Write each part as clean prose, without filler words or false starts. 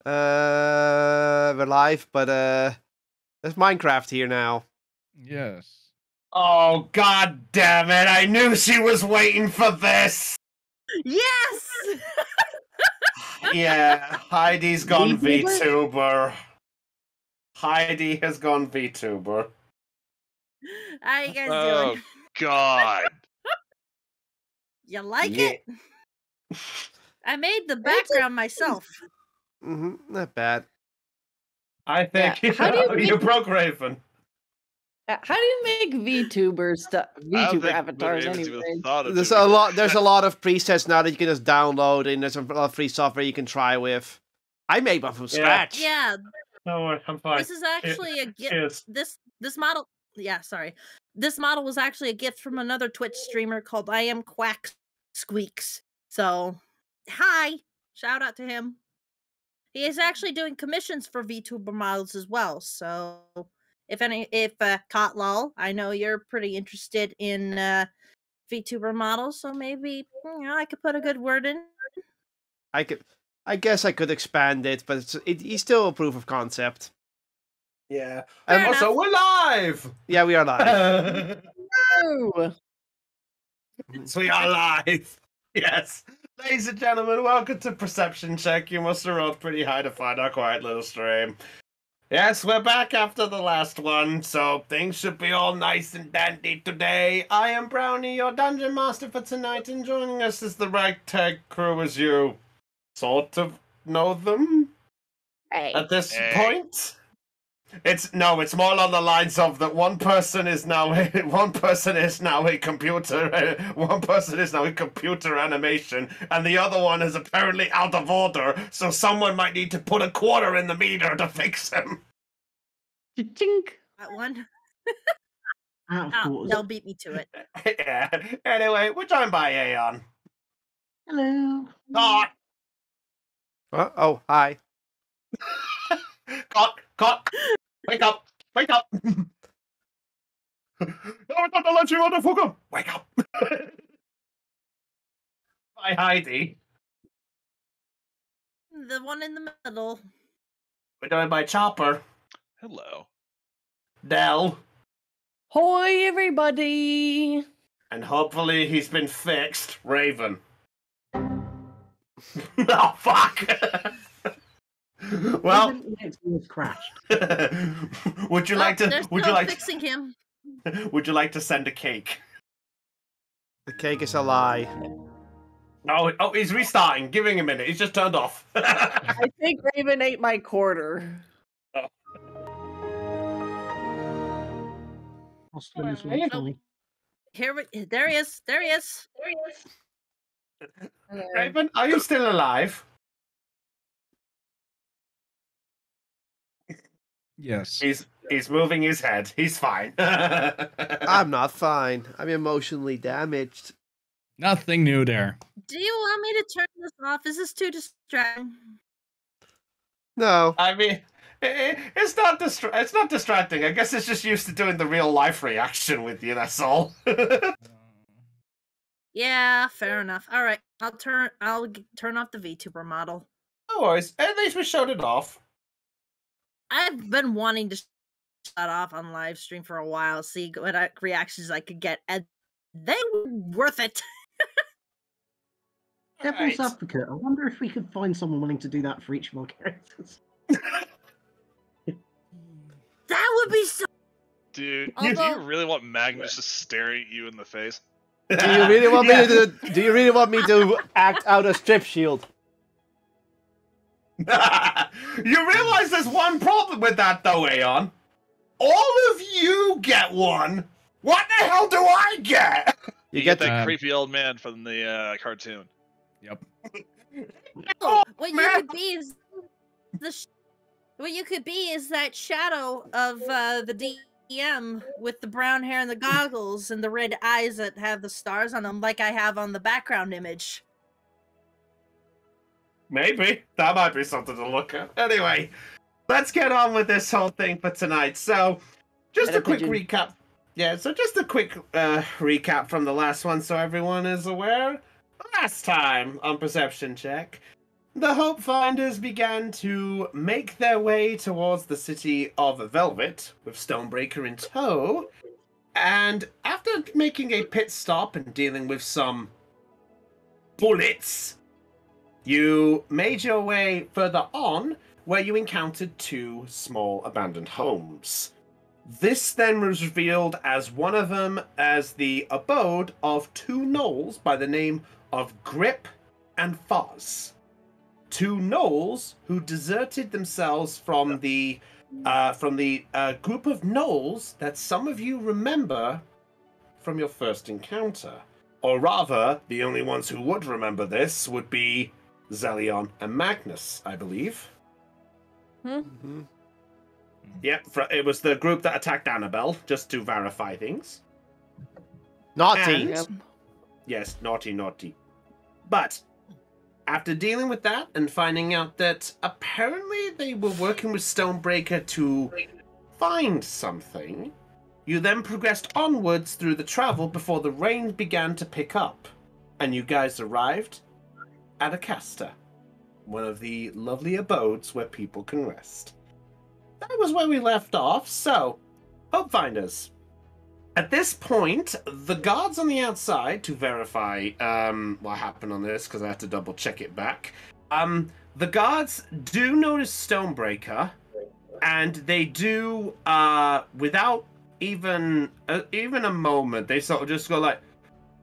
We're live, but there's Minecraft here now. Yes. Oh, god damn it. I knew she was waiting for this. Yes! Yeah, Heidi's gone VTuber. Heidi has gone VTuber. How you guys Oh, doing? God. You like Yeah. it? I made the background myself. Not bad. I think How do you broke Raven. How do you make VTuber stuff? I don't VTuber think avatars Raven's anyway. even thought of There's doing a it. lot. There's a lot of presets now that you can just download, and there's a lot of free software you can try with. I made one from scratch. Yeah, No worries, I'm fine. this is actually a gift. Cheers. This model. Yeah, sorry. This model was actually a gift from another Twitch streamer called I Am Quack Squeaks. So, hi, shout out to him. He is actually doing commissions for VTuber models as well. So, if Kotlol, I know you're pretty interested in VTuber models, so maybe I could put a good word in. I guess I could expand it, but he's still a proof of concept. Yeah. Fair And also, enough. we're live! Yeah, we are live. Oh, We are live! Yes. Ladies and gentlemen, welcome to Perception Check. You must have rolled pretty high to find our quiet little stream. Yes, we're back after the last one, so things should be all nice and dandy today. I am Brownie, your dungeon master for tonight, and joining us is the ragtag crew as you sort of know them hey. at this Hey. point. It's more along the lines of that one person is now a computer animation, and the other one is apparently out of order, so someone might need to put a quarter in the meter to fix him. Chink. That one. Of Oh, course. they'll beat me to it. Yeah. Anyway, we're joined by Aeon. Hello. Cut! Oh, hi. Cut! Wake up! Wake up! No, it's not the lunch, you motherfucker! Wake up! By Heidi. The one in the middle. We're joined by Chopper. Hello. Dell. Hoi, everybody. And hopefully he's been fixed. Raven. Oh, fuck! Well, It was crashed. would you Oh, like to? they're Would still you like? fixing him? Would you like to send a cake? The cake is a lie. Oh, he's restarting. Give him a minute. He's just turned off. I think Raven ate my quarter. Austin is Hey. funny. There he is. There he is. Raven, are you still alive? Yes. He's moving his head. He's fine. I'm not fine. I'm emotionally damaged. Nothing new there. Do you want me to turn this off? Is this too distracting? No. I mean, it's not distracting. I guess it's just used to doing the real life reaction with you. That's all. Yeah, fair enough. All right, I'll turn off the VTuber model. No worries. At least we showed it off. I've been wanting to shut off on live stream for a while, see what reactions I could get, and they were worth it. Devil's Right. advocate. I wonder if we could find someone willing to do that for each of our characters. That would be so. Dude, Although- do you really want Magnus just staring at you in the face? Do you really want me to do you really want me to act out a strip shield? You realize there's one problem with that, though, Aeon. All of you get one. What the hell do I get? You get get that the- creepy old man from the cartoon. Yep. Oh, what you man. could be is what you could be is that shadow of the DM with the brown hair and the goggles and the red eyes that have the stars on them, like I have on the background image. Maybe. That might be something to look at. Anyway, let's get on with this whole thing for tonight. So, just a quick recap. Yeah, so just a quick recap from the last one so everyone is aware. Last time on Perception Check, the Hope Finders began to make their way towards the city of Velvet, with Stonebreaker in tow. And after making a pit stop and dealing with some bullets, you made your way further on, where you encountered 2 small abandoned homes. This then was revealed as one of them as the abode of 2 gnolls by the name of Grip and Foz. 2 gnolls who deserted themselves from the group of gnolls that some of you remember from your first encounter. Or rather, the only ones who would remember this would be Zelion and Magnus, I believe. Mhm. Yep, it was the group that attacked Annabelle, just to verify things. Naughty. And- Yes, naughty. But after dealing with that and finding out that apparently they were working with Stonebreaker to find something, you then progressed onwards through the travel before the rain began to pick up, and you guys arrived at Acasta, one of the lovely abodes where people can rest. That was where we left off, so, Hope Finders. At this point, the guards on the outside, to verify what happened on this, because I had to double check it back, the guards do notice Stonebreaker, and they do, without even a moment, they sort of just go like,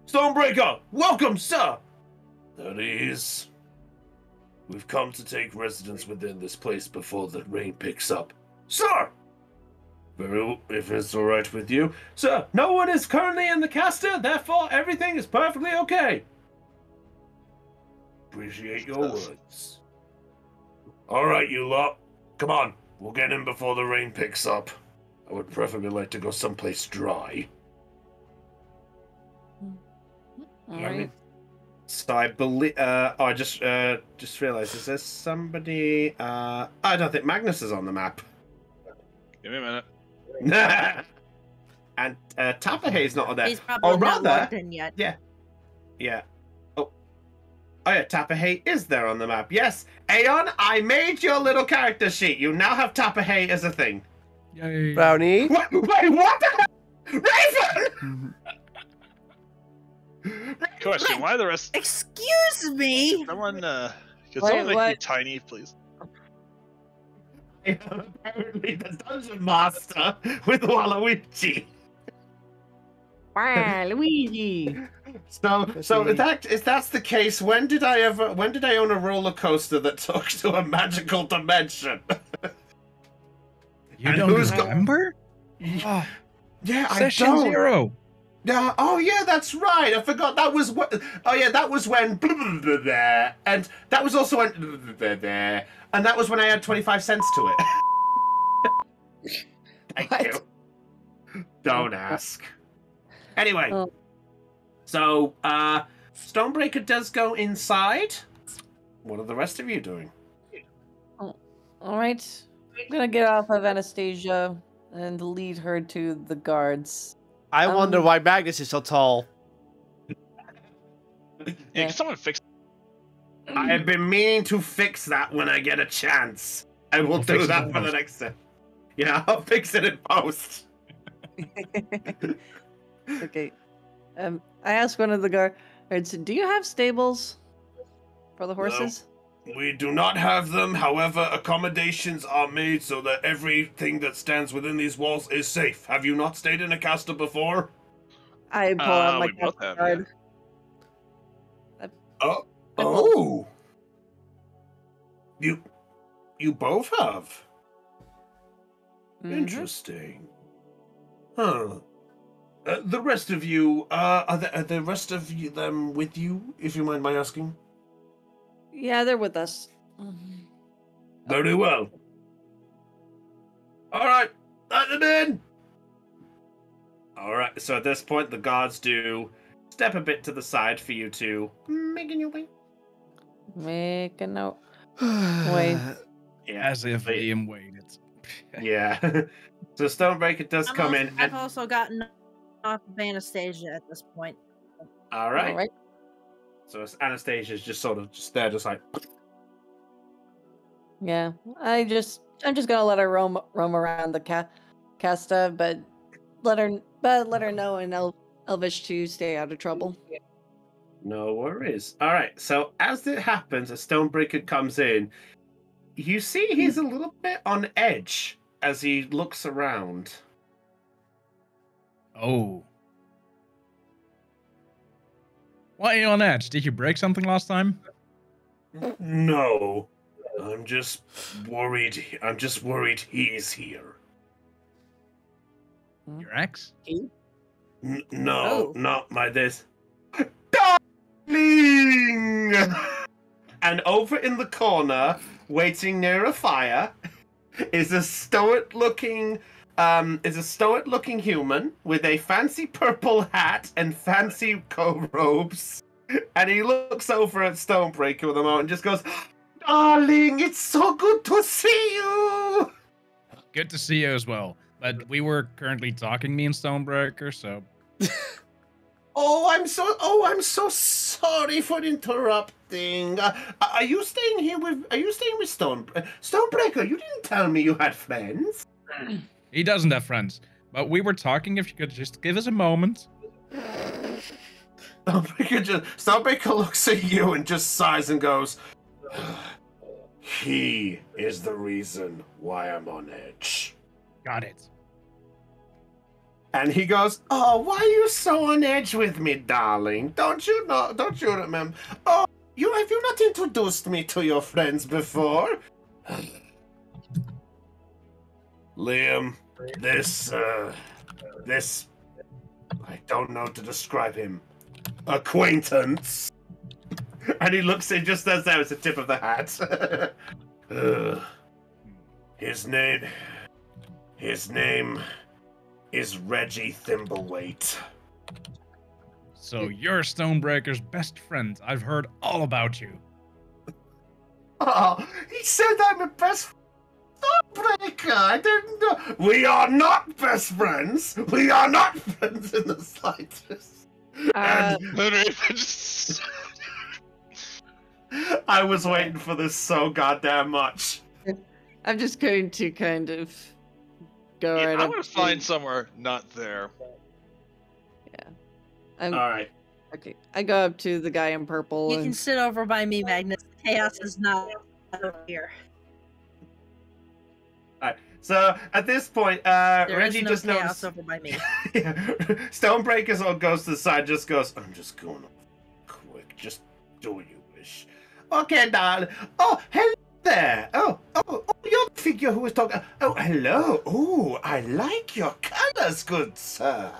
Stonebreaker, welcome, sir! That is, we've come to take residence within this place before the rain picks up. Sir! Very well, if it's alright with you. Sir, no one is currently in the caster, therefore everything is perfectly okay. Appreciate your words. Alright, you lot. Come on, we'll get in before the rain picks up. I would preferably like to go someplace dry. All right. So I believe. I just realized. Is there somebody? I don't think Magnus is on the map. Give me a minute. And Tapahay's not on there. He's probably Or not rather, logged in yet. yeah. Oh yeah, Tapahay is there on the map. Yes, Aeon, I made your little character sheet. You now have Tapahay as a thing. Yay. Brownie. Wait, what the hell? Raven! Question: why the rest? Excuse me. Someone, could Wait, someone make me what? tiny, please? Apparently the dungeon master with Waluigi. Wow, Luigi. So if that's the case, when did I own a roller coaster that took to a magical dimension? You And don't who's got- remember? Oh, Yeah, session I don't. 0. Yeah, oh yeah, that's right. I forgot that was what. Oh yeah, that was when there, and that was also when there, and that was when I had 25 cents to it. Thank What? you. Don't ask. Anyway, Oh. so Stonebreaker does go inside. What are the rest of you doing? All right. I'm gonna get off of Anastasia and lead her to the guards. I wonder Um, why Magnus is so tall. Yeah, Yeah. can someone fix? I have been meaning to fix that when I get a chance. I will We'll do fix it that in for the post. next time. Yeah, I'll fix it in post. Okay. I asked one of the guards, "Do you have stables for the horses?" We do not have them. However, accommodations are made so that everything that stands within these walls is safe. Have you not stayed in a castle before? I pull out my We both captain have, card. Oh, I will- oh. You both have. Mhm. Interesting. Huh. The rest of you, are the rest of you them with you? If you mind my asking. Yeah, they're with us. Very well. All right, let them in. All right. So at this point, the guards do step a bit to the side for you to making your way. Make a note. Wait. Yeah. As if Wait. Liam waited. Yeah. So Stonebreaker does come in. I've And, also gotten off of Anastasia at this point. all right. All right. So Anastasia's just sort of just there, just like. Yeah, I'm just gonna let her roam around the casta, but let her know in Elvish to stay out of trouble. No worries. All right. So as it happens, a Stonebreaker comes in. You see he's a little bit on edge as he looks around. Oh. Why are you on edge? Did you break something last time? No, I'm just worried. I'm just worried he's here. Your ex? No, Oh. not my this. Darling! And over in the corner, waiting near a fire, is a stoic-looking human with a fancy purple hat and fancy coat robes. And he looks over at Stonebreaker with a moment and just goes, "Darling, it's so good to see you." Good to see you as well. But we were currently talking, me and Stonebreaker, so I'm so sorry for interrupting. Are you staying with Stonebreaker? You didn't tell me you had friends. he doesn't have friends. But we were talking, if you could just give us a moment. Stonebreaker looks at you and just sighs and goes, "He is the reason why I'm on edge." Got it. And he goes, "Oh, why are you so on edge with me, darling? Don't you remember? Oh, have you not introduced me to your friends before?" Liam, this, I don't know how to describe him. Acquaintance. And he just says that as the tip of the hat. His name is Reggie Thimbleweight. So you're Stonebreaker's best friend. I've heard all about you. Oh, he said I'm the best Stonebreaker. I didn't know. We are not best friends. We are not friends in the slightest. And Literally, just... I was waiting for this so goddamn much. I'm just going to kind of go Yeah, right I up. want to find somewhere not there. I'm, All right. Okay, I go up to the guy in purple. You and can sit over by me, Magnus. Chaos is not over here. All right. So at this point, There Reggie is no just chaos noticed. over by me. Stonebreaker sort of goes to the side, just goes, "I'm just going quick. Just do what you wish." Okay, darling. Oh, hello there. Oh, you're the figure who was talking. Oh, hello. Oh, I like your colors, good sir.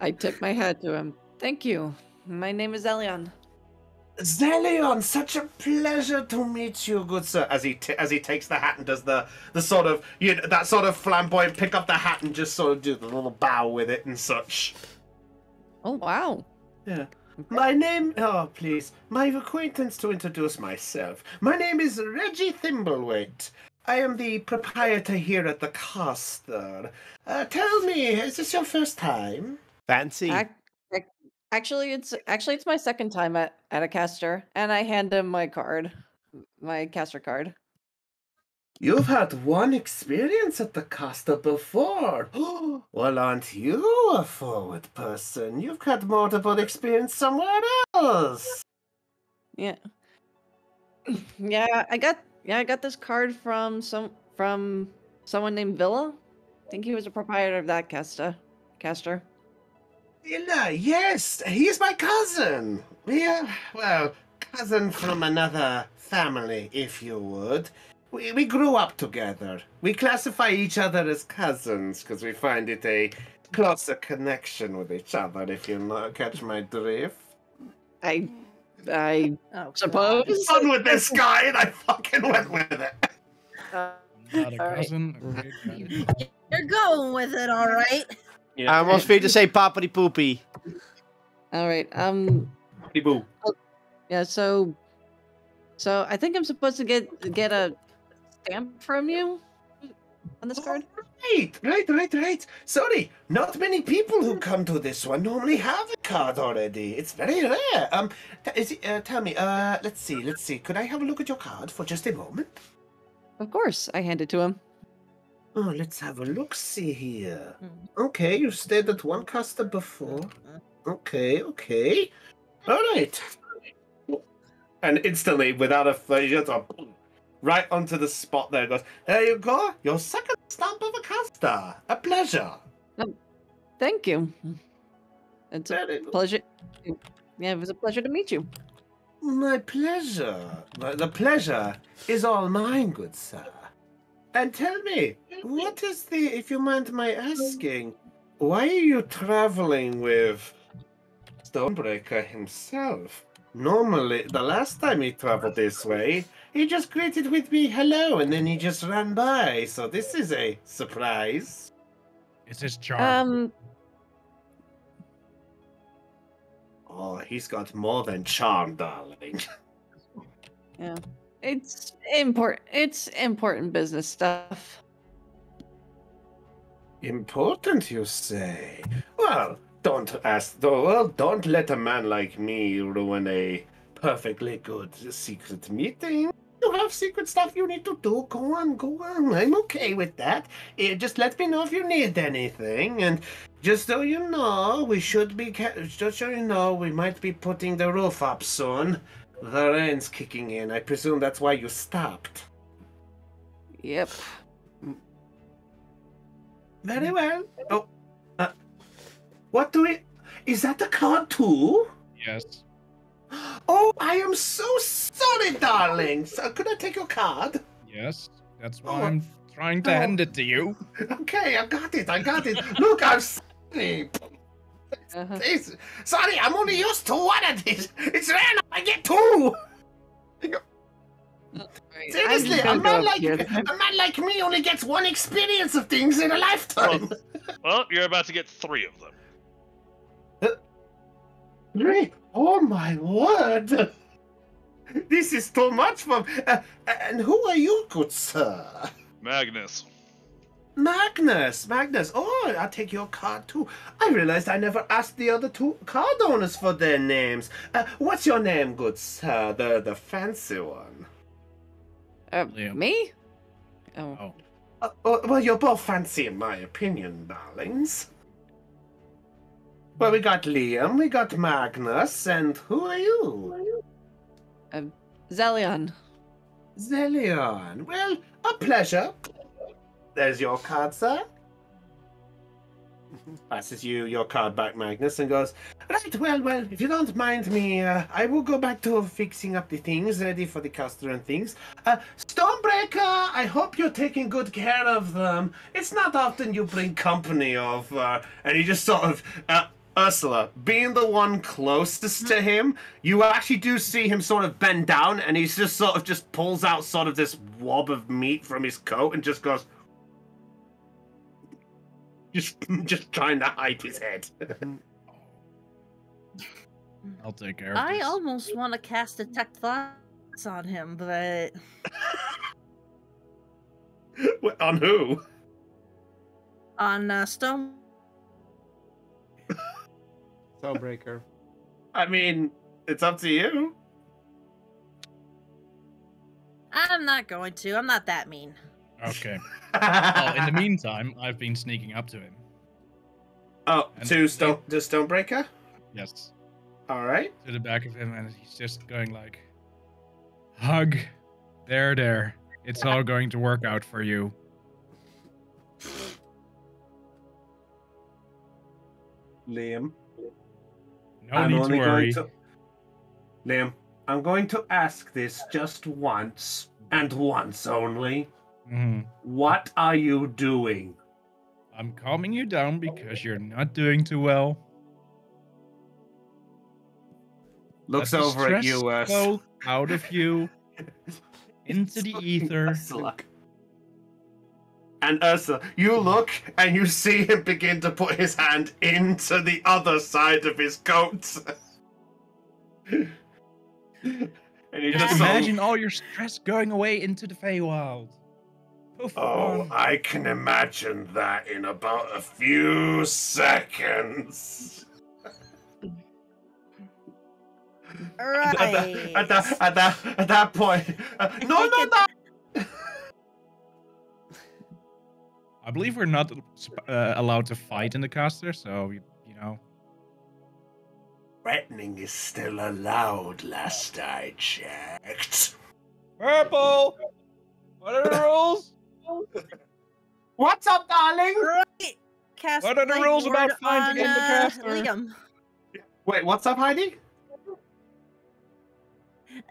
I tip my hat to him. Thank you. My name is Elion. Zelion, such a pleasure to meet you, good sir. As he takes the hat and does the sort of that sort of flamboyant pick up the hat and just sort of do the little bow with it and such. Oh wow. Yeah. My acquaintance to introduce myself. My name is Reggie Thimbleweight. I am the proprietor here at the Caster. Tell me, is this your first time? Fancy. Actually, it's my second time at a caster, and I hand him my caster card. You've had one experience at the Caster before. Well, aren't you a forward person? You've had multiple experience somewhere else. Yeah. I got this card from someone named Villa. I think he was a proprietor of that caster. Villa, yes, he's my cousin. Cousin from another family, if you would. We grew up together. We classify each other as cousins because we find it a closer connection with each other, if you catch my drift. I Oh, suppose. Fun with this guy, and I fucking went with it. Not a All right. cousin. Okay, got it. You're going with it, all right. I almost feel to say poppity poopy. All right. Boo. Yeah. So I think I'm supposed to get a stamp from you on this card. Right. Sorry, not many people who come to this one normally have a card already. It's very rare. Tell me, let's see. Could I have a look at your card for just a moment? Of course, I hand it to him. Oh, let's have a look. See here. Mm. Okay, you've stayed at one caster before. Okay. All right. And instantly, without a just right onto the spot there goes, there you go, your second stamp of a caster. A pleasure. Thank you. It's a Very pleasure. Yeah, it was a pleasure to meet you. My pleasure. The pleasure is all mine, good sir. And tell me, what is if you mind my asking, why are you traveling with Stonebreaker himself? Normally, the last time he traveled this way, he just greeted with me hello, and then he just ran by. So this is a surprise. It's his charm. Oh, he's got more than charm, darling. Yeah. It's important. It's important business stuff. Important, you say? Well, don't let a man like me ruin a perfectly good secret meeting. You have secret stuff you need to do. Go on. I'm okay with that. Just let me know if you need anything. And just so you know, we might be putting the roof up soon. The rain's kicking in. I presume that's why you stopped. Yep. Very well. Oh, is that the card too? Yes. Oh, I am so sorry, darling. So, could I take your card? Yes. That's why I'm trying to hand it to you. Okay, I got it. Look, I'm sorry. Uh-huh. Sorry, I'm only used to one of these. It's rare enough I get two. Right, Seriously, I'm a just man gonna go up a man like me only gets one experience of things in a lifetime. Well, you're about to get 3 of them. Really? Oh my word! This is too much for. And who are you, good sir? Magnus. Magnus. Oh, I'll take your card too. I realized I never asked the other 2 card owners for their names. What's your name, good sir? The fancy one. Liam. Me? Oh. Well, you're both fancy in my opinion, darlings. Well, we got Liam, we got Magnus, and who are you? Zelion. Zelion. Well, a pleasure. There's your card, sir. Passes you your card back, Magnus, and goes, right, well, if you don't mind me, I will go back to fixing up the things, ready for the caster and things. Stonebreaker, I hope you're taking good care of them. It's not often you bring company of, and he just sort of, Ursula, being the one closest to him, you actually do see him sort of bend down, and he's just sort of just pulls out sort of this wob of meat from his coat and just goes, just trying to hide his head. I'll take care of I this. almost want to cast Detect Thoughts on him, but On who? on Stone. Stonebreaker. I mean, it's up to you. I'm not going to. I'm not that mean. Okay. Well, in the meantime, I've been sneaking up to him. Oh, And- to Stonebreaker? Yes. Alright. To the back of him, and he's just going like, hug. There. It's all going to work out for you. Liam. No need to worry. Liam, I'm going to ask this just once, and once only. Mhm. What are you doing? I'm calming you down because you're not doing too well. Looks Let the over at you, stress flow out of you into the ether. Ursula. And Ursula, you look and you see him begin to put his hand into the other side of his coat. And you Just just sort of- imagine all your stress going away into the Feywild. Poof, Oh, gone. I can imagine that in about a few seconds. Right. At that point, no, think no, no. I believe we're not allowed to fight in the caster, so you know. Threatening is still allowed. Last I checked. Purple. What are the rules? What's up, darling? Right. Cast What are the Blade rules about Ward fighting on, in the caster? Liam. Wait, what's up, Heidi?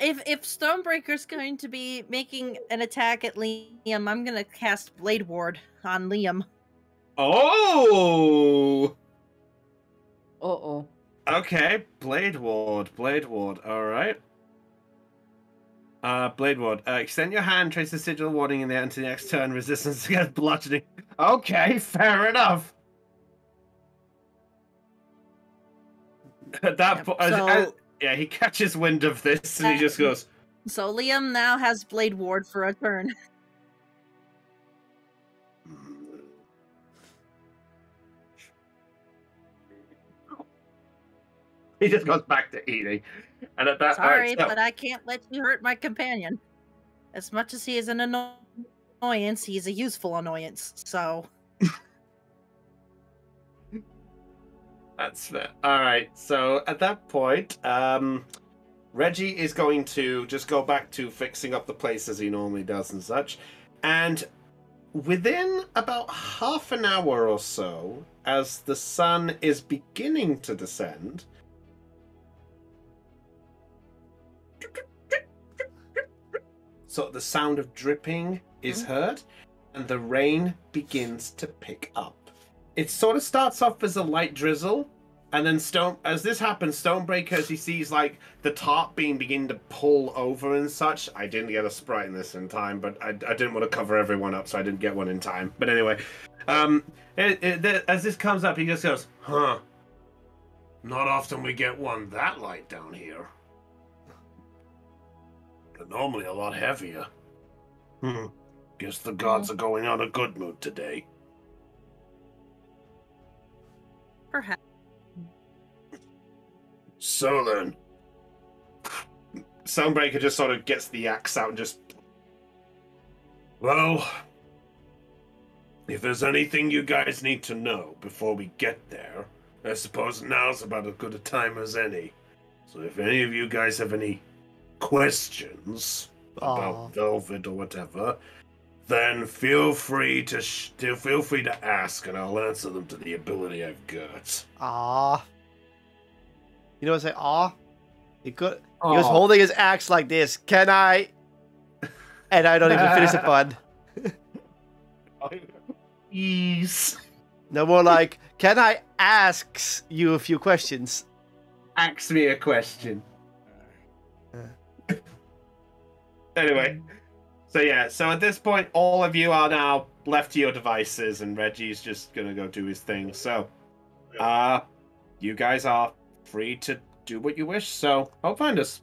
If Stonebreaker's going to be making an attack at Liam, I'm gonna cast Blade Ward on Liam. Oh. Uh-oh. Okay, Blade Ward. All right. Blade Ward. Extend your hand, trace the sigil warning in there until the next turn. Resistance against bludgeoning. Okay, fair enough. At that point, yeah, he catches wind of this and he just goes. So Liam now has Blade Ward for a turn. He just goes back to eating, and at that. Sorry, but I can't let you hurt my companion. As much as he is an annoyance, he's a useful annoyance. So. That's fair. All right. So at that point, Reggie is going to just go back to fixing up the place as he normally does and such. And within about half an hour or so, as the sun is beginning to descend, so the sound of dripping is heard, and the rain begins to pick up. It sort of starts off as a light drizzle, and then as this happens, Stonebreaker, as he sees like the tarp begin to pull over and such. I didn't get a sprite in this in time, but I didn't want to cover everyone up, so I didn't get one in time. But anyway, as this comes up, he just goes, "Huh? Not often we get one that light down here. They're normally a lot heavier. Guess the gods are going on a good mood today." Perhaps. So then, Stonebreaker just sort of gets the axe out and just... Well, if there's anything you guys need to know before we get there, I suppose now's about as good a time as any. So if any of you guys have any questions about Velvet or whatever, then feel free to ask, and I'll answer them to the ability I've got. Ah. You know what I say? Ah. He was holding his axe like this. Can I? And I don't even finish the fun. Yes. No more like, can I ask you a few questions? Ask me a question. Anyway, so at this point, all of you are now left to your devices, and Reggie's just gonna go do his thing. So, you guys are free to do what you wish. So, I'll find us.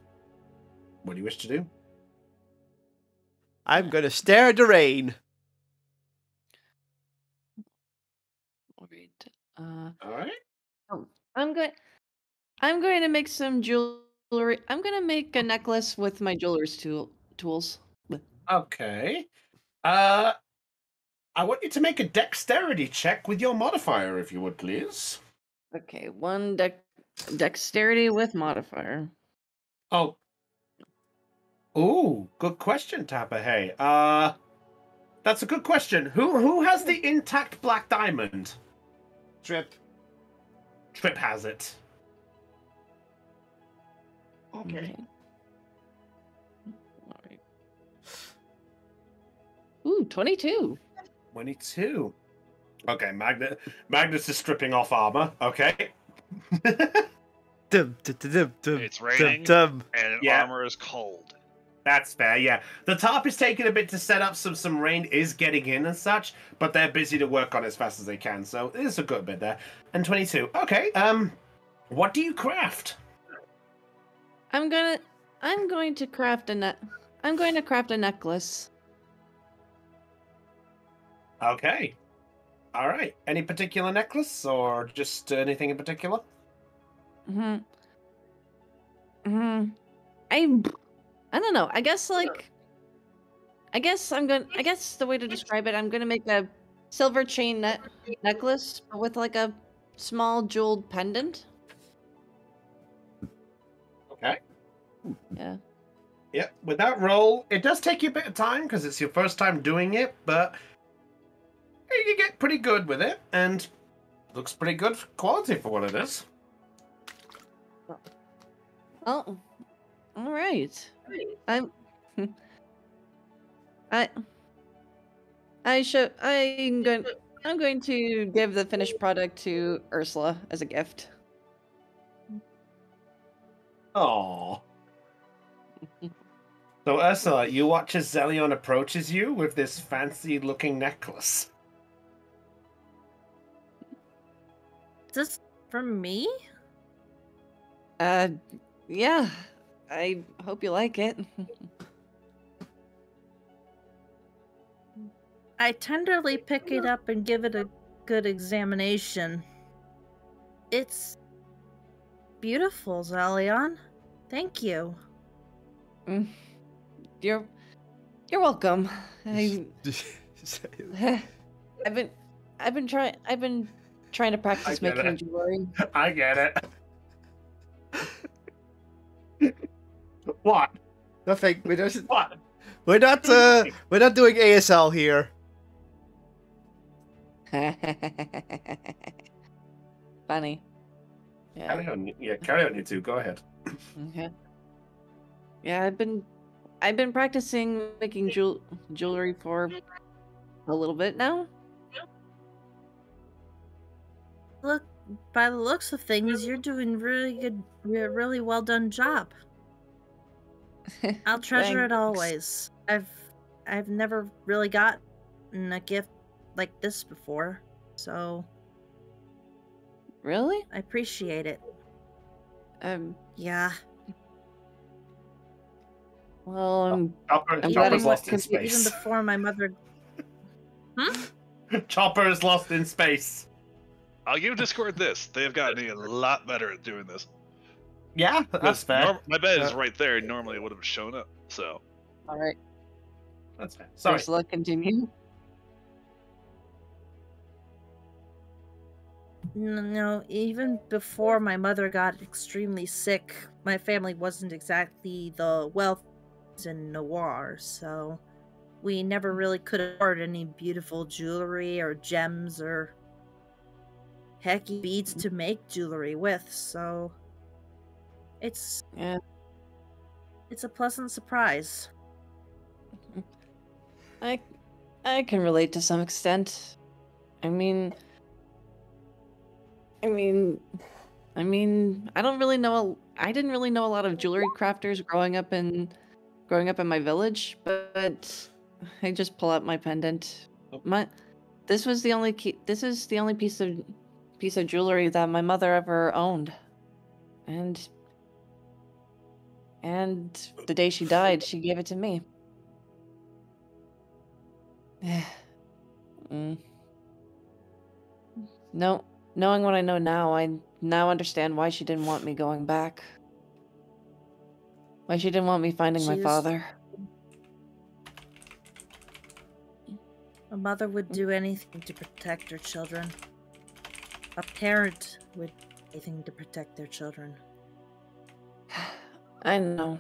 What do you wish to do? I'm gonna stare at the rain. All right. I'm going to make some jewelry. I'm going to make a necklace with my jeweler's tools. Okay. I want you to make a dexterity check with your modifier, if you would, please. Okay, one dexterity with modifier. Oh. Ooh, good question, Tapper. Hey, that's a good question. Who has the intact black diamond? Trip. Trip has it. Okay. All right. Ooh, 22. 22. Okay, Magnus is stripping off armor. Okay. It's raining, and armor is cold. That's fair, yeah. The tarp is taking a bit to set up, some rain is getting in and such, but they're busy to work on as fast as they can, so there's a good bit there. And 22. Okay, what do you craft? I'm going to craft a necklace. Okay. All right. Any particular necklace or just anything in particular? Hmm. Hmm. I don't know. I guess I guess the way to describe it, I'm gonna make a silver chain necklace with like a small jeweled pendant. Okay. Yeah. Yeah. With that roll, it does take you a bit of time because it's your first time doing it, but you get pretty good with it, and looks pretty good quality for what it is. Oh, all right. I'm. I. I'm going to give the finished product to Ursula as a gift. Aww. So Ursula, you watch as Zelion approaches you with this fancy-looking necklace. Is this for me? Yeah. I hope you like it. I tenderly pick it up and give it a good examination. It's beautiful, Zalion. Thank you. You're welcome. I've been trying to practice get making it. jewelry. I get it. What? Nothing. We're just. What? We're not doing ASL here. Funny. Carry Yeah. on. Yeah, carry on, you two. Go ahead. Okay. Yeah, I've been practicing making jewelry for a little bit now. Look, by the looks of things, you're doing really well done job. I'll treasure it Thanks. always. I've never really gotten a gift like this before, so Really? I appreciate it. Yeah. Well, I'm Chopper's glad lost in Even space. before my mother. Chopper is lost in space. I'll give Discord this. They have gotten a lot better at doing this. Yeah, that's fair. My bed is right there. Normally it would have shown up. So all right. That's fair. Sorry. Ursula, continue. No, even before my mother got extremely sick, my family wasn't exactly the wealth in Noir, so we never really could afford any beautiful jewelry or gems or heck, beads to make jewelry with, so it's a pleasant surprise. I can relate to some extent. I mean, I don't really know. I didn't really know a lot of jewelry crafters growing up in my village, but I just pull out my pendant. This is the only piece of jewelry that my mother ever owned, and the day she died, she gave it to me. No, knowing what I know now, I now understand why she didn't want me going back. Why she didn't want me finding my father. A mother would do anything to protect her children. A parent would do anything to protect their children. I know.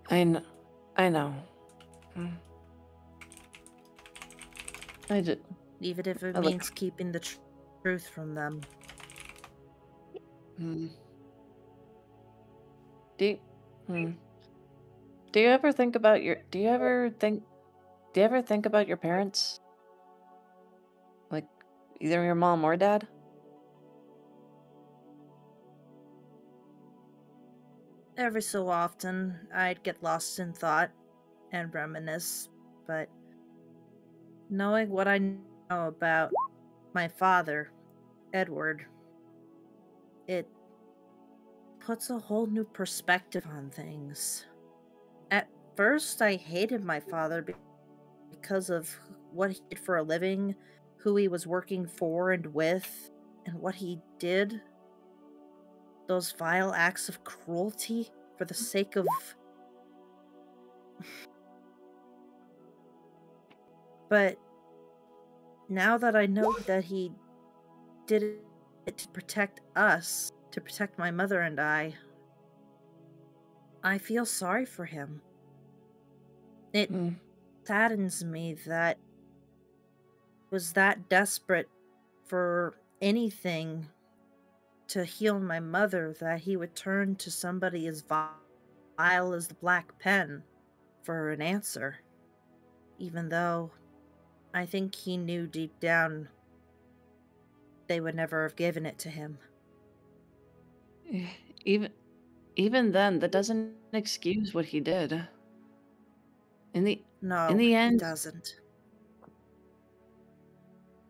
I know. I did. Even if it means keeping the truth from them. Do you ever think about your parents? Like either your mom or dad? Every so often, I'd get lost in thought and reminisce, but knowing what I know about my father, Edward, it puts a whole new perspective on things. At first, I hated my father because of what he did for a living, who he was working for and with, and what he did, those vile acts of cruelty for the sake of... But now that I know that he did it to protect us, to protect my mother and I feel sorry for him. It saddens me that he was that desperate for anything to heal my mother that he would turn to somebody as vile as the Black Pen for an answer. Even though I think he knew deep down they would never have given it to him. Even then, that doesn't excuse what he did. In the No, end, it doesn't.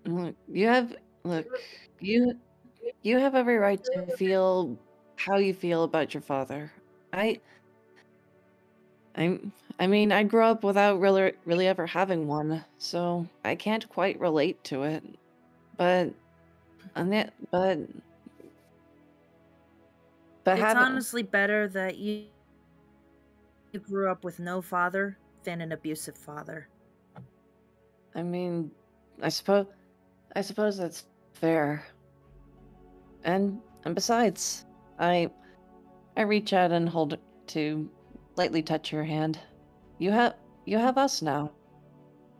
Look, you have every right to feel how you feel about your father. I mean, I grew up without really ever having one, so I can't quite relate to it. But It's having, honestly better that you grew up with no father than an abusive father. I mean, I suppose that's fair. And besides, I reach out and hold to lightly touch your hand. You have us now.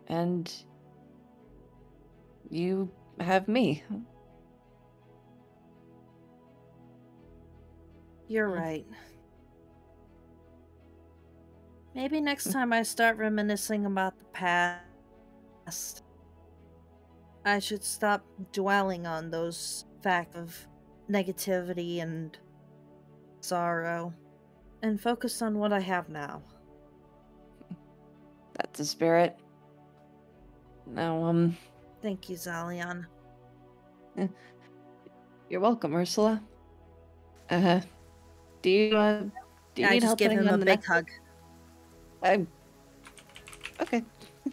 And you have me. You're right. Maybe next time I start reminiscing about the past, I should stop dwelling on those facts of negativity and sorrow and focus on what I have now. That's the spirit. Now, Thank you, Zalian. You're welcome, Ursula. Do you I need just help give putting him on a the big neck? hug. Okay.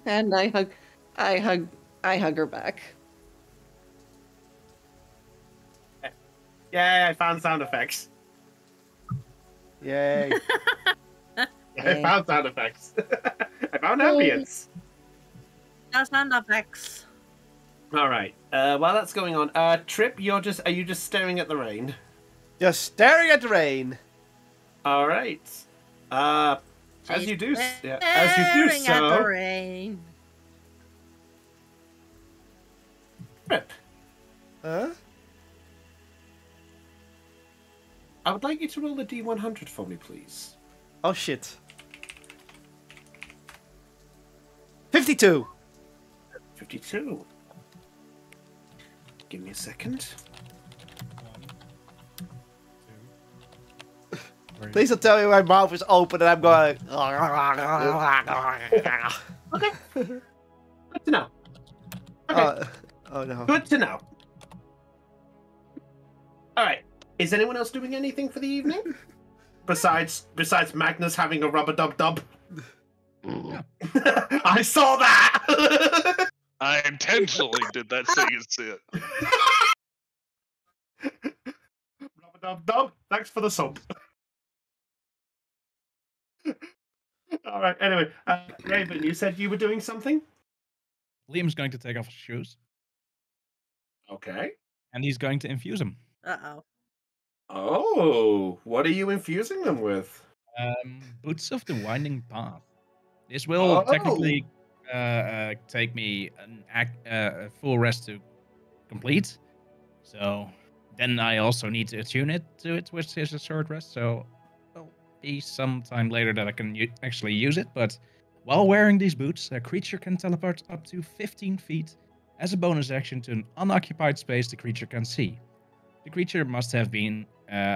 And I hug her back. Yeah, I found sound effects. Yay. I found sound effects. I found ambience. Sound effects. All right. While that's going on, Trip, are you just staring at the rain? Just staring at the rain. All right. As you do Staring so, at the rain. Trip, Huh? I would like you to roll a D100 for me, please. Oh shit. 52. 52. Give me a second. 1, 2, 3. Please don't tell me my mouth is open and I'm going. Okay. Good to know. Okay. Oh no. Good to know. All right. Is anyone else doing anything for the evening? Besides Magnus having a rubber dub dub. I saw that. I intentionally did that so you see it. Rubber dub dub. Thanks for the soap. All right. Anyway, Raven, you said you were doing something. Liam's going to take off his shoes, Okay. and he's going to infuse them. Uh-oh. Oh, what are you infusing them with? Boots of the Winding Path. This will technically take me a full rest to complete. So then I also need to attune it to it, which is a short rest. So it'll be some time later that I can actually use it. But while wearing these boots, a creature can teleport up to 15 feet as a bonus action to an unoccupied space the creature can see. The creature must have been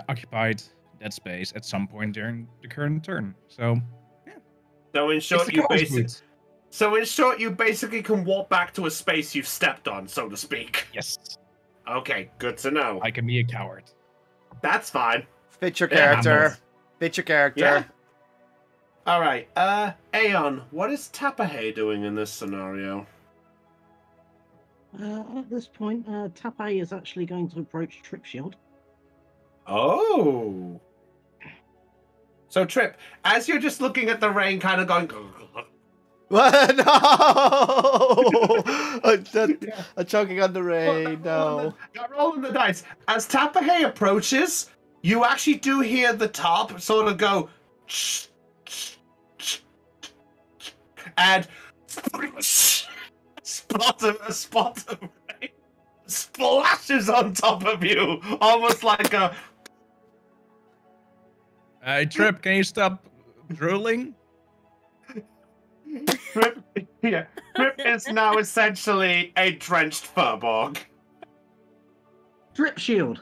occupied that space at some point during the current turn. So, yeah. So in short, It's you basically can walk back to a space you've stepped on, so to speak. Yes. Okay, good to know. I can be a coward. That's fine. Fit your Yeah, character. Fit your character. Yeah. All right. Aeon, what is Tapahe doing in this scenario? At this point, Tape is actually going to approach Trip Shield. Oh. So, Trip, as you're just looking at the rain, kind of going... What? No! I'm choking on the rain. No. Rolling the dice. As Tapahe approaches, you actually do hear the top sort of go... And... a spot of rain splashes on top of you, almost like a... Hey, Trip, can you stop drooling? Trip is now essentially a drenched furbog. Trip Shield.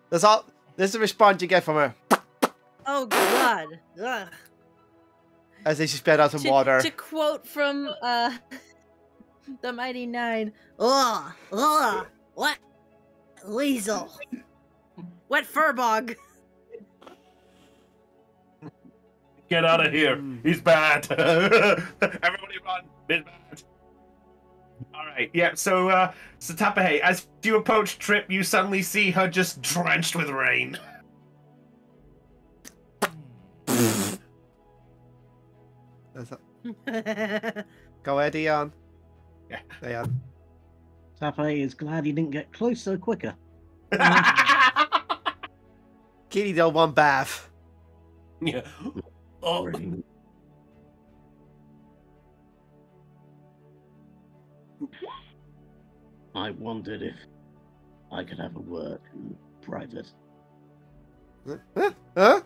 That's all. This is the response you get from her Oh God. Ugh. as they spit out some water. To quote from the Mighty Nine, ugh, ugh, what weasel, wet furbog. Get out of here. He's bad. Everybody run. He's bad. All right. Yeah. So Tapahe, as you approach Trip, you suddenly see her just drenched with rain. Go ahead, Dion. Yeah. Dion. Tape is glad he didn't get closer quicker. Kitty don't want bath. Yeah. Oh. Rain. I wondered if I could have a word in private. Huh?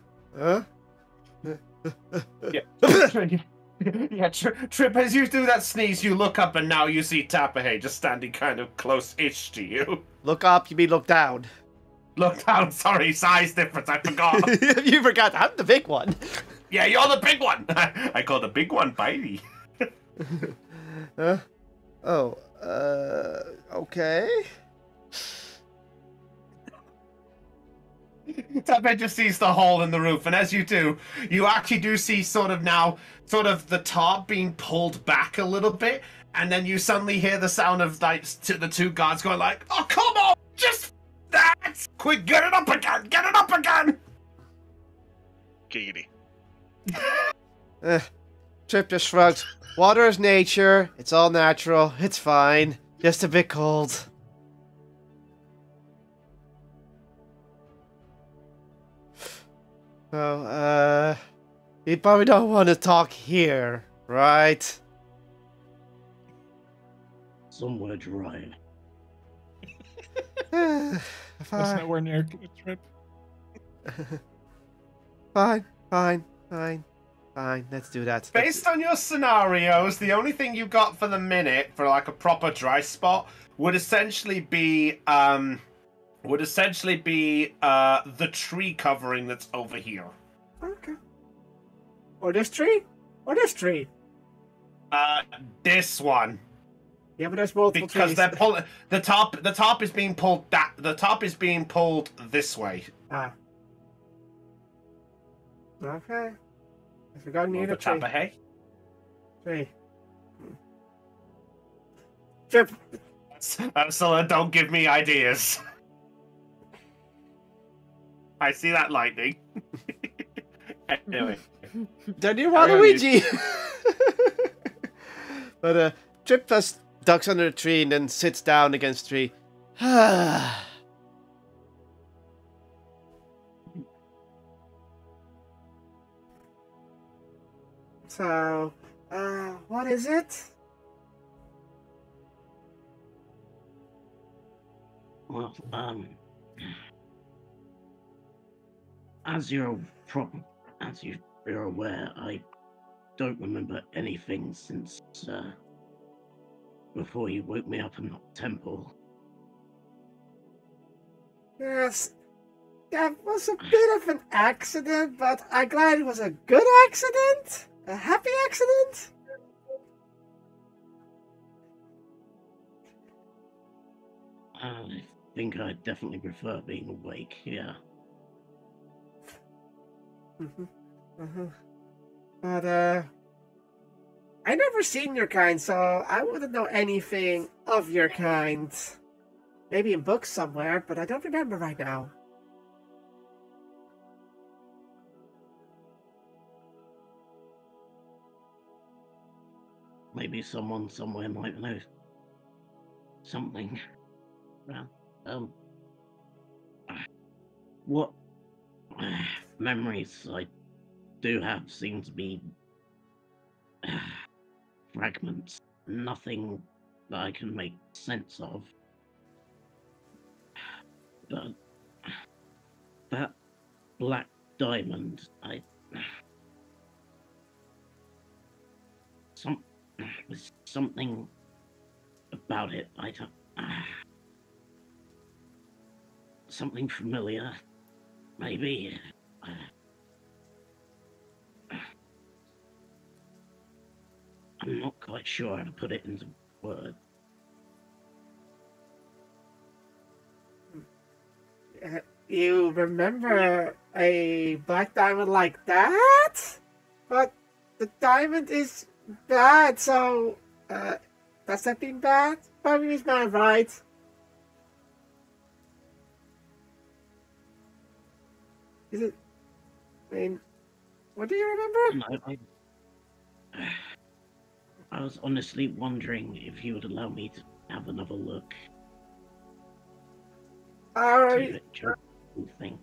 Yeah, Trip, as you do that sneeze, you look up and now you see Tapahe just standing kind of close-ish to you. Look up, you mean look down. Look down, sorry, size difference, I forgot. You forgot, I'm the big one. Yeah, you're the big one. I call the big one Bitey. Oh, okay. Tapahe just sees the hole in the roof, and as you do, you actually do see sort of the top being pulled back a little bit, and then you suddenly hear the sound of like the two guards going like, "Oh, come on, just that! Quick, get it up again! Get it up again!" Giggity. Trip just shrugs. Water is nature. It's all natural. It's fine. Just a bit cold. So, you probably don't want to talk here, right? Somewhere dry. That's Fine. nowhere near Trip. Fine. Let's do that. Based on your scenarios, the only thing you got for the minute for like a proper dry spot would essentially be the tree covering that's over here. Okay. Or this tree? Or this tree? This one. Yeah, but there's multiple Because trees. they're pulling the top is being pulled the top is being pulled this way. Ah. Okay. I forgot near the Over tree. Tapahe. Tree. Trip. Ursula, don't give me ideas. I see that lightning. Anyway. Don't you want Luigi? But Trip just ducks under a tree and then sits down against the tree. So, what is it? Well, as you're aware, I don't remember anything since before you woke me up in the temple. Yes, that was a bit of an accident, but I'm glad it was a good accident. A happy accident. I think I definitely prefer being awake, yeah. But, I never seen your kind, so I wouldn't know anything of your kind. Maybe in books somewhere, but I don't remember right now. Maybe someone somewhere might know something. Well, what memories I do have seem to be fragments. Nothing that I can make sense of. But that black diamond, there's something about it. I don't. Something familiar, maybe. I'm not quite sure how to put it into words. You remember a black diamond like that? But the diamond is bad, so, does that mean bad? Probably is not right. Is it? I mean, what do you remember? No, I was honestly wondering if you would allow me to have another look. Are Thing.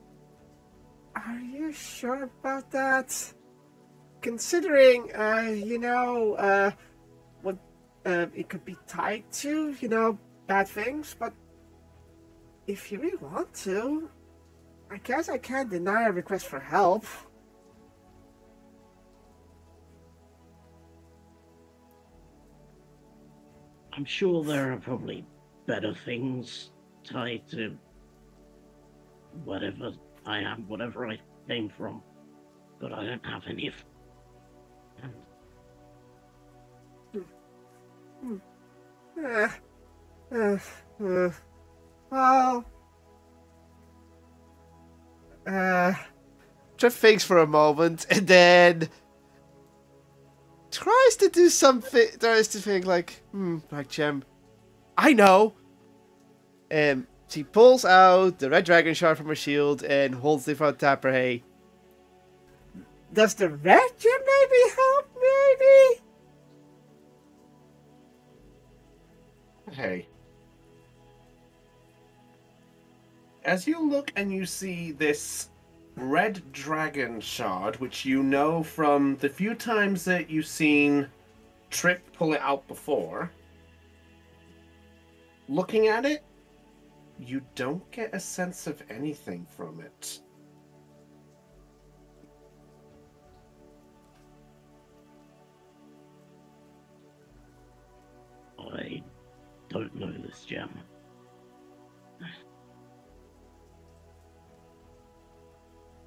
Are you sure about that? Considering, what it could be tied to, bad things, but if you really want to, I guess I can't deny a request for help. I'm sure there are probably better things tied to whatever I am, whatever I came from, but I don't have any of Well, Trip thinks for a moment and then tries to do something. Tries to think like, Black Gem. I know. She pulls out the red dragon shard from her shield and holds it in front of Tapperhay. Does the red gem maybe help? Maybe. Hey. As you look and you see this red dragon shard, which you know from the few times that you've seen Trip pull it out before, looking at it, you don't get a sense of anything from it. I don't know this gem.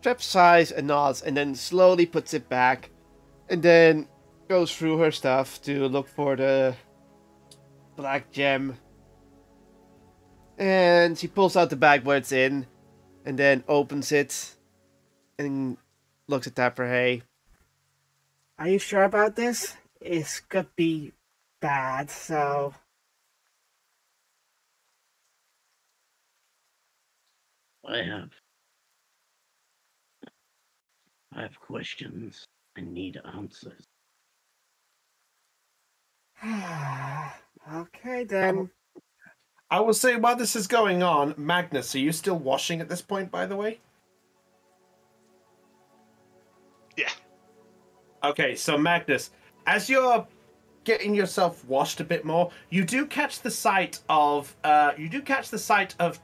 Trip sighs and nods and then slowly puts it back and then goes through her stuff to look for the black gem. And she pulls out the bag where it's in and then opens it and looks at Tapperhay. Are you sure about this? It could be bad, so... I have questions. I need answers. Okay, then. I will say, while this is going on, Magnus, are you still washing at this point, by the way? Yeah. Okay, so Magnus, as you're getting yourself washed a bit more, you do catch the sight of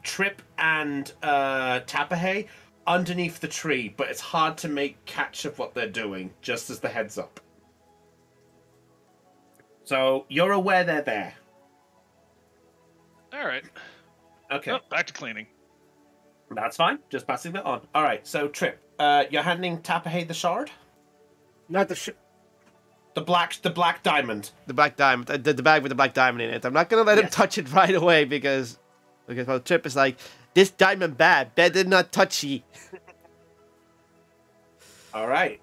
Trip and Tapperhay underneath the tree, but it's hard to make catch of what they're doing, just as the heads up. So you're aware they're there. All right. Okay. Oh, back to cleaning. That's fine. Just passing that on. All right. So Trip, you're handing Tapperhay the shard. Not the black diamond. The black diamond, the bag with the black diamond in it. I'm not gonna let him touch it right away because well, Trip is like, this diamond bad, better not touchy. All right.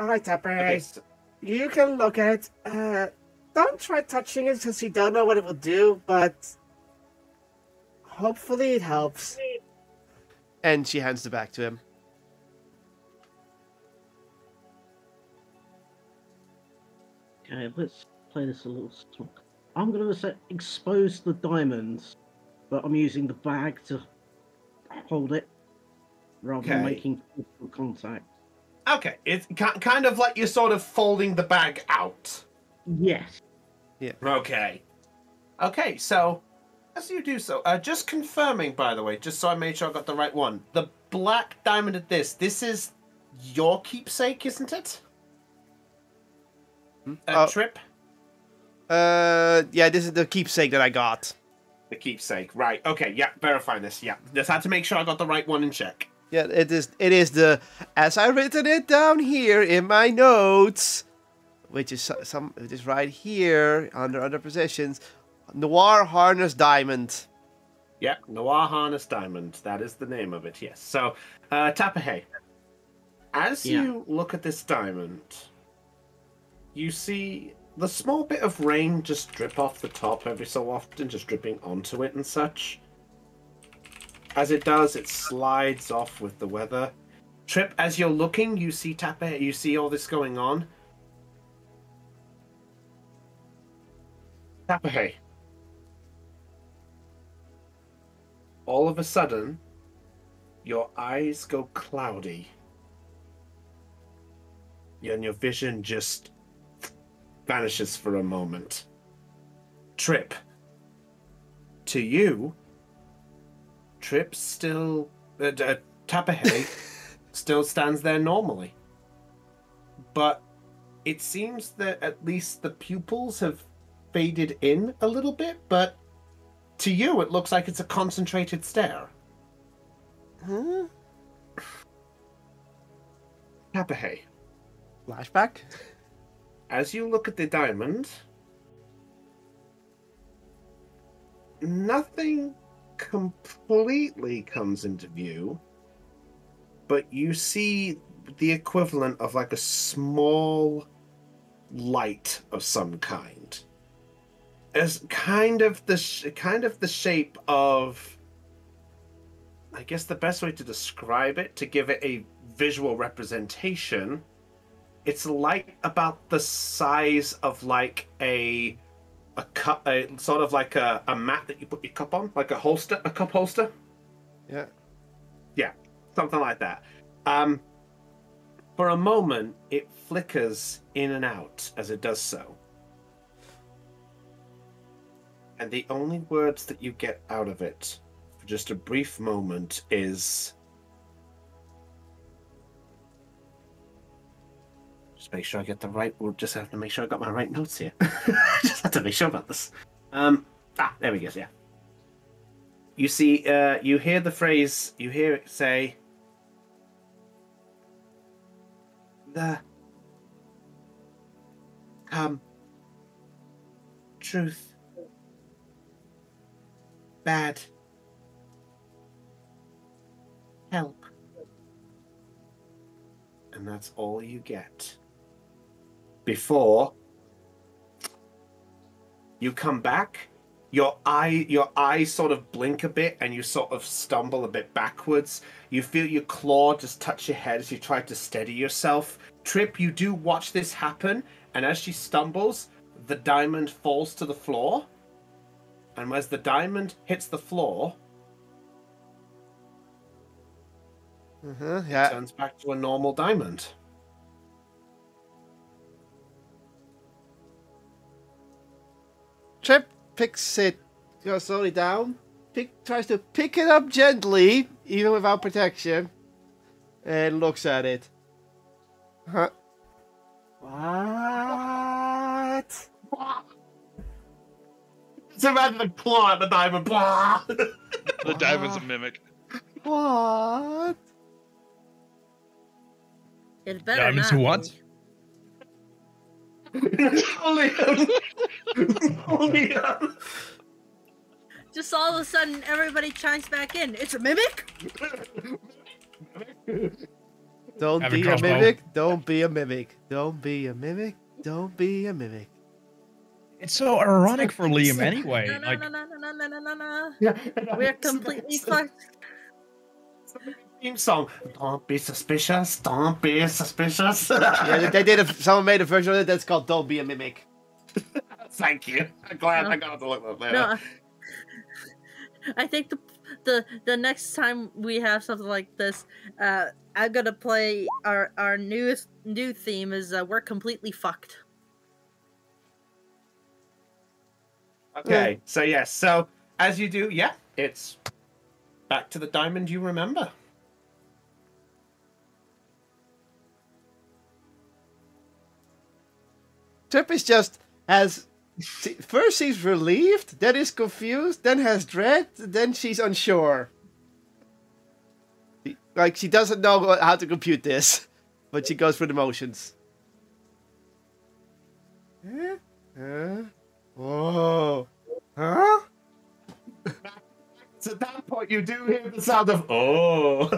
Alright, Tapper. Okay, so, You can look at it. Don't try touching it because you don't know what it will do, but hopefully it helps. And she hands it back to him. Okay, let's play this a little. I'm going to expose the diamonds, but I'm using the bag to hold it rather than Okay. making physical contact. okay, it's kind of like you're sort of folding the bag out. Yes. Okay. Okay, so as you do so, just confirming, by the way, just so I made sure I got the right one. The black diamond at this is your keepsake, isn't it? Trip? Yeah, this is the keepsake that I got. The keepsake, right. Okay, yeah, verify this, yeah. Just had to make sure I got the right one in check. Yeah, it is the, as I written it down here in my notes, which is it is right here under other positions, Noir Harness Diamond. Yeah, Noir Harness Diamond. That is the name of it, yes. So, Tapahe, as you look at this diamond, you see the small bit of rain just drip off the top every so often, just dripping onto it and such. As it does, it slides off with the weather. Trip, as you're looking, you see Tapahe, you see all this going on. Tapahe. All of a sudden, your eyes go cloudy. And your vision just vanishes for a moment. Trip. To you, Trip still... Tapahe still stands there normally. But it seems that at least the pupils have faded in a little bit, but to you, it looks like it's a concentrated stare. Huh? Tapahe, Flashback? as you look at the diamond, nothing completely comes into view, but you see the equivalent of like a small light of some kind. As kind of the shape of, I guess the best way to describe it, to give it a visual representation, it's like about the size of like a cup, sort of like a mat that you put your cup on, like a cup holster. Yeah, something like that. For a moment, it flickers in and out as it does so. And the only words that you get out of it for just a brief moment is... Just make sure I get the right... We'll just have to make sure I got my right notes here. Just have to be sure about this. There we go, yeah. You see, you hear the phrase, you hear it say... The... Truth. Bad. Help. And that's all you get. Before you come back, your eyes sort of blink a bit and you sort of stumble a bit backwards. You feel your claw just touch your head as you try to steady yourself. Trip, you do watch this happen, and as she stumbles, the diamond falls to the floor. And as the diamond hits the floor, it turns back to a normal diamond. Trip picks it, goes slowly down, tries to pick it up gently, even without protection, and looks at it. Huh? What? Just imagine the claw at the diamond. The diamond's a mimic. What? It better Diamonds not who what? be. Leon. Just all of a sudden, everybody chimes back in. It's a mimic? Don't Have a be a crossbow. mimic. Don't be a mimic. Don't be a mimic. Don't be a mimic. It's so ironic for Liam anyway. No, no, Like, no, no, no, no, no, no, no. Yeah, We're completely fucked. Theme song. Don't be suspicious. Don't be suspicious. Yeah, they did. Someone made a version of it that's called "Don't Be a Mimic." Thank you. I'm glad No. I got to look that later. No, I think the next time we have something like this, I'm gonna play our new theme is we're completely fucked. Okay, so yes, so as you do, yeah, it's back to the diamond you remember. Trip is just first she's relieved, then is confused, then has dread, then she's unsure. Like she doesn't know how to compute this, but she goes through the motions. Whoa. Huh? So at that point, you do hear the sound of oh.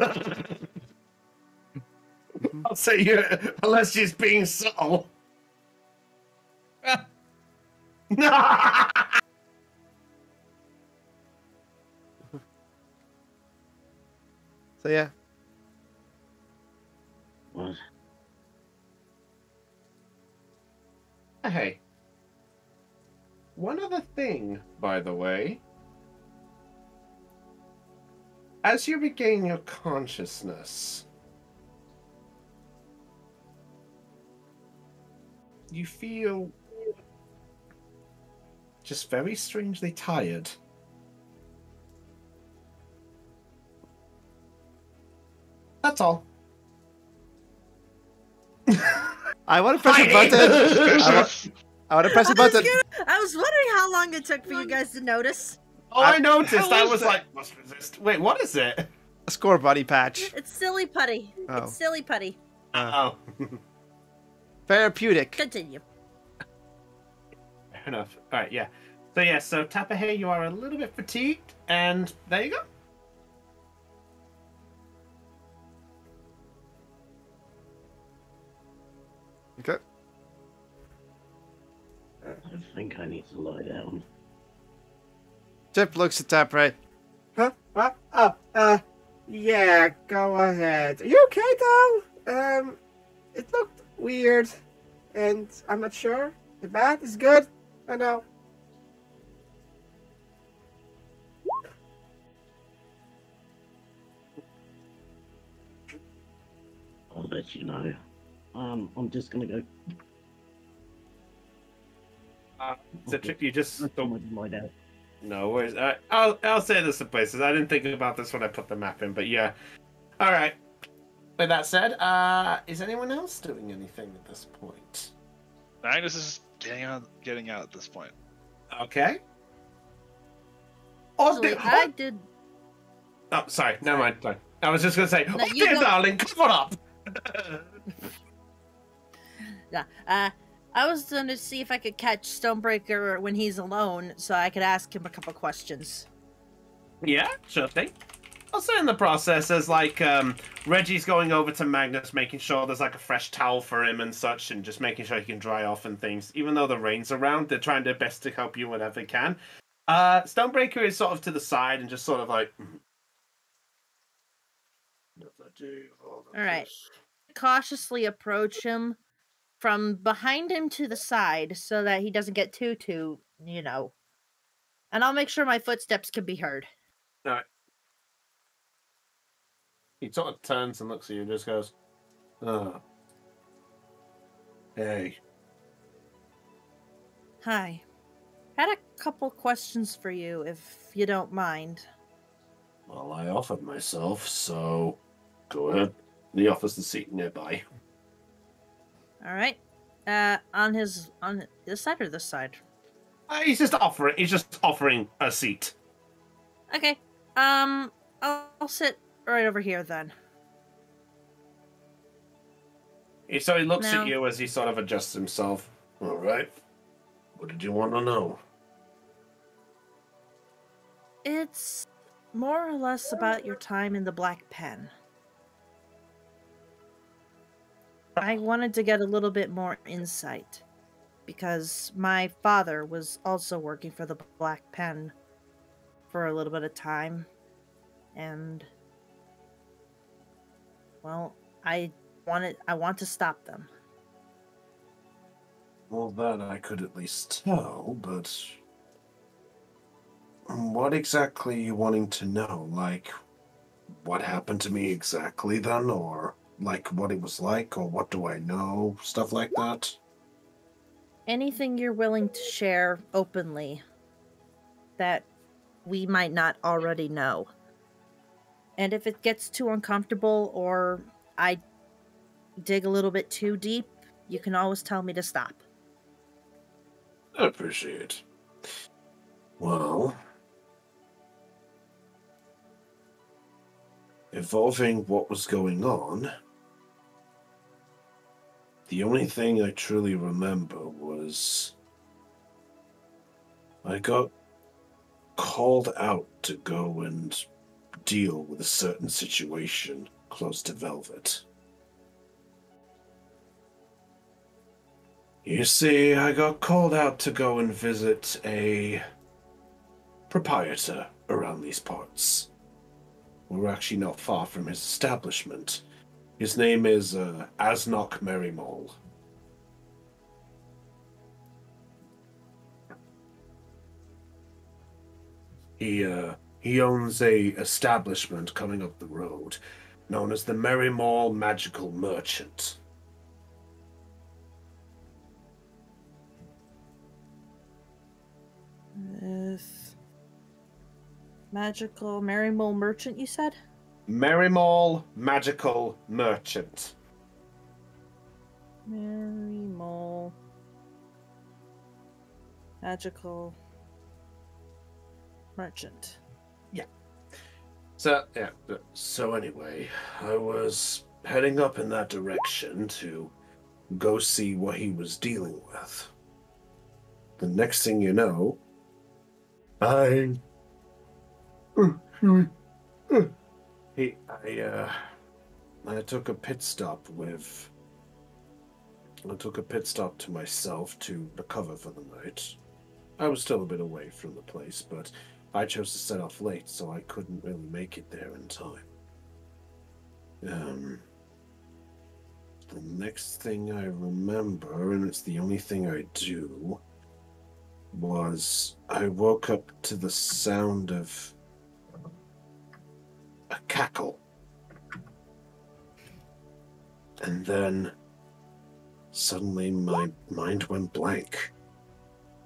I'll say you, unless she's being subtle. So yeah. What? Hey. One other thing, by the way. As you regain your consciousness, you feel just very strangely tired. That's all. I want to press a button. I want to press a button. I was wondering how long it took for you guys to notice. Oh, I noticed. How I is was that? like, must resist. Wait, what is it? A score buddy patch. It's silly putty. Oh. It's silly putty. Oh. Therapeutic. Continue. Fair enough. Alright, yeah. So yeah, so Tapahe, you are a little bit fatigued, and there you go. Okay. I think I need to lie down. Chip looks at Tapray. Huh? What? Oh, yeah, go ahead. Are you okay though? It looked weird, and I'm not sure. The bad is good. I know. I'll let you know. I'm just gonna go. It's a trick. You just Don't lie down. no worries. I'll say this in places. I didn't think about this when I put the map in, but yeah. All right. With that said, is anyone else doing anything at this point? Magnus is getting out at this point. Okay. Oh, Actually, I did. oh, sorry. Never mind. Sorry. I was just gonna say, No, oh, you dear go- darling, cover up. Yeah. I was going to see if I could catch Stonebreaker when he's alone, so I could ask him a couple questions. Yeah, sure thing. Also in the process, there's like Reggie's going over to Magnus, making sure there's like a fresh towel for him and such, and just making sure he can dry off and things. Even though the rain's around, they're trying their best to help you whenever they can. Stonebreaker is sort of to the side and just sort of like. All right. Cautiously approach him from behind him to the side so that he doesn't get too, you know. And I'll make sure my footsteps can be heard. All right. He sort of turns and looks at you and just goes, "Oh, hey." Hi. Had a couple questions for you, if you don't mind. Well, I offered myself, so go ahead. He offers the seat nearby. All right. On this side or this side? He's just offering a seat. Okay. I'll sit right over here then. So he looks No. at you as he sort of adjusts himself. All right. What did you want to know? It's more or less about your time in the Black Pen. I wanted to get a little bit more insight because my father was also working for the Black Pen for a little bit of time, and well, I want to stop them. Well, that I could at least tell, but what exactly are you wanting to know? Like, what happened to me exactly then, or like what it was like, or what do I know? Stuff like that. Anything you're willing to share openly that we might not already know. And if it gets too uncomfortable or I dig a little bit too deep, you can always tell me to stop. I appreciate. Well, involving what was going on, the only thing I truly remember was I got called out to go and deal with a certain situation close to Velvet. You see, I got called out to go and visit a proprietor around these parts. We're actually not far from his establishment. His name is Asnok Merrymole. He owns a establishment coming up the road, known as the Merrymole Magical Merchant. Magical Merrymole Merchant, you said? Merrymole Magical Merchant. Merrymole Magical Merchant. Yeah. So anyway, I was heading up in that direction to go see what he was dealing with. The next thing you know, I took a pit stop to myself to recover for the night. I was still a bit away from the place, but I chose to set off late, so I couldn't really make it there in time. The next thing I remember, and it's the only thing I do, was I woke up to the sound of a cackle. And then suddenly my mind went blank.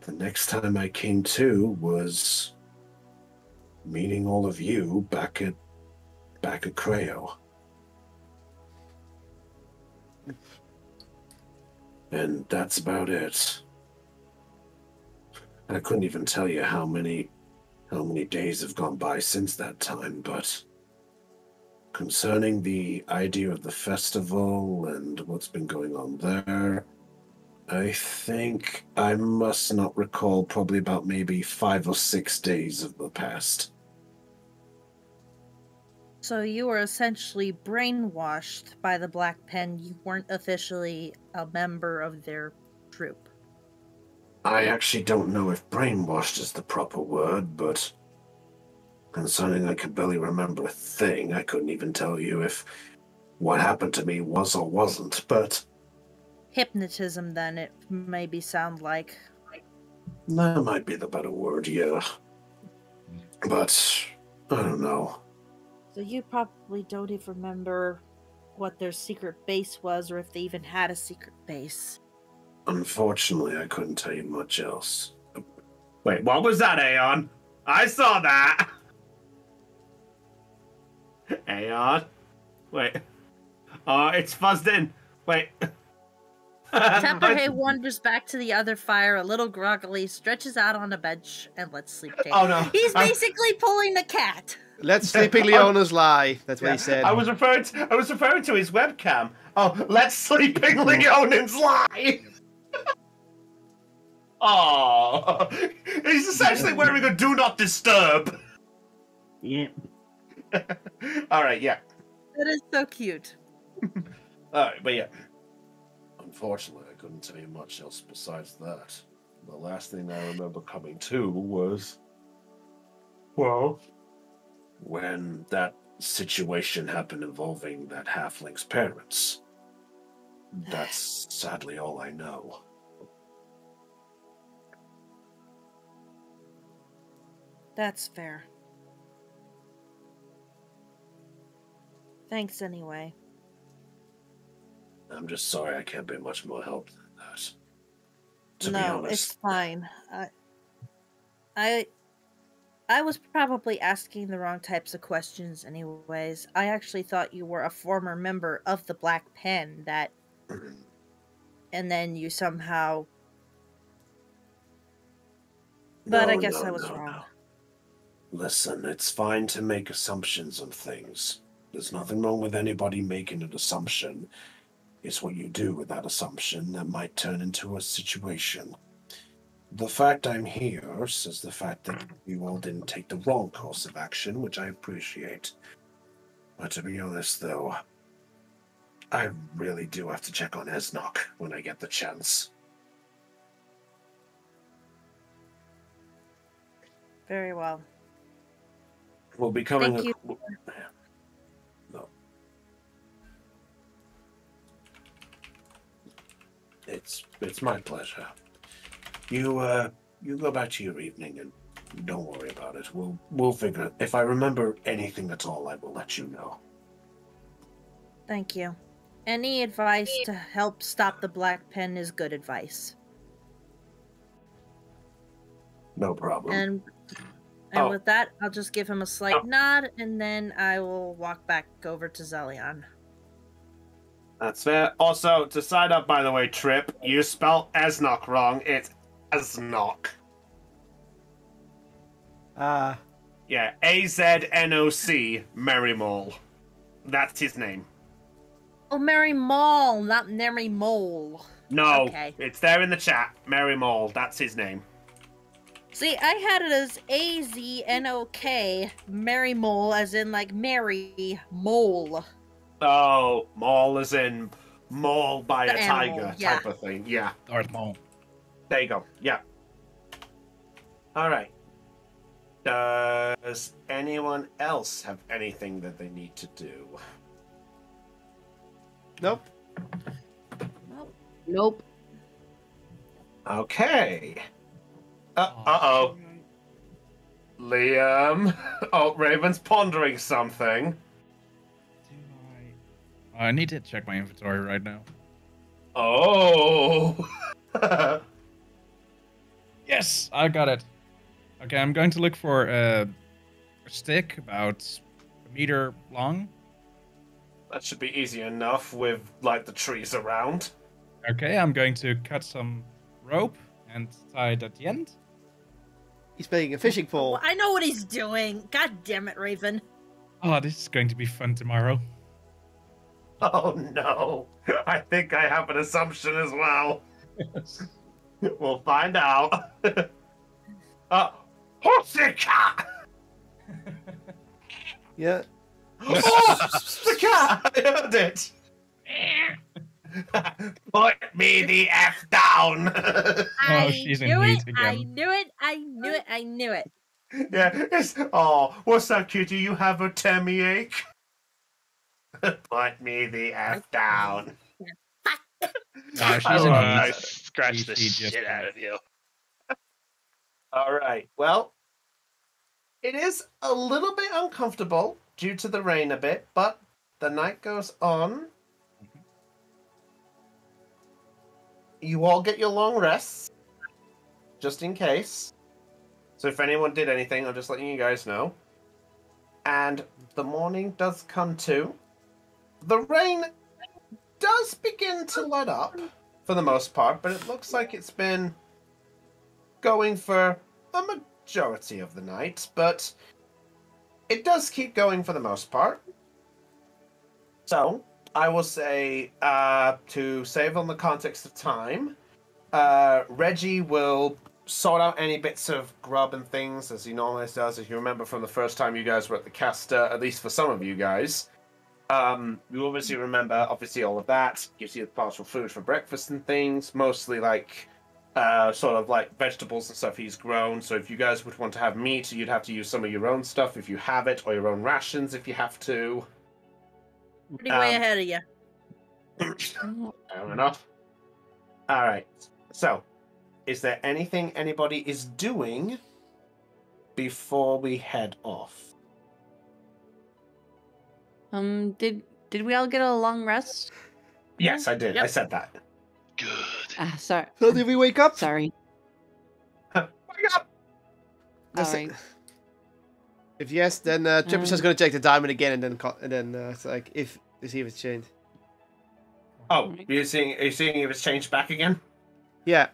The next time I came to was meeting all of you back at Creo. And that's about it. I couldn't even tell you how many days have gone by since that time, but concerning the idea of the festival and what's been going on there, I think I must not recall probably about maybe 5 or 6 days of the past. So you were essentially brainwashed by the Black Pen. You weren't officially a member of their troop. I actually don't know if brainwashed is the proper word, but concerning I could barely remember a thing. I couldn't even tell you if what happened to me was or wasn't, but Hypnotism, then, it maybe sound like. that might be the better word, yeah. But I don't know. So you probably don't even remember what their secret base was, or if they even had a secret base. Unfortunately, I couldn't tell you much else. Wait, what was that, Aeon? I saw that! Aeon? Wait. Oh, it's fuzzed in. Wait. Tepperhay wanders back to the other fire a little groggily, stretches out on a bench, and lets sleep take. Oh no. He's basically pulling the cat. Let sleeping Leona's lie. That's what he said. I was referring to his webcam. Oh, let sleeping Leonins lie! Oh, he's essentially wearing a do not disturb. Yeah. All right, yeah. That is so cute. All right, but yeah. Unfortunately, I couldn't tell you much else besides that. The last thing I remember coming to was, well, when that situation happened involving that halfling's parents. That's sadly all I know. That's fair. Thanks anyway. I'm just sorry I can't be much more help than that. To be No, honest. it's fine. I was probably asking the wrong types of questions anyways. I actually thought you were a former member of the Black Pen that and then you somehow But I guess I was wrong. No. Listen, it's fine to make assumptions on things. There's nothing wrong with anybody making an assumption. It's what you do with that assumption that might turn into a situation. The fact I'm here says the fact that you all didn't take the wrong course of action, which I appreciate. But to be honest, though, I really do have to check on Esnok when I get the chance. Very well. We'll be coming. Thank you. No. It's my pleasure. You go back to your evening and don't worry about it. We'll figure it. If I remember anything at all, I will let you know. Thank you. Any advice to help stop the Black Pen is good advice. No problem. And with that, I'll just give him a slight nod, and then I will walk back over to Zelion. That's fair. Also, to side up, by the way, Trip, you spelled Esnok wrong. It's Esnok. Yeah, A-Z-N-O-C, Merry Mole. That's his name. Oh, Merry Mole, not Merry Mole. No, okay. It's there in the chat. Merry Mole, that's his name. See, I had it as A-Z-N-O-K, Merry Mole, as in, like, Mary Mole. Oh, mole as in maul by The a animal, tiger yeah. type of thing. Yeah. Darth Maul. There you go. Yeah. All right. Does anyone else have anything that they need to do? Nope. Nope. Okay. Uh-oh. Liam. Oh, Raven's pondering something. I need to check my inventory right now. Oh. Yes, I got it. Okay, I'm going to look for a stick about a meter long. That should be easy enough with, like, the trees around. Okay, I'm going to cut some rope and tie it at the end. He's making a fishing pole. Well, I know what he's doing. God damn it, Raven. Oh, this is going to be fun tomorrow. Oh no. I think I have an assumption as well. Yes. We'll find out. Horsika! Yeah. Oh, the cat! I heard it! Put me the F down! Oh, she's in heat again. I knew it. Yeah, oh, what's that, kitty? You have a tummy ache? Put me the F down. Oh, she's in I heat. scratched the She just- shit out of you. All right, well, it is a little bit uncomfortable due to the rain a bit, but the night goes on. You all get your long rests, just in case. So if anyone did anything, I'm just letting you guys know. And the morning does come too. The rain does begin to let up, for the most part, but it looks like it's been going for a majority of the night, but it does keep going for the most part. So, I will say, to save on the context of time, Reggie will sort out any bits of grub and things, as he normally does. If you remember from the first time you guys were at the caster, at least for some of you guys, You obviously remember, obviously, all of that. Gives you partial food for breakfast and things. Mostly like, sort of like vegetables and stuff he's grown. So if you guys would want to have meat, you'd have to use some of your own stuff if you have it, or your own rations if you have to. Pretty way ahead of you. Fair enough. All right. So, is there anything anybody is doing before we head off? Did we all get a long rest? Yes, I did. Yep. I said that. Good. Sorry. So did we wake up? Sorry. Wake up! Listen, Alright. If yes, then Trippers is gonna check the diamond again, and then it's like if to see if it's changed. Oh, are you seeing if it's changed back again? Yeah.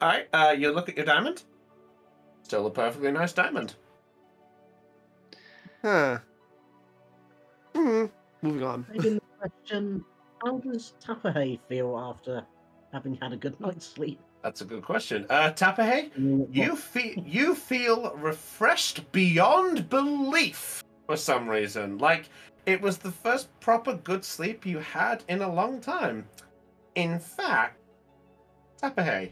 All right. You look at your diamond. Still a perfectly nice diamond. Huh. Moving on. Taking the question, how does Tapahay feel after having had a good night's sleep? That's a good question. Tapahay, I mean, you feel refreshed beyond belief for some reason. Like it was the first proper good sleep you had in a long time. In fact, Tapahay,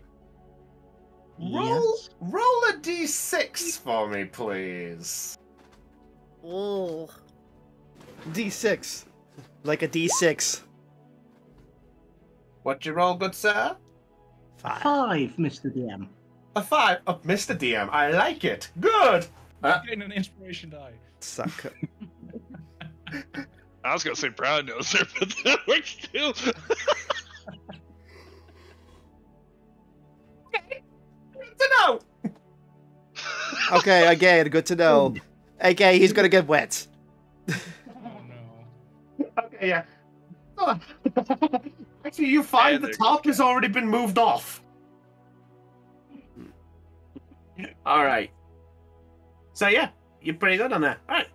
roll a d6 for me, please. Oh. D6. Like a D6. What'd you roll, good sir? 5. 5, Mr. DM. A 5. Oh, Mr. DM, I like it. Good. Getting an inspiration die. Suck. I was gonna say brown nose there, but that works too. Good to know. Okay, again, good to know. Okay, he's gonna get wet. Oh no. Okay, yeah. Oh. Actually, you find And the there top goes has already been moved off. All right. So yeah, you're pretty good on that. All right.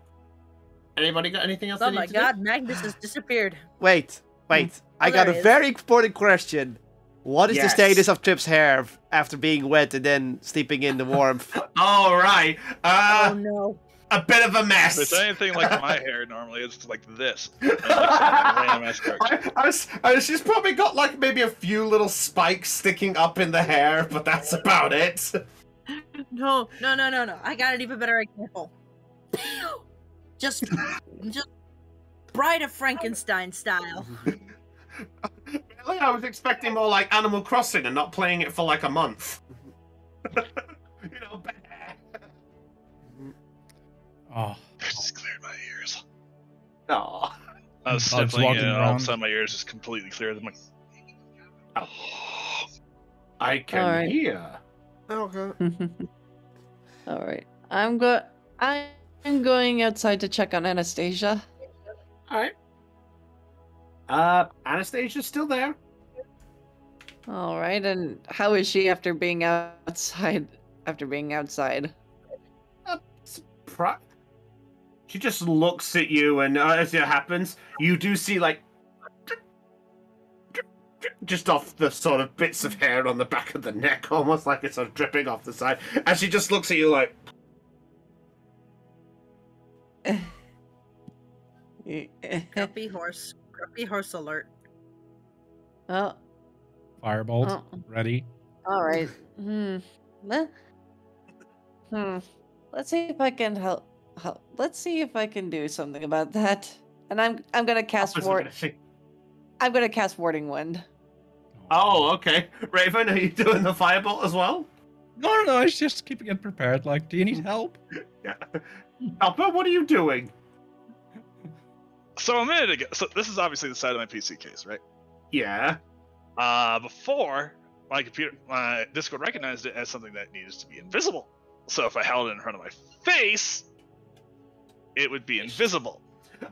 Anybody got anything else? Oh they need my to god, Magnus has disappeared. Wait. I got there a he is. very important question. What is the Yes. status of Trip's hair after being wet and then sleeping in the warmth? do? All right. Oh no. A bit of a If mess. it's anything like my hair, normally it's like this. Random ass direction. She's probably got like maybe a few little spikes sticking up in the hair, but that's about it. No. I got an even better example. Just Bride of Frankenstein style. Really, I was expecting more like Animal Crossing and not playing it for like a month. You know. Oh. I just cleared my ears. Oh. I was Bugs sniffling walking and all of around. a sudden my ears just completely cleared. I'm like, I can All right. hear. Okay. All right. I'm going outside to check on Anastasia. All right. Anastasia's still there. All right. And how is she after being outside? She just looks at you, and as it happens, you do see like just off the sort of bits of hair on the back of the neck, almost like it's sort of dripping off the side, and she just looks at you like, Grumpy horse alert. Oh, Firebolt. Ready. all right. Let's see if I can help. Let's see if I can do something about that. And I'm gonna cast I'm gonna cast Warding Wind. Oh, okay. Raven, are you doing the firebolt as well? No, it's just keeping it prepared. Like, do you need help? Yeah. Alpha, what are you doing? so a minute ago. So this is obviously the side of my PC case, right? Yeah. Before my Discord recognized it as something that needs to be invisible. So if I held it in front of my face, it would be invisible.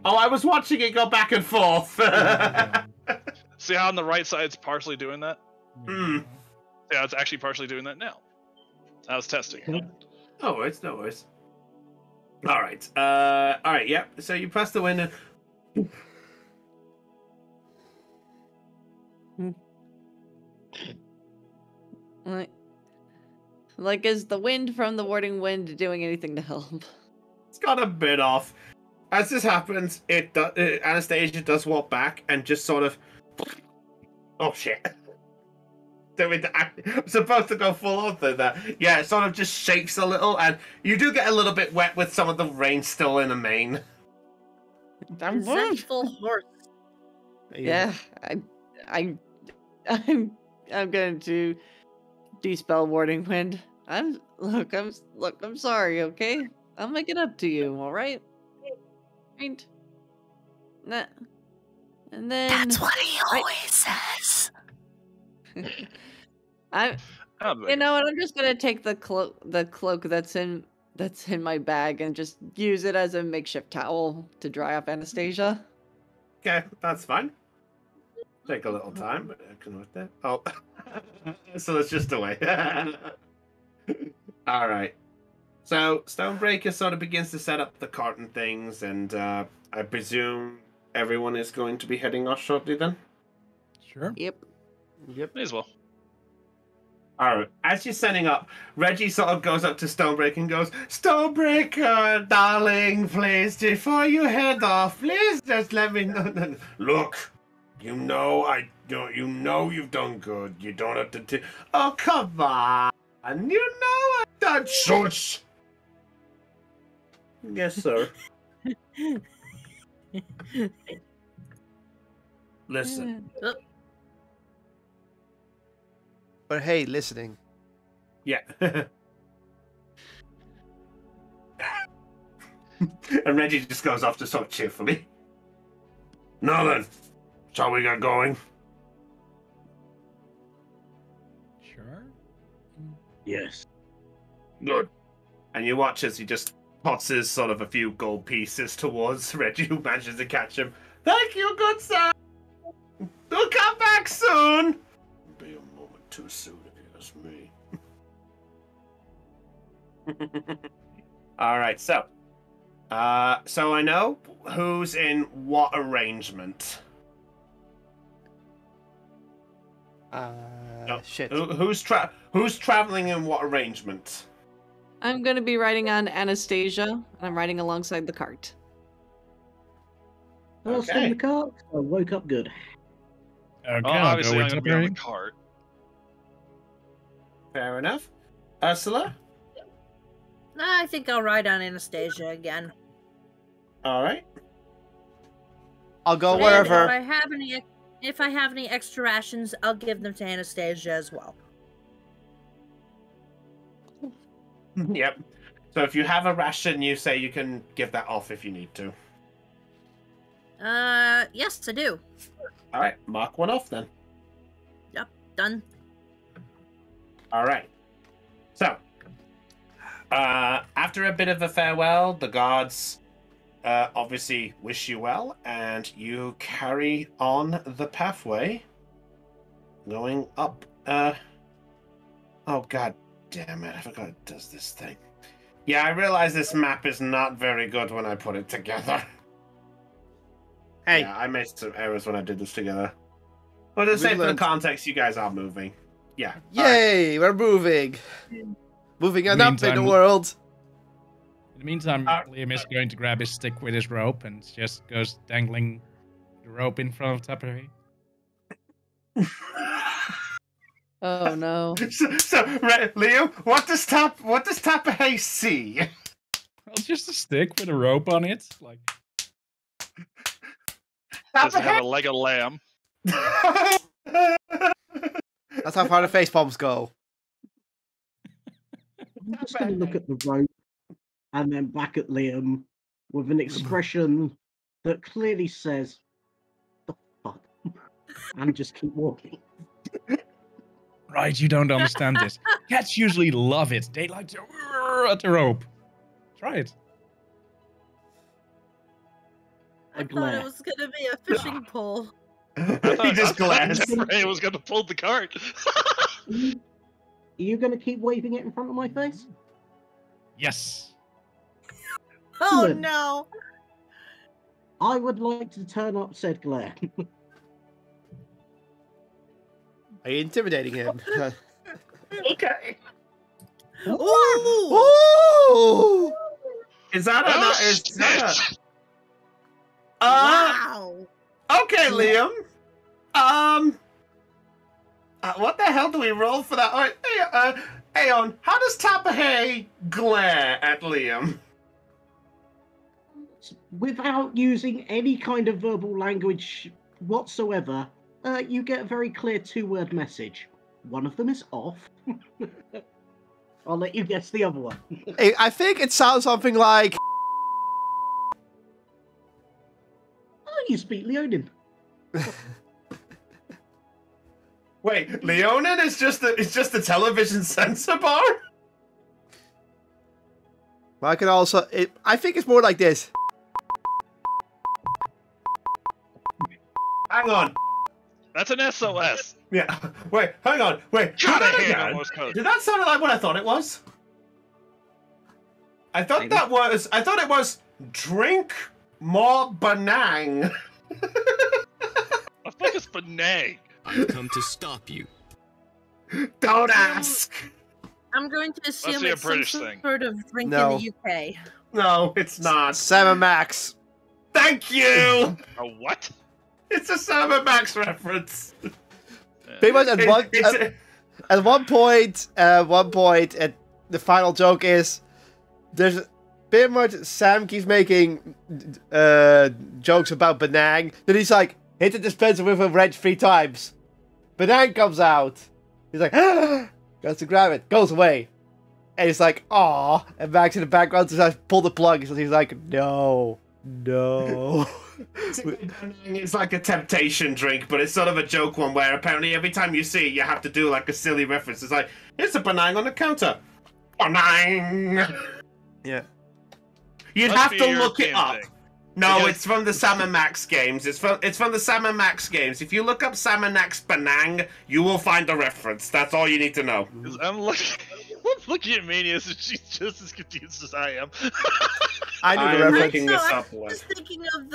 Oh, I was watching it go back and forth. See how on the right side it's partially doing that? Hmm. Yeah, it's actually partially doing that now. I was testing it. No worries, no worries. All right. All right. Yep. So you press the window. Like, is the wind from the Warding Wind doing anything to help? It's got a bit off. as this happens, Anastasia does walk back and just sort of. Oh shit! I'm supposed to go full on through that. Yeah, it sort of just shakes a little, and you do get a little bit wet with some of the rain still in the mane. Resentful horse. Yeah, I'm going to dispel Warding Wind. I'm sorry, okay? I'll make it up to you, all right? Right? Nah. And then That's what he always says. You know what? I'm just gonna take the cloak that's in my bag and just use it as a makeshift towel to dry off Anastasia. Okay, that's fine. Take a little time, but I can work that. Oh, so it's just away. All right. So Stonebreaker sort of begins to set up the cart and things, and I presume everyone is going to be heading off shortly then? Sure. Yep. May as well. Alright, as you're setting up, Reggie sort of goes up to Stonebreaker and goes, Stonebreaker, darling, please, before you head off, please just let me know. Look, you know you've done good. You don't have to oh, come on. You know I've done shush. Yes, sir. Listen. But hey, listening. Yeah. And Reggie just goes off to sort of cheerfully. Now then, shall we get going? Sure. Yes. Good. And you watch as he just tosses sort of a few gold pieces towards Reggie, who manages to catch him. Thank you, good sir. We'll come back soon. Be a moment too soon if you ask me. All right, so I know who's in what arrangement. Shit. Who's traveling in what arrangement? I'm gonna be riding on Anastasia, and I'm riding alongside the cart. I'll stay in the car. I woke up good. Okay, Well, I'll obviously, go I'm with going to be on the Tuppy. cart. Fair enough. Ursula? I think I'll ride on Anastasia again. All right. I'll go And wherever. if I have any extra rations, I'll give them to Anastasia as well. Yep. So if you have a ration, you say you can give that off if you need to. Yes, I do. All right, mark one off then. Yep, done. All right. So, after a bit of a farewell, the guards obviously wish you well, and you carry on the pathway, going up. Oh, god damn it! I forgot it does this thing. Yeah, I realize this map is not very good when I put it together. Hey. Yeah, I made some errors when I did this together. But to say for the learned. context, you guys are moving. Yeah. Yay, we're moving. Moving on up in the Meantime- world. In the meantime, Liam is going to grab his stick with his rope and just goes dangling the rope in front of Tuppy. Oh no. Leo, what does Tapahey see? Well, just a stick with a rope on it. Like, Does it have a leg of lamb? That's how far the face palms go. I'm just going to look at the rope and then back at Liam with an expression that clearly says, "The fuck," and just keep walking. right, you don't understand this. Cats usually love it. They like to at the rope. Try it. I thought it was gonna be a fishing pole. He just glanced. Ray was going to pull the cart. Are you going to keep waving it in front of my face? Yes. Oh Good. no! I would like to turn up said glare. Are you intimidating him? Okay. Ooh! Ooh! Is that Oh, is that Wow. Okay, Liam. What the hell do we roll for that? All right, hey, Aeon, how does Tapahey glare at Liam? Without using any kind of verbal language whatsoever, you get a very clear two-word message. One of them is off. I'll let you guess the other one. I think it sounds something like. Oh, you speak Leonin. Wait, Leonin is just a television censor bar? I can also. I think it's more like this. Hang on. That's an SOS. Yeah. Wait, hang on. Wait. Do God, I that hate again. Morse code. Did that sound like what I thought it was? I thought it was drink more Banang. The fuck is Benang? I've come to stop you. Don't ask. I'm going to assume be a it's British some thing. sort of drink No. in the UK. No, it's not. Salmon Max. Thank you. A what? It's a Salmon Max reference. Pretty much at one It's at one point, and the final joke is there's pretty much Sam keeps making jokes about Banang. Then he's like, hit the dispenser with a wrench 3 times. Banang comes out. He's like, goes to grab it, goes away. And he's like, aw. And Max in the background says, pull the plug. So he's like, no. It's like a temptation drink, but it's sort of a joke one where apparently every time you see it, you have to do like a silly reference. It's like, here's a Banang on the counter. Banang! Yeah. You'd Must have be to a look it European up. thing. No, Because- it's from the Salmon Max games. It's from the Salmon Max games. If you look up Salmon Max Banang, you will find the reference. That's all you need to know. 'Cause I'm looking at Manius and she's just as confused as I am. I knew I'm the reference. looking this up. I'm just thinking of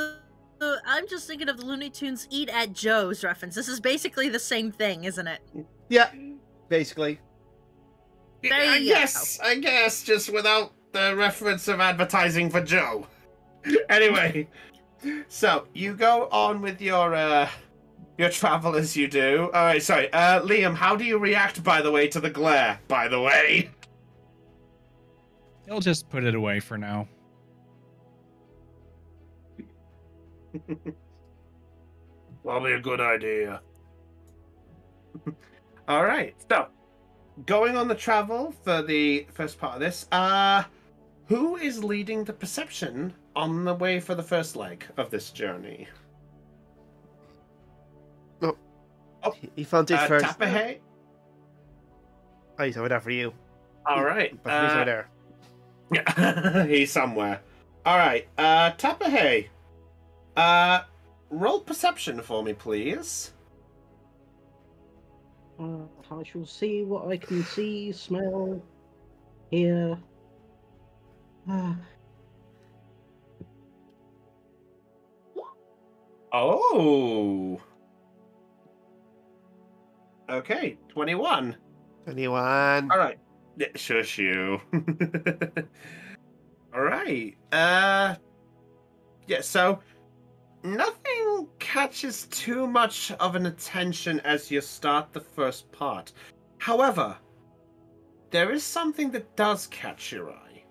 I'm just thinking of the Looney Tunes Eat at Joe's reference. This is basically the same thing, isn't it? Yeah, basically. There I you guess, just without the reference of advertising for Joe. Anyway, so you go on with your travel as you do. All right, sorry, Liam. How do you react, by the way, to the glare? By the way, He'll just put it away for now. probably a good idea. All right, so going on the travel for the first part of this, who is leading the perception on the way for the first leg of this journey? He found it first. Tapahey? Oh, he's over there for you. All right. But he's over there. Yeah, he's somewhere. All right. Tapahey. Roll perception for me, please. I shall see what I can see, smell, hear. Oh. Okay, 21. 21. All right. Yeah, shush you. All right. Yeah, so nothing catches too much of an attention as you start the first part. However, there is something that does catch your eye.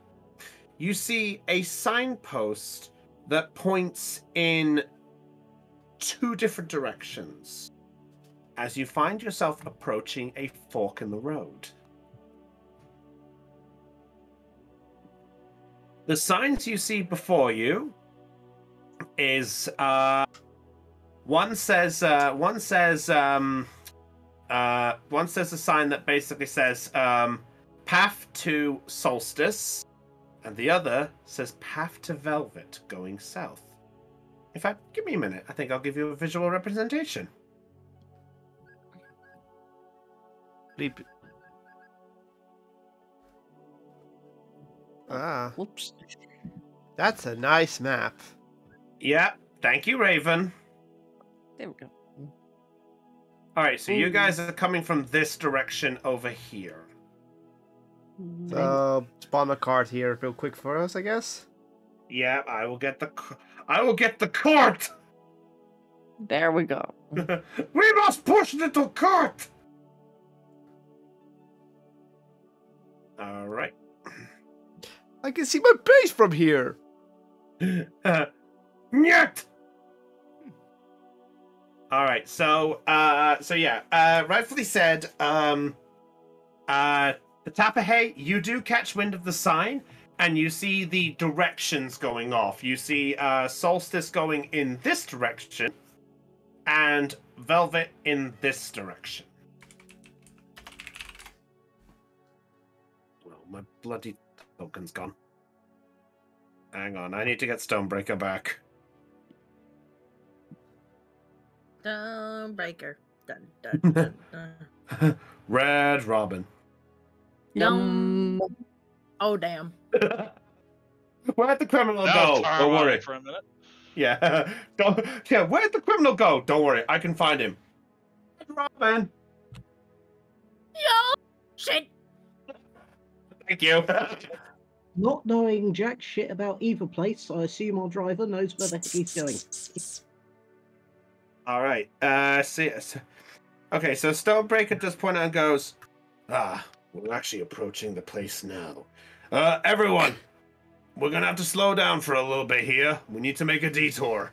You see a signpost that points in 2 different directions as you find yourself approaching a fork in the road. The signs you see before you is one says a sign that basically says path to Solstice, and the other says path to Velvet going south. In fact, give me a minute. I think I'll give you a visual representation. Bleep. Ah, Whoops. that's a nice map. Yeah, thank you, Raven. There we go. All right, so you guys are coming from this direction over here. So, spawn a card here real quick for us, I guess. Yeah, I will get the. I will get the cart. There we go. We must push little cart. All right. I can see my base from here. Nyet. All right. So yeah. Rightfully said. The Tapahey, you do catch wind of the sign, and you see the directions going off. You see Solstice going in this direction, and Velvet in this direction. Well, my bloody token's gone. Hang on, I need to get Stonebreaker back. Stonebreaker. Dun, dun, dun, dun. Red Robin. Yum. Oh, damn. Where'd the criminal That go? was Don't worry. ironic for a minute. Yeah. Yeah, where'd the criminal go? Don't worry, I can find him. Red Robin. Yo! Shit! Thank you. Not knowing jack shit about either place, I assume our driver knows where the heck he's going. All right. Okay, so Stonebreaker just point out and goes, we're actually approaching the place now. Everyone, we're gonna have to slow down for a little bit here. We need to make a detour.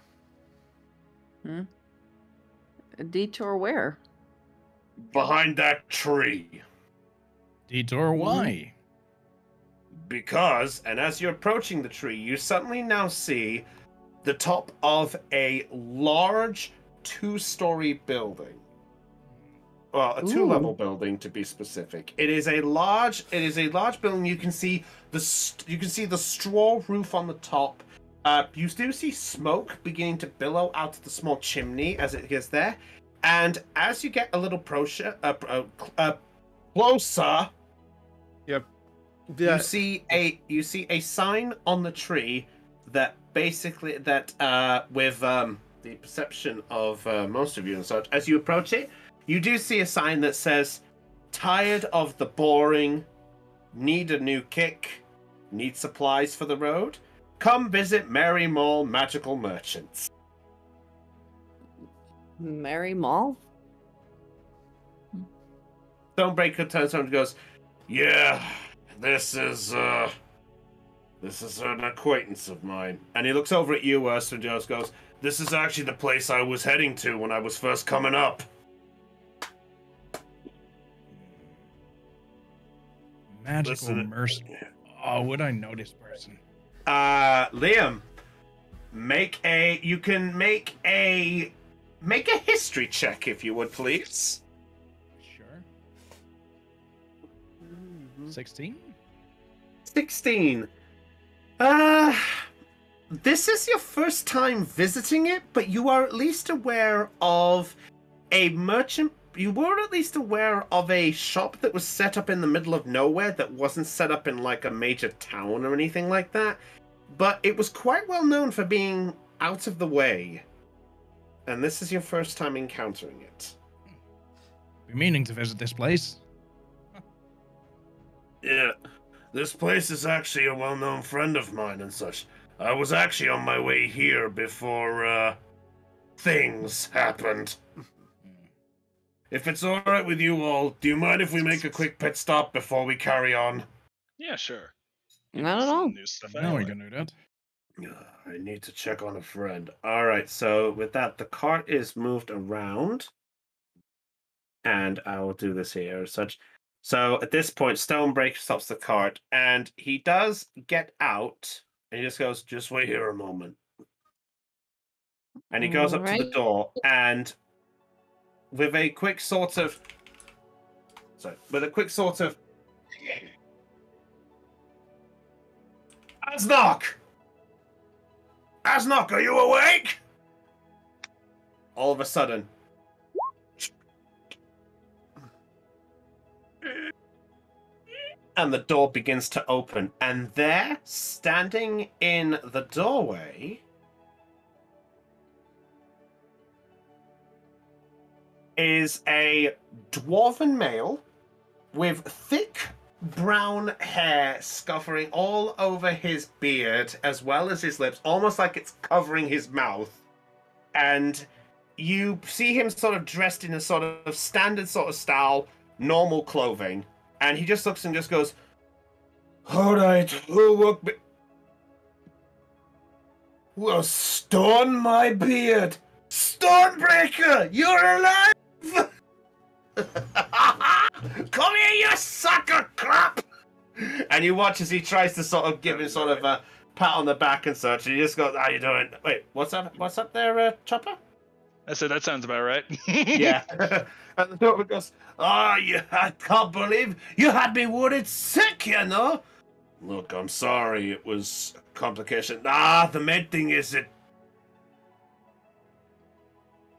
A detour where? Behind that tree. Detour, why? Because, and as you're approaching the tree, you suddenly now see the top of a large 2-story building. Well, a 2-level building to be specific. It is a large building. You can see the straw roof on the top. You do see smoke beginning to billow out of the small chimney as it gets there. And as you get a little closer, Yep. you see a sign on the tree that basically with the perception of most of you and such, as you approach it, you do see a sign that says, "Tired of the boring, need a new kick, need supplies for the road? Come visit Merry Mall Magical Merchants." Merry Mall? Stonebreaker turns around and goes, "Yeah, this is an acquaintance of mine." And he looks over at you, and just goes, "This is actually the place I was heading to when I was first coming up." Magical mercy. Oh, would I know this person? Liam, make a history check if you would, please. Sure. 16? 16. This is your first time visiting it, but you are at least aware of a merchant. You were at least aware of a shop that was set up in the middle of nowhere that wasn't set up in like a major town or anything like that. But it was quite well known for being out of the way. And this is your first time encountering it. Been meaning to visit this place. Yeah, this place is actually a well-known friend of mine and such. I was actually on my way here before, things happened. If it's alright with you all, do you mind if we make a quick pit stop before we carry on? Yeah, sure. Not at all. New stuff No, anyway. we can do that. I need to check on a friend. Alright, so with that, the cart is moved around. And I will do this here as such. So at this point, Stonebreaker stops the cart, and he does get out, and he just goes, "Just wait here a moment." And he goes up to the door, and with a quick sort of... Asnock! Asnock, are you awake? All of a sudden... And the door begins to open. And there, standing in the doorway, is a dwarven male with thick brown hair scuffering all over his beard as well as his lips, almost like it's covering his mouth. And you see him sort of dressed in a sort of standard sort of style, normal clothing. And he just looks and just goes, "All right, who woke me? Well, stone my beard! Stonebreaker, you're alive! Come here, you sucker crap!" And you watch as he tries to sort of give him sort of a pat on the back and such, and he just goes, "How you doing? Wait, what's up? What's up there, Chopper?" I said that sounds about right. Yeah. And the doctor goes, I can't believe you had me worried sick, you know? Look, I'm sorry, it was a complication. The main thing is that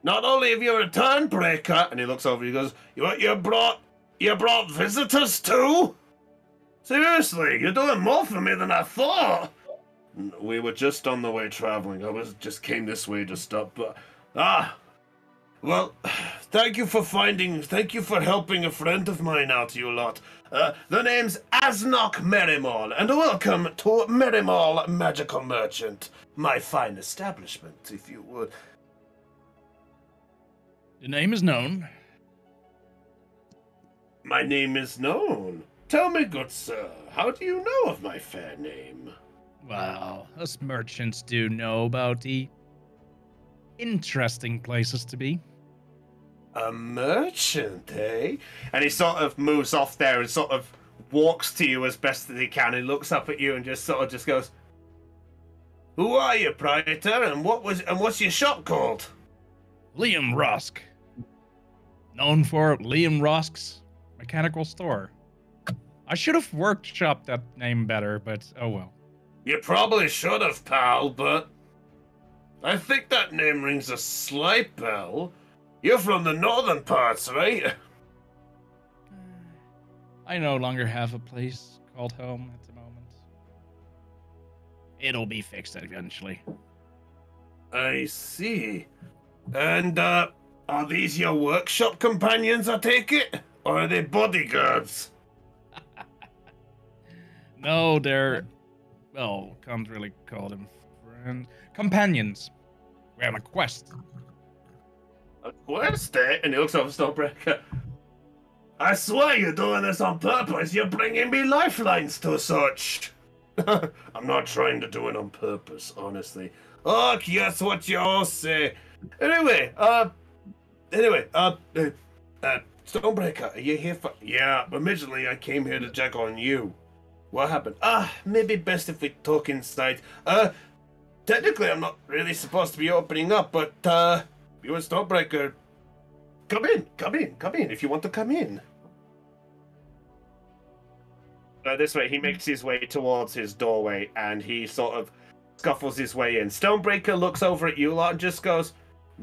not only have you returned, Breaker, and he looks over, he goes, you brought visitors too? Seriously, you're doing more for me than I thought. We were just on the way traveling. Just came this way to stop, but well, thank you for helping a friend of mine out, you lot. The name's Asnock Merrimall, and welcome to Merrimall Magical Merchant, my fine establishment, if you would. The name is known. My name is known. Tell me, good sir, how do you know of my fair name? Well, us merchants do know about the interesting places to be. A merchant, eh? And he sort of moves off there and sort of walks to you as best as he can. He looks up at you and just goes, "Who are you, Praetor? And what's your shop called?" Liam Rusk. Known for Liam Rusk's mechanical store. I should have workshopped that name better, but oh well. You probably should have, pal, but I think that name rings a slight bell. You're from the northern parts, right? I no longer have a place called home at the moment. It'll be fixed eventually. I see. And, are these your workshop companions, I take it? Or are they bodyguards? No, they're... well, can't really call them friends. Companions. We're on a quest. A quest, eh? And he looks over Stonebreaker. I swear you're doing this on purpose. You're bringing me lifelines to such. I'm not trying to do it on purpose, honestly. Oh, yes, what you all say. Anyway, Stonebreaker, are you here for... Yeah, originally I came here to check on you. What happened? Maybe best if we talk inside. Technically I'm not really supposed to be opening up, but, you and Stonebreaker, come in, if you want to come in. This way, he makes his way towards his doorway, and he sort of scuffles his way in. Stonebreaker looks over at you lot and just goes,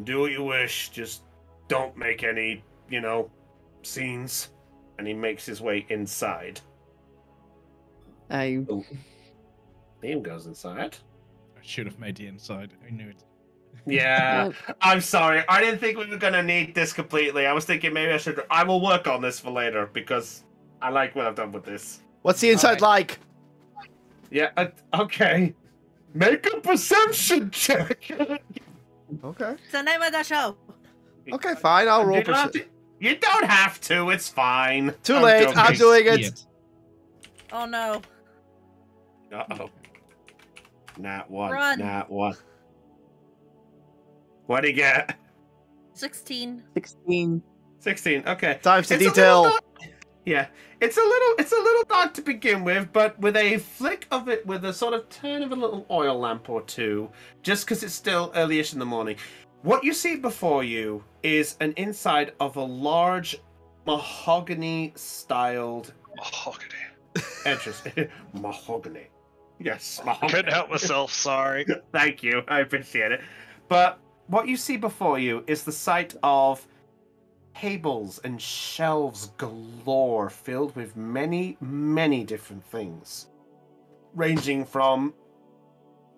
"Do what you wish, just don't make any, scenes." And he makes his way inside. Liam goes inside. I should have made the inside. I knew it. Yeah, I'm sorry. I didn't think we were going to need this completely. I was thinking maybe I will work on this for later, because I like what I've done with this. What's the inside like? Yeah, okay. Make a perception check. Okay. It's the name of the show. Okay, fine. I'll roll perception. You don't have to. It's fine. Too late. I'm doing it. Oh no. Uh-oh. Nat 1. Run. Nat 1. What'd he get? 16. 16. Okay. Times the It's a detail. little dark. Yeah. It's a little dark to begin with, but with a flick of it, with a sort of turn of a little oil lamp or two, just because it's still early-ish in the morning. What you see before you is an inside of a large mahogany-styled entrance. Mahogany. Yes, mahogany. Couldn't help myself, sorry. Thank you, I appreciate it. But what you see before you is the sight of tables and shelves galore filled with many, many different things. Ranging from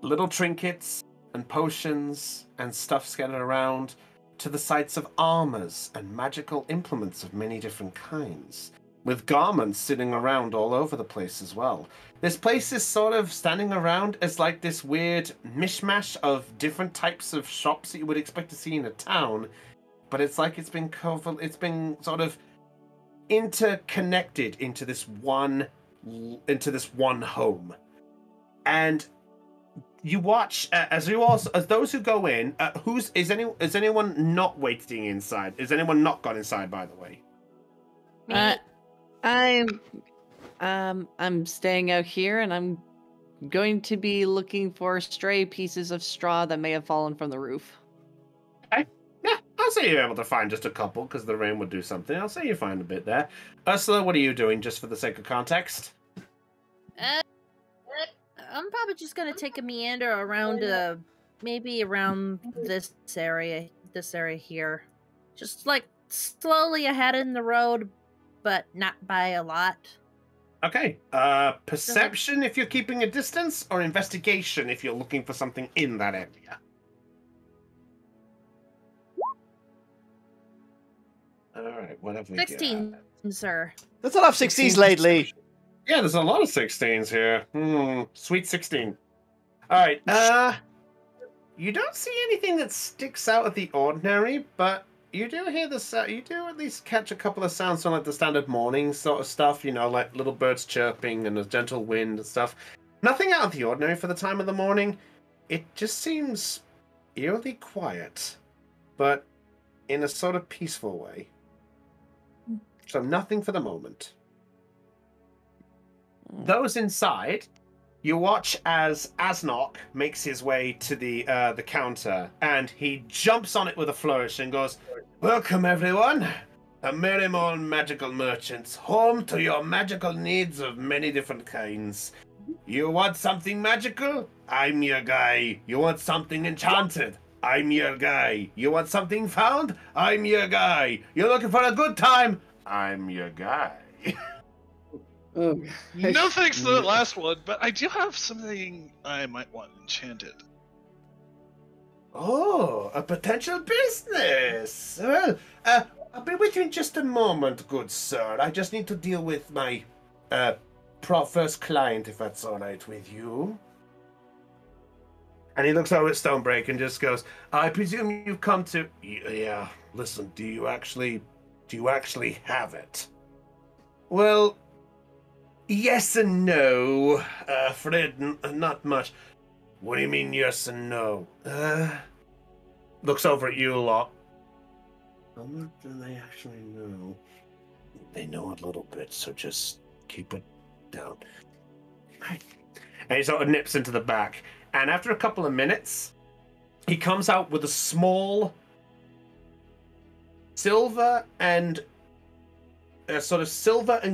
little trinkets and potions and stuff scattered around to the sights of armors and magical implements of many different kinds. with garments sitting around all over the place as well. This place is sort of standing around as like this weird mishmash of different types of shops that you would expect to see in a town, but it's like it's been sort of interconnected into this one home. And you watch as those who go in. Is anyone not waiting inside? Is anyone not gone inside? By the way, Me. I'm staying out here, and I'm going to be looking for stray pieces of straw that may have fallen from the roof. okay. Yeah, I'll say you're able to find just a couple because the rain would do something. I'll say you find a bit there. Ursula, what are you doing, just for the sake of context? I'm probably just gonna take a meander around, maybe around this area here, just like slowly ahead in the road, but not by a lot. Okay. Perception if you're keeping a distance, or investigation if you're looking for something in that area. All right, whatever. 16, sir. There's a lot of 16s lately. Yeah, there's a lot of 16s here. Sweet 16. All right. You don't see anything that sticks out of the ordinary, but you do hear you do at least catch a couple of sounds from like the standard morning sort of stuff, like little birds chirping and a gentle wind and stuff. Nothing out of the ordinary for the time of the morning. It just seems eerily quiet, but in a sort of peaceful way. So nothing for the moment. Those inside, you watch as Asnok makes his way to the counter, and he jumps on it with a flourish and goes, "Welcome, everyone. A Merrimon Magical Merchants, home to your magical needs of many different kinds. You want something magical? I'm your guy. You want something enchanted? I'm your guy. You want something found? I'm your guy. You're looking for a good time? I'm your guy." Oh, No thanks to that last one, but I do have something I might want enchanted. Oh, a potential business. Well, I'll be with you in just a moment, good sir. I just need to deal with my first client, if that's all right with you. And he looks over at Stonebreak and just goes, "I presume you've come to..." Yeah, listen, do you actually have it? Well, yes and no. Fred, not much. What do you mean, yes and no? Looks over at you a lot. How much do they actually know? They know a little bit, so just keep it down. And he sort of nips into the back. And after a couple of minutes, he comes out with a small silver and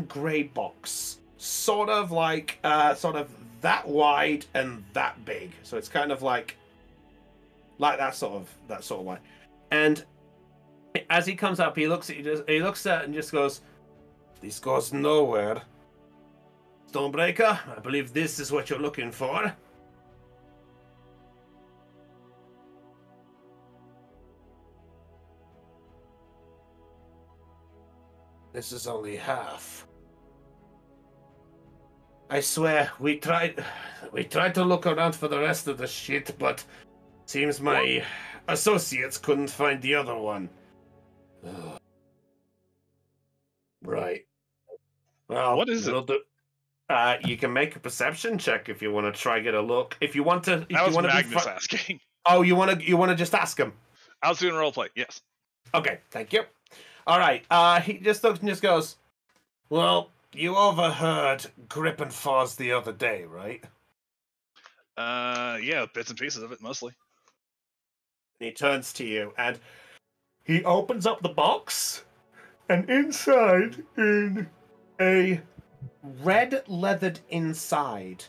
gray box. Sort of that wide and that big. So it's kind of like that sort of wide. And as he comes up, he looks at it and just goes, "This goes nowhere. Stonebreaker, I believe this is what you're looking for." This is only half. I swear, we tried to look around for the rest of the shit, but seems my associates couldn't find the other one. Ugh. Right. Well, What is it? You can make a perception check if you want to try get a look. If you want to, That was Magnus asking. Oh, you want to just ask him? I was doing roleplay. Yes. Okay, thank you. All right. He just looks and just goes, "Well, you overheard Grip and Foz the other day, right?" Yeah, bits and pieces of it mostly. And he turns to you and he opens up the box, and inside, in a red leathered inside,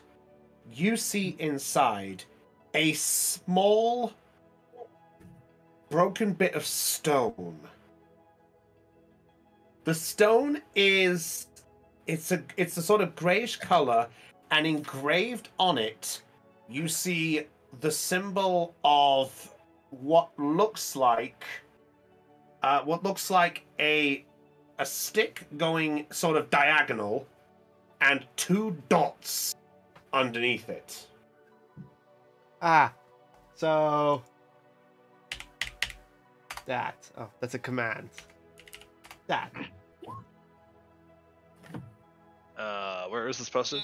you see inside a small broken bit of stone. The stone is it's a sort of grayish color, and engraved on it you see the symbol of what looks like a a stick going sort of diagonal and 2 dots underneath it. Ah, so that. Oh, that's a command. That. Where is this posted?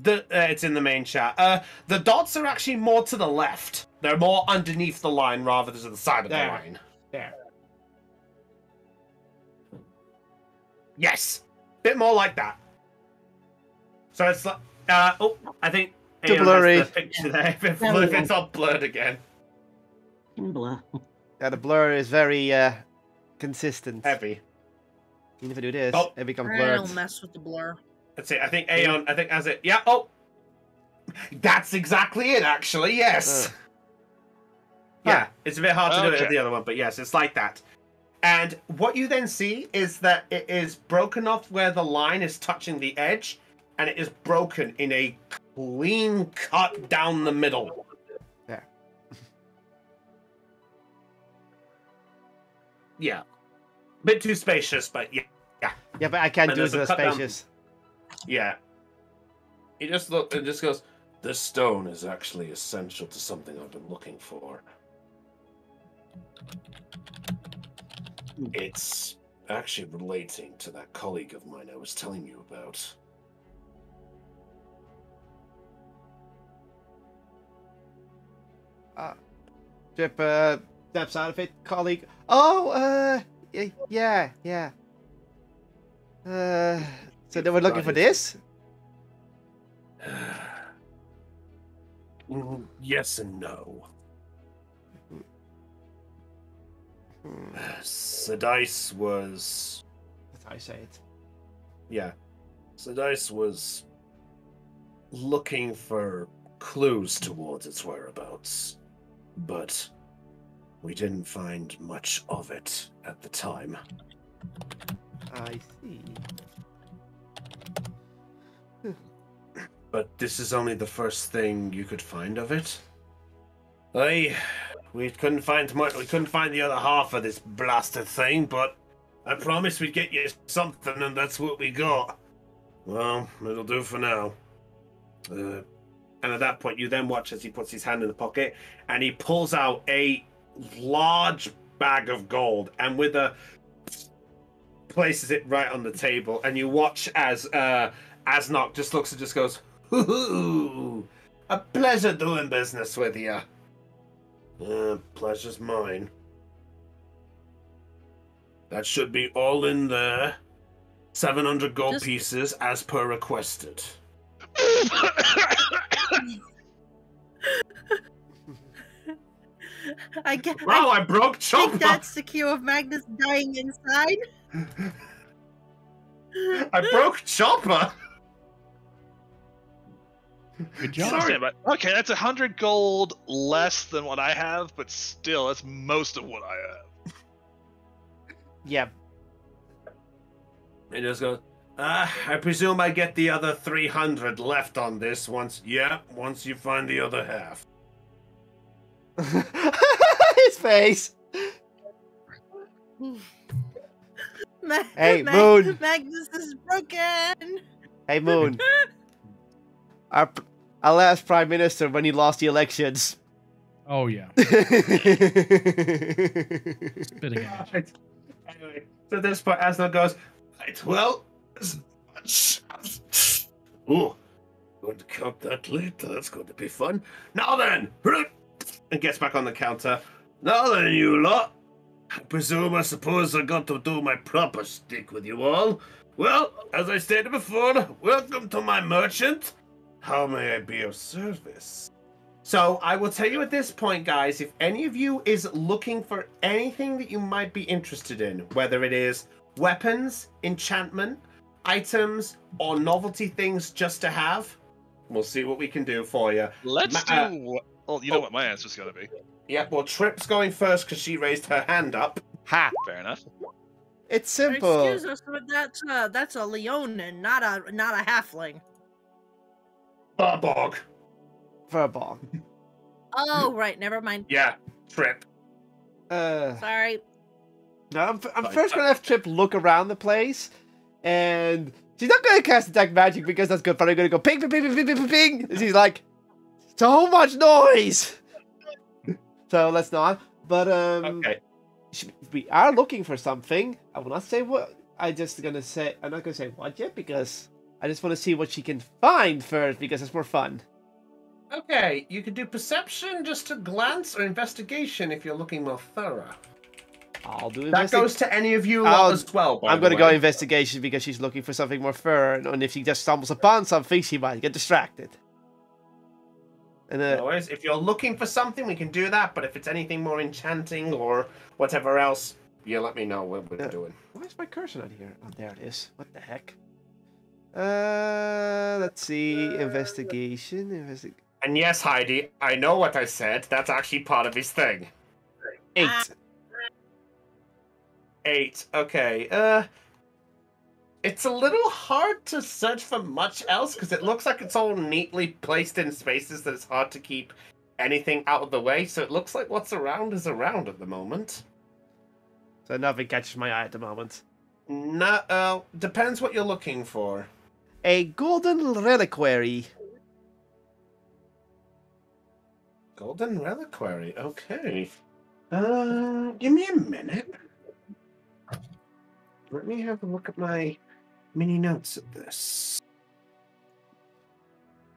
It's in the main chat. The dots are actually more to the left. They're more underneath the line rather than to the side of the There. line. There. Yes, bit more like that. So it's like, I think Too Aeon blurry. has the picture there. If it's all blurred again. Blur. Yeah, the blur is very consistent. Heavy. Even if I do this, Oh. it becomes I blurred. don't mess with the blur. Let's see. I think Aeon. I think has it. Yeah. Oh, that's exactly it. Actually, yes. Yeah, it's a bit hard to do it with Okay. the other one, but yes, it's like that. And what you then see is that it is broken off where the line is touching the edge, and it is broken in a clean cut down the middle. There. Yeah. Bit too spacious, but yeah. Yeah, but I can't And do it there's a with cut down- spacious. Yeah. He just look and just goes, "This stone is actually essential to something I've been looking for. It's actually relating to that colleague of mine I was telling you about." Trip steps out of it, colleague. Oh, yeah. So they were looking for this? Yes and no. Sadice was... That's how I say it. Yeah. Sadice was looking for clues towards its whereabouts, but we didn't find much of it at the time. I see. But this is only the first thing you could find of it. We couldn't find much. We couldn't find the other half of this blasted thing, but I promised we'd get you something, and that's what we got. Well, it'll do for now. And at that point, you then watch as he puts his hand in the pocket, and he pulls out a large bag of gold, and with a places it right on the table, and you watch as Asnok just looks and just goes, "Hoo-hoo! A pleasure doing business with you." Pleasure's mine. That should be all in there. 700 gold Just- pieces as per requested. I get. Wow, I broke think Chopper! that's the cue of Magnus dying inside. I broke Chopper! Good job. Sorry. Stand by. Okay, that's 100 gold less than what I have, but still, that's most of what I have. Yeah. He just goes, I presume I get the other 300 left on this once you find the other half. His face. Hey, Ma- Moon. Magnus is broken. Hey, Moon. Our last prime minister when he lost the elections. Oh yeah. Spitting Spitting image. Right. Anyway, so at this point, Asno goes, right, well, oh, going to count that later. That's going to be fun. Now then, and gets back on the counter. Now then, you lot. I suppose I got to do my proper stick with you all. Well, as I stated before, welcome to my merchant. How may I be of service? So I will tell you at this point, guys, if any of you is looking for anything that you might be interested in, whether it is weapons, enchantment, items, or novelty things just to have, we'll see what we can do for you. Let's do. Well, you know what my answer's going to be. Yeah, well, Trip's going first because she raised her hand up. Ha! Fair enough. It's simple. Excuse us, but that's a Leonin, not a halfling. Barbog. For a ball. Oh right, never mind. Yeah, Trip. Sorry. Now, I'm first gonna have Trip look around the place, and she's not gonna cast Detect Magic because that's good. Probably gonna go ping, ping, ping, ping, ping, ping, ping. And she's like, so much noise. So let's not. But Okay. we are looking for something. I will not say what. I'm not gonna say what yet because I just want to see what she can find first because it's more fun. Okay, you could do perception just to glance or investigation if you're looking more thorough. I'll do That goes to any of you lot as well. I'm gonna go investigation because she's looking for something more fur, and if she just stumbles upon something, she might get distracted. And Otherwise, if you're looking for something, we can do that. But if it's anything more enchanting or whatever else, you let me know what we're doing. why is my cursor not here? Oh, there it is. What the heck? Let's see. Investigation. And yes, Heidi, I know what I said. That's actually part of his thing. 8. 8. Okay. It's a little hard to search for much else because it looks like it's all neatly placed in spaces that it's hard to keep anything out of the way. So it looks like what's around is around at the moment. So nothing catches my eye at the moment. No, depends what you're looking for. A golden reliquary. Golden reliquary. Okay. Give me a minute. Let me have a look at my mini notes of this.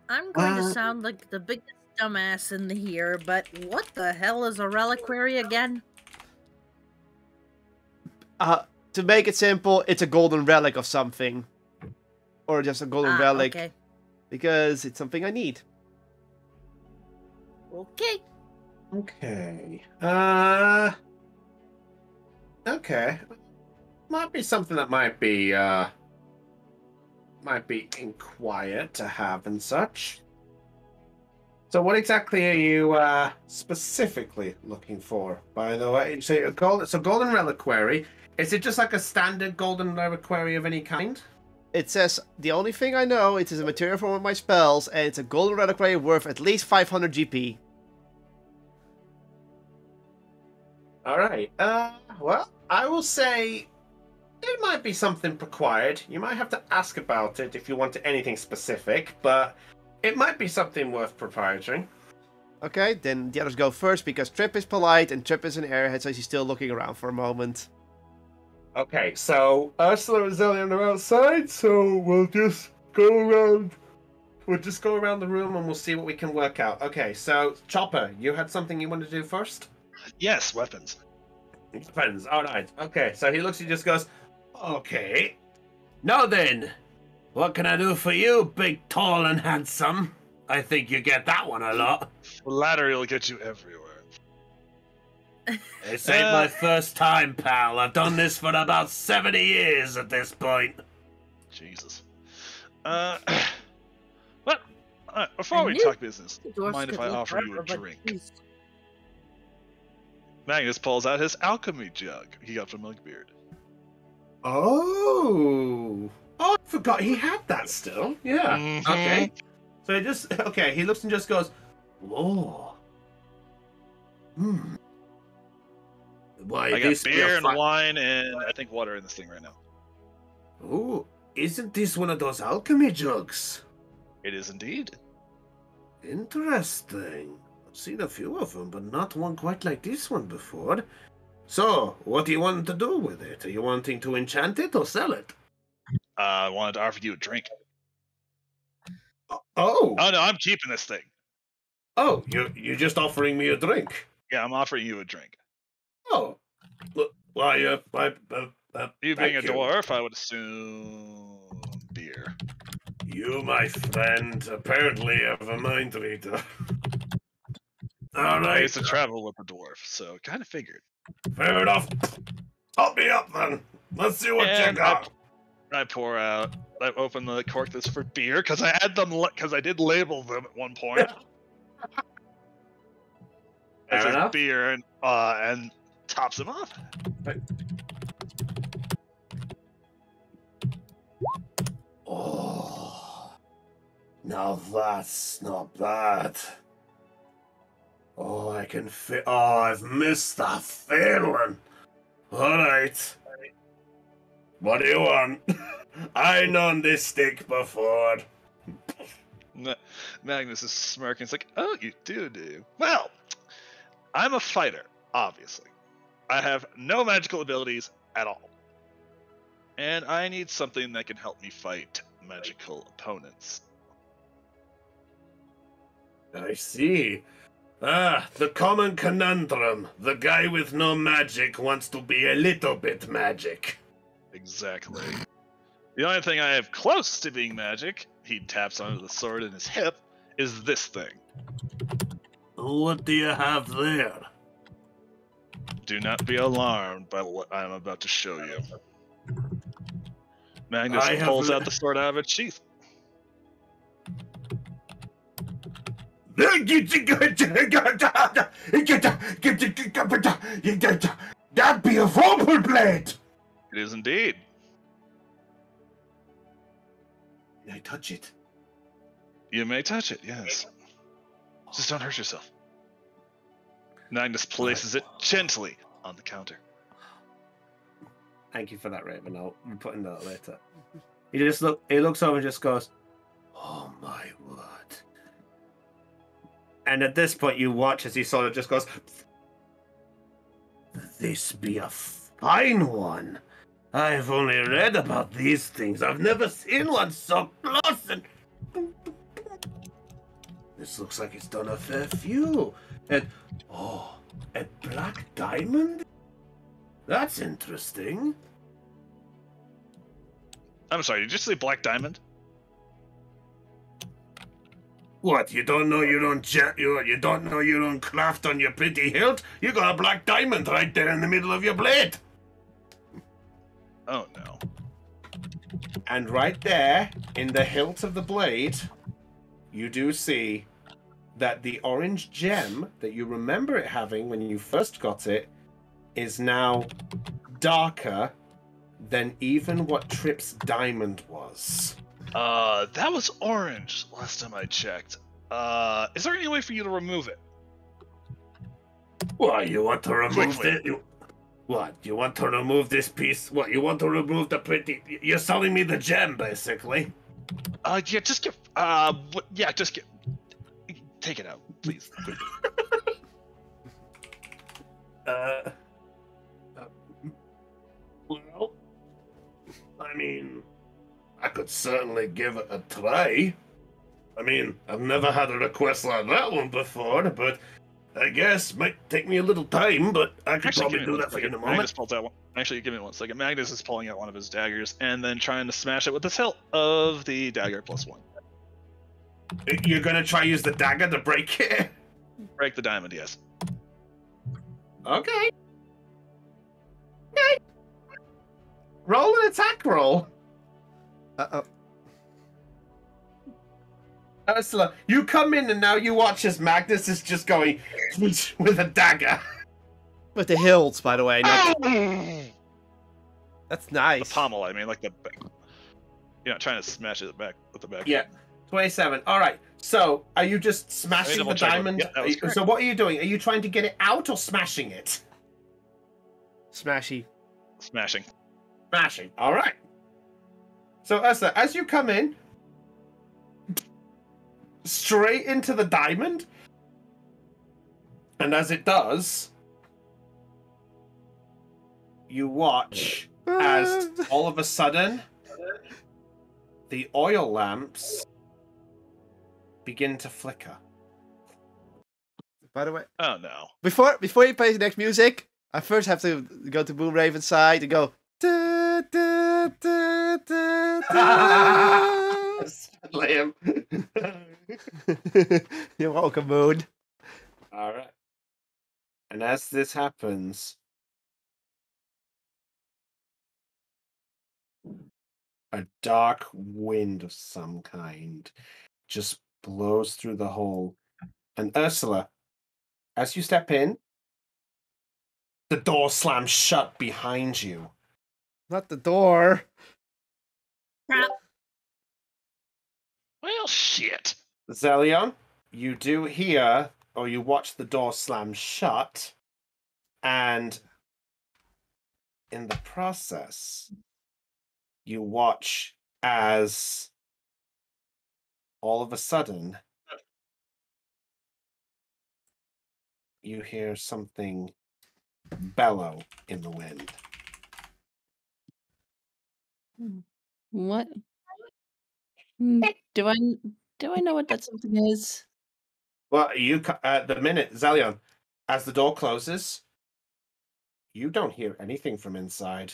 I'm going to sound like the biggest dumbass in here, but what the hell is a reliquary again? To make it simple, it's a golden relic of something. Or just a golden relic. Okay. Because it's something I need. Okay. Okay. Okay. Might be something that might be inquired to have and such. So what exactly are you specifically looking for, by the way? So it's a golden reliquary. Is it just like a standard golden reliquary of any kind? It says, the only thing I know, it is a material for one of my spells, and it's a golden reliquary worth at least 500 GP. Alright, well, I will say it might be something required. You might have to ask about it if you want anything specific, but it might be something worth proprietary. Okay, then the others go first because Trip is polite and Trip is an airhead, so she's still looking around for a moment. Okay, so Ursula is only on the outside, so we'll just go around. We'll just go around the room and we'll see what we can work out. Okay, so Chopper, you had something you wanted to do first? Yes, weapons. Weapons, alright. Okay, so he looks and just goes, okay. Now then, what can I do for you, big, tall, and handsome? I think you get that one a lot. Flattery will get you everywhere. This ain't my first time, pal. I've done this for about 70 years at this point. Jesus. Well, before we talk business, mind if I offer you a drink? Magnus pulls out his alchemy jug he got from Milkbeard. Oh, I forgot he had that still. Yeah. Mhm. Okay. So he looks and just goes, whoa. Why, I got beer and wine and I think water in this thing right now. Oh, isn't this one of those alchemy jugs? It is indeed. Interesting. I've seen a few of them, but not one quite like this one before. So, what do you want to do with it? Are you wanting to enchant it or sell it? I wanted to offer you a drink. Oh. Oh no, I'm keeping this thing. Oh, you're just offering me a drink? Yeah, I'm offering you a drink. Oh. Look, why, you being a you. dwarf, I would assume beer. You, my friend, apparently have a mind reader. Alright. I used to travel with a dwarf, so kind of figured. Fair enough. Top me up then. Let's see what you got. I open the cork that's for beer because I did label them at one point. It says beer and tops them off. Right. Oh, now that's not bad. Oh, I can feel. Oh, I've missed that feeling. Alright. What do you want? I known this stick before. Magnus is smirking. It's like, oh, you do. Well, I'm a fighter, obviously. I have no magical abilities at all. And I need something that can help me fight magical opponents. I see. Ah, the common conundrum. The guy with no magic wants to be a little bit magic. Exactly. The only thing I have close to being magic, he taps onto the sword in his hip, is this thing. What do you have there? Do not be alarmed by what I am about to show you. Magnus pulls out the sword out of its sheath. That'd be a vorpal blade! It is indeed. Can I touch it? You may touch it, yes. Just don't hurt yourself. Magnus places it gently on the counter. Thank you for that, Raven. I'll be putting that later. He looks over and just goes, oh my word. And at this point you watch as he sort of just goes, this be a fine one. I've only read about these things. I've never seen one so close and... This looks like it's done a fair few. And, oh, a black diamond? That's interesting. I'm sorry, did you just say black diamond? What, you don't know your own you don't know your own craft on your pretty hilt? You got a black diamond right there in the middle of your blade. Oh no. And right there, in the hilt of the blade, you do see that the orange gem that you remember it having when you first got it is now darker than even what Tripp's diamond was. That was orange last time I checked. Is there any way for you to remove it? What, you want to remove Quickly. it? What, you want to remove this piece? What, you want to remove the pretty... You're selling me the gem, basically. Yeah, just get, just get, take it out, please. Well, I mean, I could certainly give it a try. I mean, I've never had a request like that one before, but I guess it might take me a little time, but I could probably do that for you in a moment. Magnus pulls out one. Actually, give me 1 second. Magnus is pulling out one of his daggers and then trying to smash it with the hilt of the dagger +1. You're gonna try use the dagger to break it? Break the diamond, yes. Okay. Okay. Roll an attack roll. Uh-oh. Ursula, you come in and now you watch as Magnus is just going with a dagger. With the hilts, by the way. Not... That's The nice. pommel, I mean, like the... You're not trying to smash it back with the back. Yeah, 27. All right. So, are you just smashing the double check. diamond? Yeah, that was correct. So, what are you doing? Are you trying to get it out or smashing it? Smashy. Smashing. Smashing. All right. So, Ursula, as you come in, straight into the diamond, and as it does, you watch as all of a sudden the oil lamps begin to flicker. By the way, Oh no. before he plays the next music, I first have to go to Boom Raven's side and go. Da, da, da, da, da. Liam. You're welcome, Moon. All right. And as this happens, a dark wind of some kind just blows through the hole. And Ursula, as you step in, the door slams shut behind you. Not the door. Crap. Well, shit. Zelion, you do hear, or you watch the door slam shut, and in the process, you watch as all of a sudden you hear something bellow in the wind. What? Do I know what that something is? Well, the minute, Zelion, as the door closes, you don't hear anything from inside.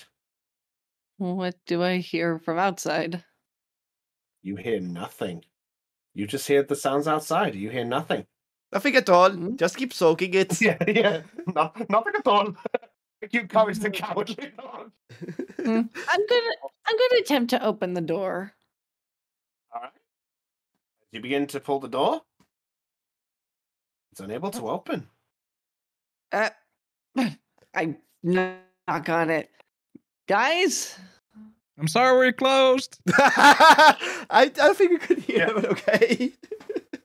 What do I hear from outside? You hear nothing. You just hear the sounds outside. You hear nothing. Nothing at all. Hmm? Just keep soaking it. Yeah. Nothing at all. You courage the cowardly dog. I'm gonna attempt to open the door. All right. As you begin to pull the door, it's unable to open. I knock on it. Guys? I'm sorry we're closed. I think you could hear it, but okay.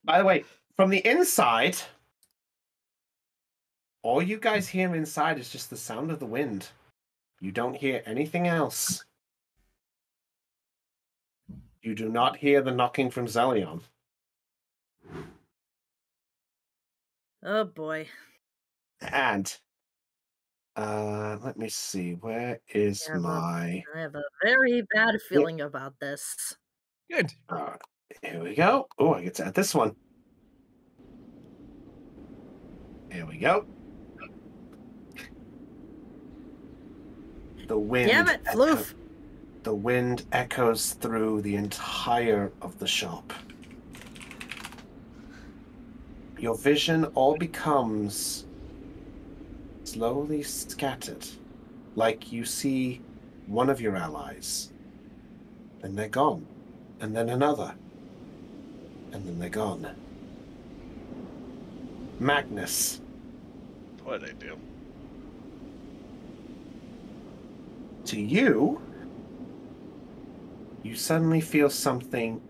By the way, from the inside, all you guys hear inside is just the sound of the wind. You don't hear anything else. You do not hear the knocking from Zelion. Oh boy. And let me see. Where is my? I have a very bad feeling about this. Good. Here we go. Oh, I get to add this one. Here we go. The wind. Damn it, Floof. The wind echoes through the entire of the shop. Your vision all becomes slowly scattered, like you see one of your allies, then they're gone, and then another, and then they're gone. Magnus. What did I do? To you, you suddenly feel something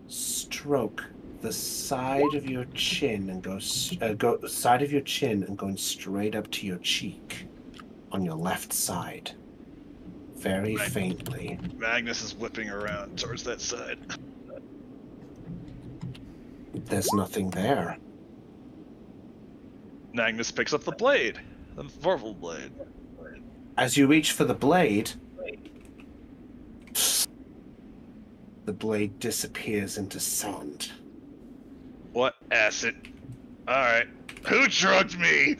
stroke the side of your chin and go side of your chin and going straight up to your cheek on your left side, very faintly. Magnus is whipping around towards that side. There's nothing there. Magnus picks up the blade, the vorpal blade. As you reach for the blade disappears into sand. What acid? Alright. Who drugged me?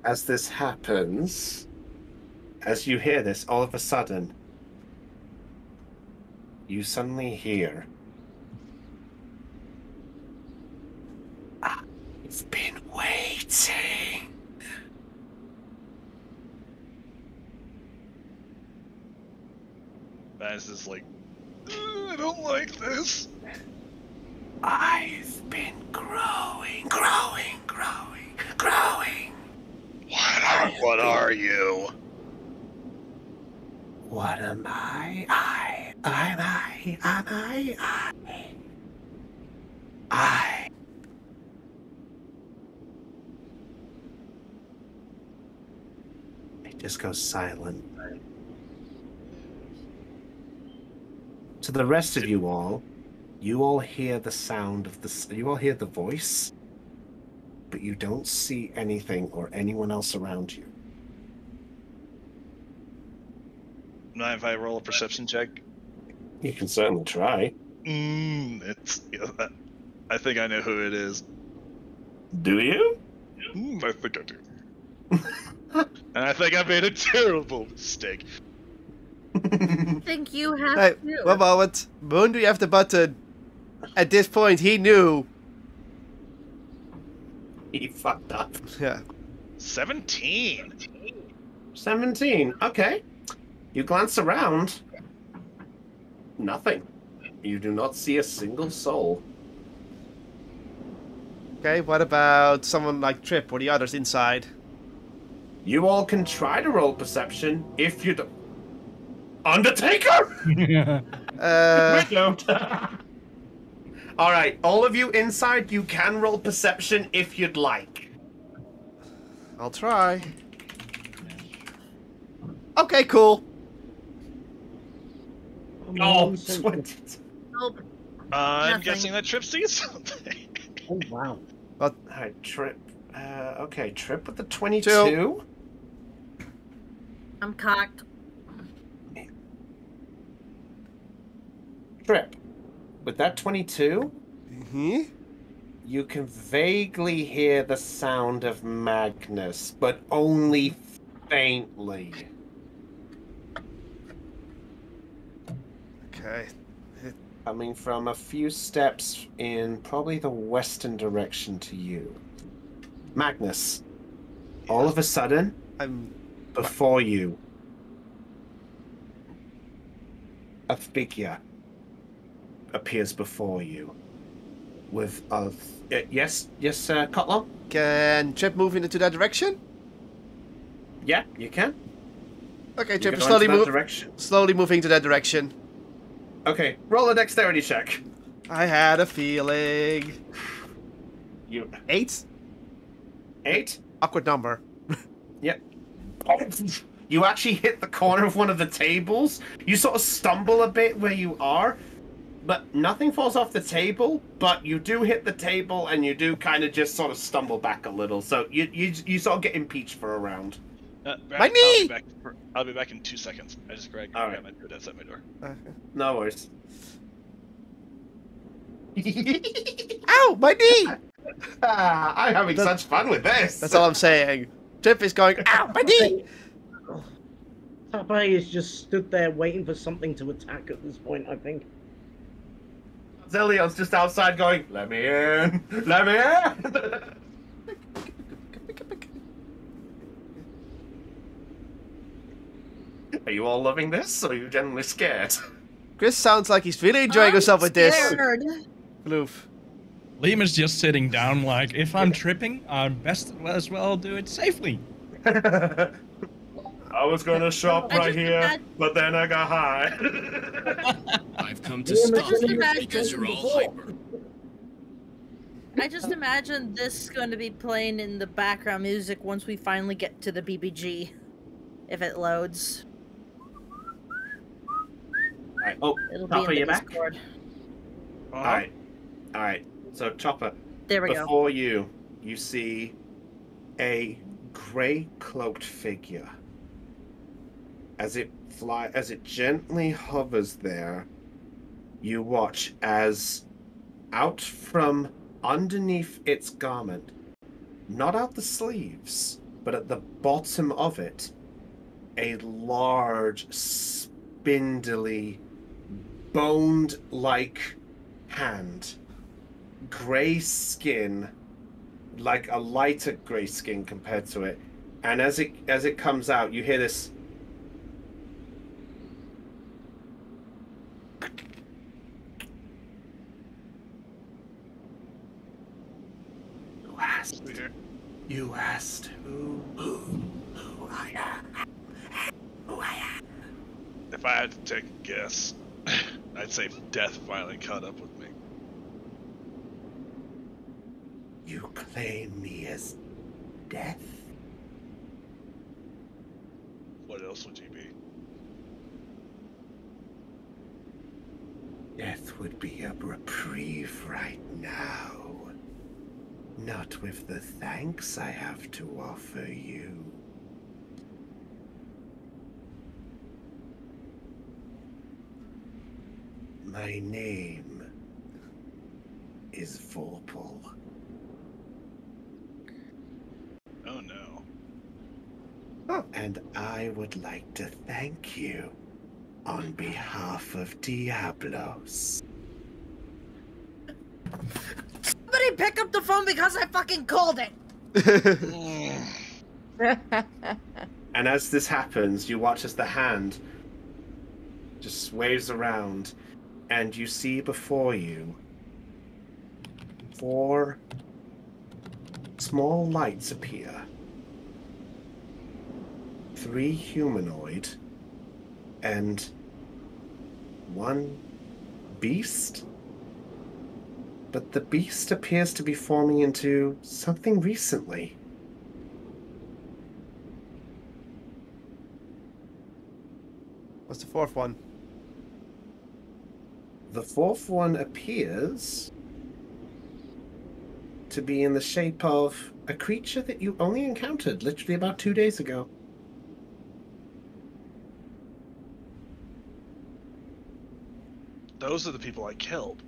As this happens, as you hear this, all of a sudden, you suddenly hear, I've been waiting. Magnus is like, I don't like this. I've been growing. What are you? What am I? I. It just goes silent. To the rest of you all hear the sound of you all hear the voice, but you don't see anything or anyone else around you. Mind if I roll a perception check? You can certainly try. I think I know who it is. Do you? I think I do. And I think I made a terrible mistake. I think you have Hey, to. 1 moment. Moon, do you have the button? At this point, he knew. He fucked up. Yeah. 17. 17. Okay. You glance around. Nothing. You do not see a single soul. Okay, what about someone like Trip or the others inside? You all can try to roll perception if you do. Undertaker? We don't. All right, all of you inside, you can roll perception if you'd like. I'll try. Okay, cool. Oh, So- 20. Nope. I'm Nothing. guessing that Trip sees something. Oh wow. Alright, Trip. Okay, Trip with the 22. I'm cocked. Trip. With that 22, Mm-hmm. you can vaguely hear the sound of Magnus, but only faintly. Okay. Coming from a few steps in probably the western direction to you. Magnus, all of a sudden, I'm. before you, a figure appears before you with a... yes, Kotlon? Can Trip move into that direction? Yeah, you can. Okay, You Trip go is slowly into that move. direction. Slowly moving to that direction. Okay, roll a dexterity check. I had a feeling. You 8? 8? Awkward number. Yep. You actually hit the corner of one of the tables. You sort of stumble a bit where you are, but nothing falls off the table. But you do hit the table, and you do kind of just sort of stumble back a little. So you sort of get impeached for a round. My knee! I'll be back in 2 seconds. I just grabbed All right. my food outside my door. No worries. Ow, my knee! I'm having such fun with this. That's all I'm saying. Trip is going, ow, my knee! Tape is just stood there waiting for something to attack at this point, I think. Zelion's just outside going, let me in, let me in. Are you all loving this, or are you genuinely scared? Chris sounds like he's really enjoying himself with this. Scared. Floof. Liam is just sitting down like, if I'm tripping, I'm best as well do it safely. I was gonna shop I right just here, imagine- but then I got high. I've come to Yeah, stop just you imagine- because you're all hyper. I just imagine this is going to be playing in the background music once we finally get to the BBG, if it loads. Right. Oh, It'll Chopper, be in you the back? Discord. Alright. Alright. So, Chopper, There we go. before you see a grey cloaked figure. As it gently hovers there, you watch as out from underneath its garment, not out the sleeves, but at the bottom of it, a large, spindly, boned-like hand. Grey skin, like a lighter grey skin compared to it. And as it comes out, you hear this. You asked who I am. Who I am. If I had to take a guess, I'd say death finally caught up with me. You claim me as death? What else would you be? Death would be a reprieve right now. Not with the thanks I have to offer you. My name is Vorpal. Oh no. And I would like to thank you on behalf of Diablos. Somebody pick up the phone because I fucking called it! And as this happens, you watch as the hand just waves around, and you see before you 4 small lights appear. 3 humanoid and 1 beast. But the beast appears to be forming into something recently. What's the fourth one? The fourth one appears to be in the shape of a creature that you only encountered literally about 2 days ago. Those are the people I killed.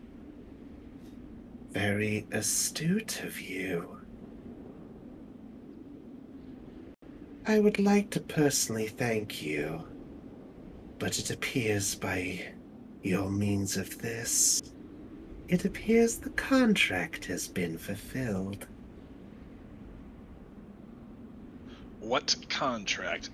Very astute of you. I would like to personally thank you, but it appears by your means of this, it appears the contract has been fulfilled. What contract?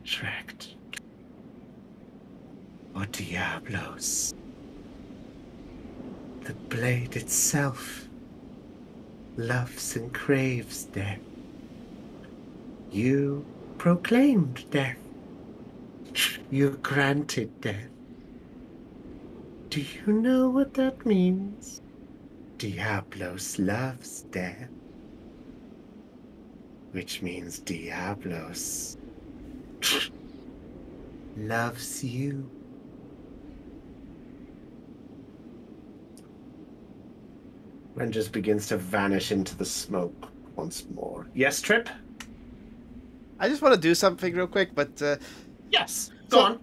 Contract. Or Diablos. The blade itself loves and craves death. You proclaimed death. You granted death. Do you know what that means? Diablos loves death. Which means Diablos loves you. And just begins to vanish into the smoke once more. Yes, Trip? I just want to do something real quick, but Yes. Go on.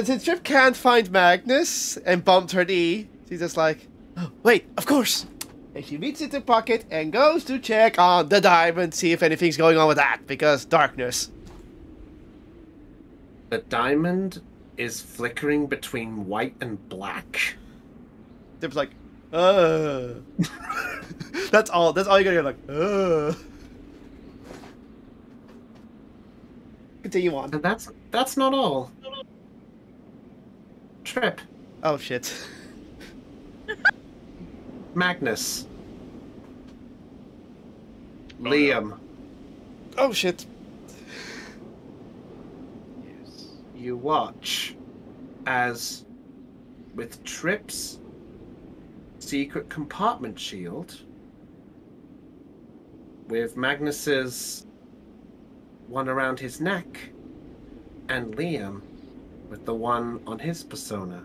since Trip can't find Magnus and bumped her knee, she's just like, oh, wait, of course. And she reaches into her pocket and goes to check on the diamond, see if anything's going on with that, because darkness. The diamond is flickering between white and black. Trip's like, that's all you gotta hear, like, Continue on. And that's not all. Trip. Oh, shit. Magnus. no. Liam. Oh, shit. You watch as, with Trip's secret compartment shield, with Magnus's one around his neck, and Liam with the one on his persona,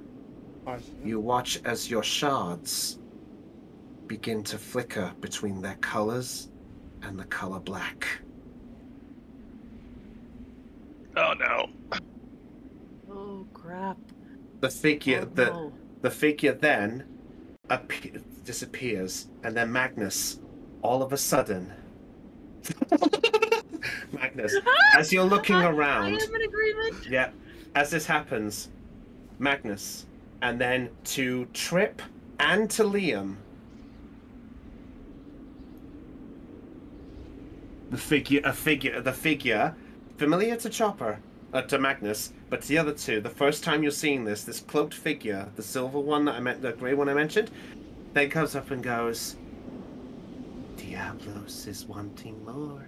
you watch as your shards begin to flicker between their colors and the color black. Oh no. Oh crap. The figure Oh, that no. the figure then disappears, and then Magnus, all of a sudden, Magnus, as you're looking I around, am in agreement. yeah, as this happens, Magnus, and then to Trip and to Liam, the figure, familiar to Chopper, to Magnus, but to the other two, the first time you're seeing this cloaked figure, the silver one that I meant, the grey one I mentioned, then comes up and goes, Diablos is wanting more.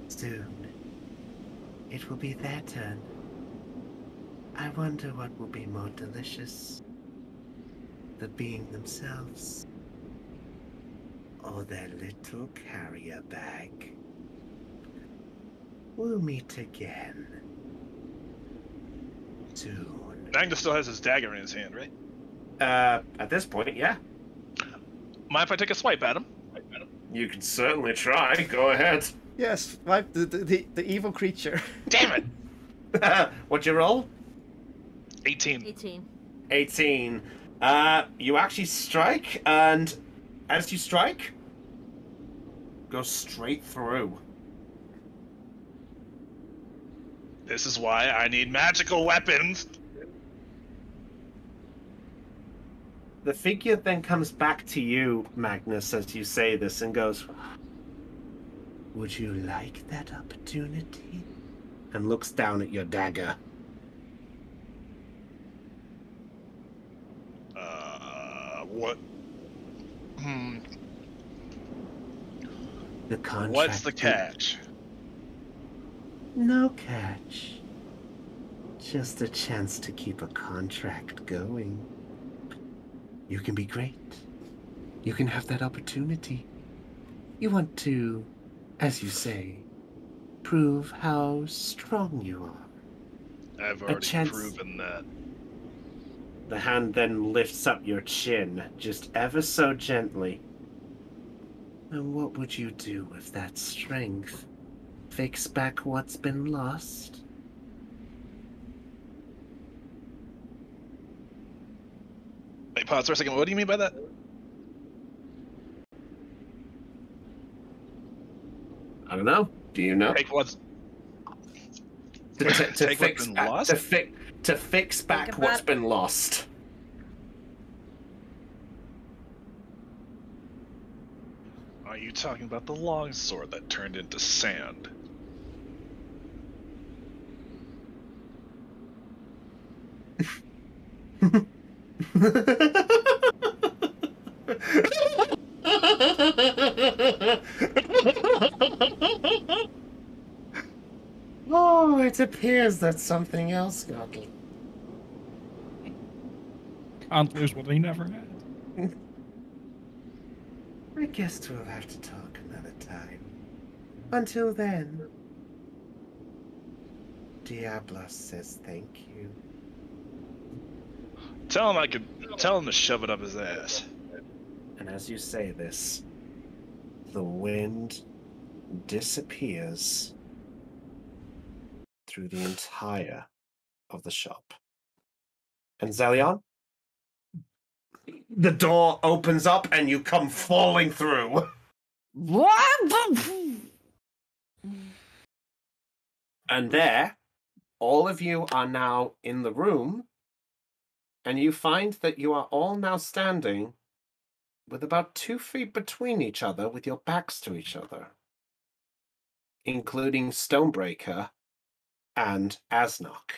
Soon, it will be their turn. I wonder what will be more delicious, the being themselves, or their little carrier bag. We'll meet again soon. Magnus still has his dagger in his hand, right? At this point, yeah. Mind if I take a swipe at him? You can certainly try. Go ahead. Yes, wipe the evil creature. Damn it! What'd you roll? 18. 18. 18. You actually strike, and as you strike, go straight through. This is why I need magical weapons. The figure then comes back to you, Magnus, as you say this, and goes, would you like that opportunity? And looks down at your dagger. What? The contract. What's the catch? No catch. Just a chance to keep a contract going. You can be great, you can have that opportunity. You want to, as you say, prove how strong you are. I've A already chance- proven that. The hand then lifts up your chin, just ever so gently. And what would you do with that strength? Fix back what's been lost? Wait, pause for a second. What do you mean by that? I don't know. Do you know? Take what's To take fix what's been back, lost? to fix back about what's it. been lost. Are you talking about the longsword that turned into sand? Oh, it appears that something else got. Can't lose what he never had. I guess we'll have to talk another time. Until then, Diablos says thank you. Tell him to shove it up his ass. And as you say this, the wind disappears through the entire of the shop. And Zelion? The door opens up and you come falling through. What? And there, all of you are now in the room, and you find that you are all now standing with about 2 feet between each other with your backs to each other, including Stonebreaker and Asnok.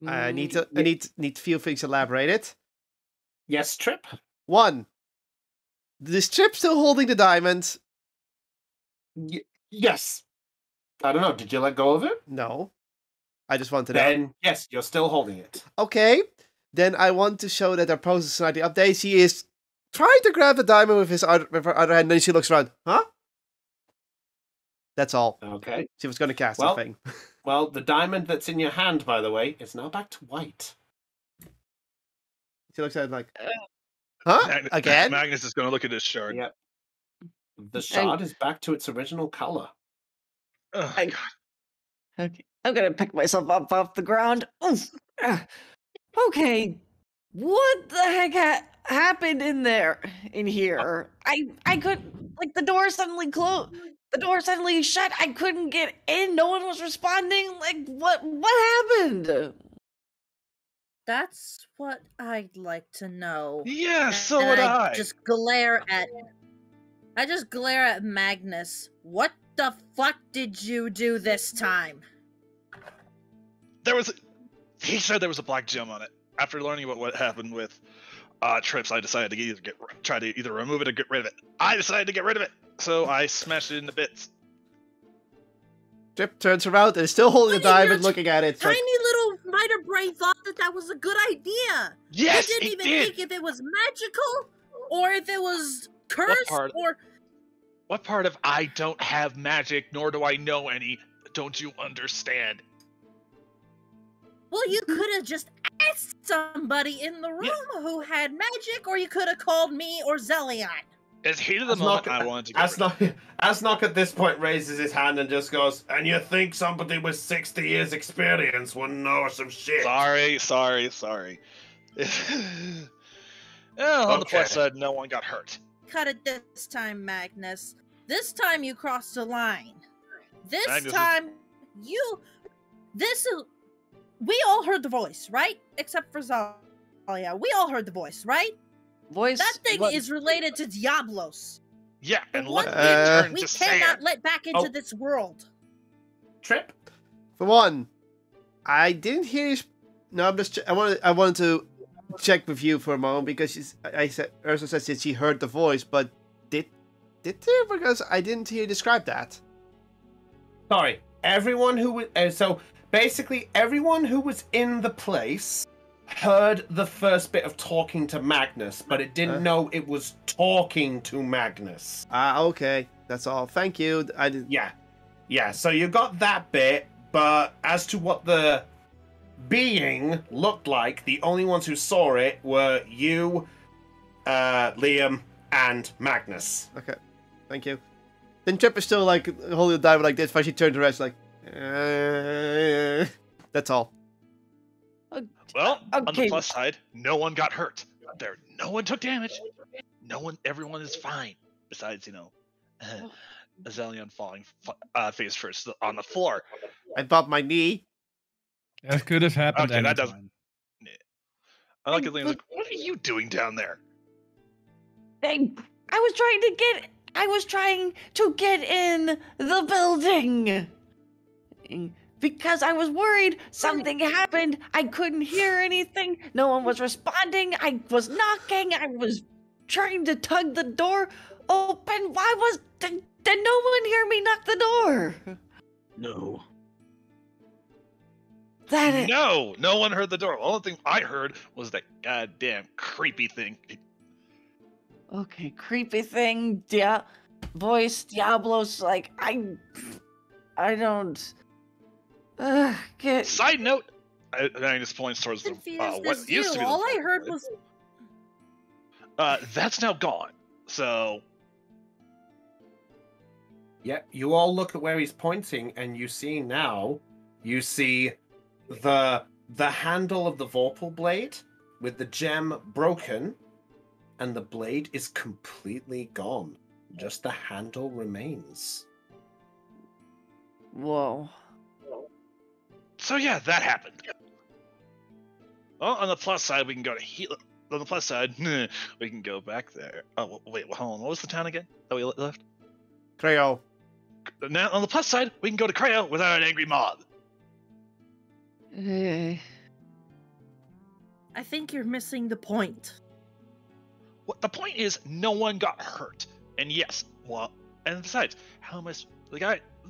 I need few things elaborated. Yes, Trip? One, is Trip still holding the diamond? Yes. I don't know, did you let go of it? No. I just want to know. Then, yes, you're still holding it. Okay. Then I want to show that our process slightly updates. He is trying to grab the diamond with her other hand, and then she looks around. Huh? That's all. Okay. She was going to cast Well- something. Well, the diamond that's in your hand, by the way, is now back to white. She looks at it like, huh? Again? Magnus is going to look at his shard. Yep. The shard is back to its original color. Oh, I- God. Okay, I'm gonna pick myself up off the ground. Oof. Okay, what the heck happened in there? In here, I could like the door suddenly closed. The door suddenly shut. I couldn't get in. No one was responding. Like what happened? That's what I'd like to know. Yeah, so And would I. I just glare at Magnus. What the fuck did you do this time? He said there was a black gem on it. After learning about what happened with Trips, I decided to try to either remove it or get rid of it. I decided to get rid of it, so I smashed it into bits. Trip turns around and is still holding the diamond, looking at it. It's Tiny like, little miter brain thought that was a good idea. Yes, You didn't it even did. think if it was magical or if it was cursed or What part of I don't have magic, nor do I know any, don't you understand? well, you could have just asked somebody in the room who had magic, or you could have called me or Zelion. As heat of the moment, I wanted to get rid of it. Asnok at this point raises his hand and just goes, and you think somebody with 60 years experience wouldn't know some shit? Sorry. Well, on the plus Okay. side, no one got hurt. Cut it this time, Magnus. This time you crossed a line. This Magnus is- time we all heard the voice, right? Except for Zalia. We all heard the voice, right? Voice. That thing what- is related to Diablos. Yeah, The and one let thing it turn we to cannot sand. let back into Oh. this world. Trip? for one, I didn't hear you. No, I'm just. I wanted to check with you for a moment because Ursa says that she heard the voice, but did you? Because I didn't hear you describe that. Sorry, everyone who was so basically everyone who was in the place heard the first bit of talking to Magnus, but it didn't know it was talking to Magnus. Okay. That's all. Thank you. I did. Yeah, so you got that bit, but as to what the being looked like, the only ones who saw it were you, Liam, and Magnus. Okay. Thank you. Then Trip is still like holding the diamond like this, but she turned around like. That's all. Well, on the Okay. plus side, no one got hurt. No one took damage. Everyone is fine. Besides, Azelion falling face first on the floor. I bumped my knee. That could have happened. Okay, that anytime. doesn't. I like Azalion's like, what are you doing down there? I was trying to get in the building. Because I was worried something happened. I couldn't hear anything. No one was responding. I was knocking. I was trying to tug the door open. Did no one hear me knock the door? No. No one heard the door. The only thing I heard was that goddamn creepy thing. Okay, creepy thing. Voice Diablos. Like I don't. Get. Side note, I just points towards Confused what as used to you. be. All I heard was. That's now gone. So Yeah, you all look at where he's pointing, and you see the handle of the Vorpal blade with the gem broken, and the blade is completely gone. Just the handle remains. Whoa. So yeah, that happened. Well, on the plus side, we can go to heal. On the plus side, we can go back there. Oh wait, hold on. What was the town again that we left? Creo. Now on the plus side, we can go to Creo without an angry mob. I think you're missing the point. What the point is, no one got hurt, and yes, well, and besides, how am I?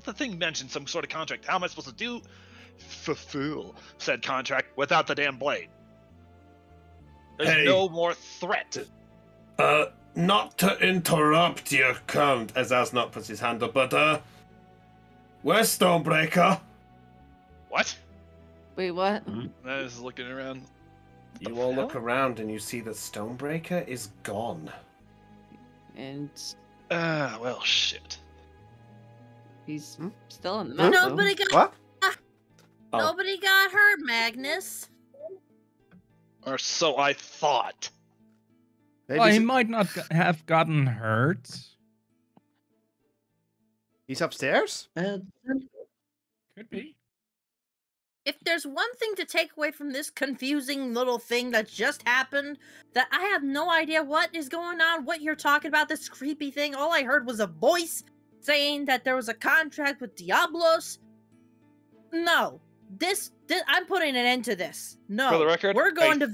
The thing mentioned some sort of contract. How am I supposed to fulfill said contract without the damn blade? There's no more threat. Not to interrupt your count, as Asnot puts his hand up, but where's Stonebreaker? What? Wait, what? I was looking around. You all look around and you see that Stonebreaker is gone. And Well, shit. he's still in the map. though. Nobody got. What? Nobody got hurt, Magnus. Or so I thought. Maybe Well, he might not have gotten hurt. he's upstairs? Could be. If there's one thing to take away from this confusing little thing that just happened, that I have no idea what is going on, what you're talking about, this creepy thing. All I heard was a voice saying that there was a contract with Diablos. No, this I'm putting an end to this. No, For the record, we're going to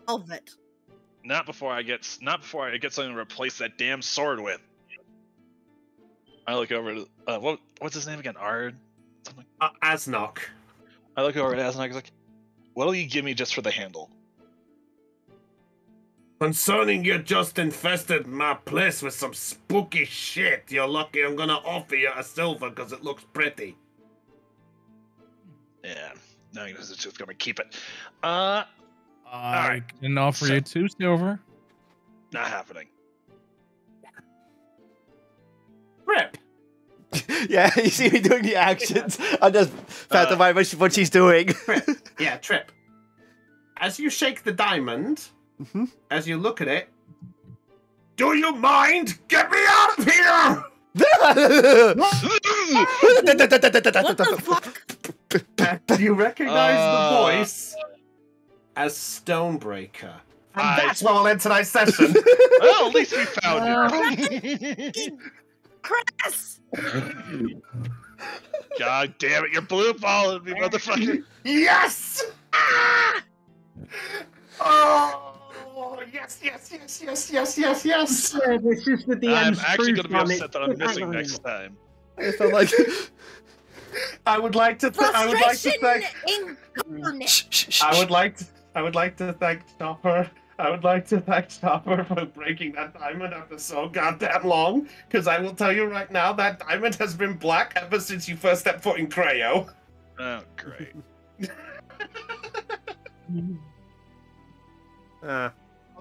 Velvet. Not before I get something to replace that damn sword with. I look over to what's his name again? Ard? Something. Asnok. I look over at Asnok. He's like, "What'll you give me just for the handle?" Concerning you just infested my place with some spooky shit, you're lucky I'm gonna offer you a silver because it looks pretty. Yeah, no, he's just gonna keep it. I Alright, can offer you 2 silver. Not happening. Rip! Yeah, you see me doing the actions. I'm just pantomiming what she's doing. Trip. Yeah, Trip. As you shake the diamond, as you look at it, do you mind? Get me out of here! What the fuck? You recognize the voice as Stonebreaker. And that's where we'll end tonight's session. Well, at least we found her. Chris! God damn it, you're blue balling me, motherfucker. Yes! Ah! Oh, yes. Yeah, this is the DM's I'm actually truth, gonna be man. upset that I'm missing next time. I felt like. I would like to. I would like to Frustration thank. incarnate. Shh. I would like to. I would like to thank Chopper. I would like to thank Chopper for breaking that diamond after so goddamn long. Because I will tell you right now, that diamond has been black ever since you first stepped foot in Creo. Oh, great.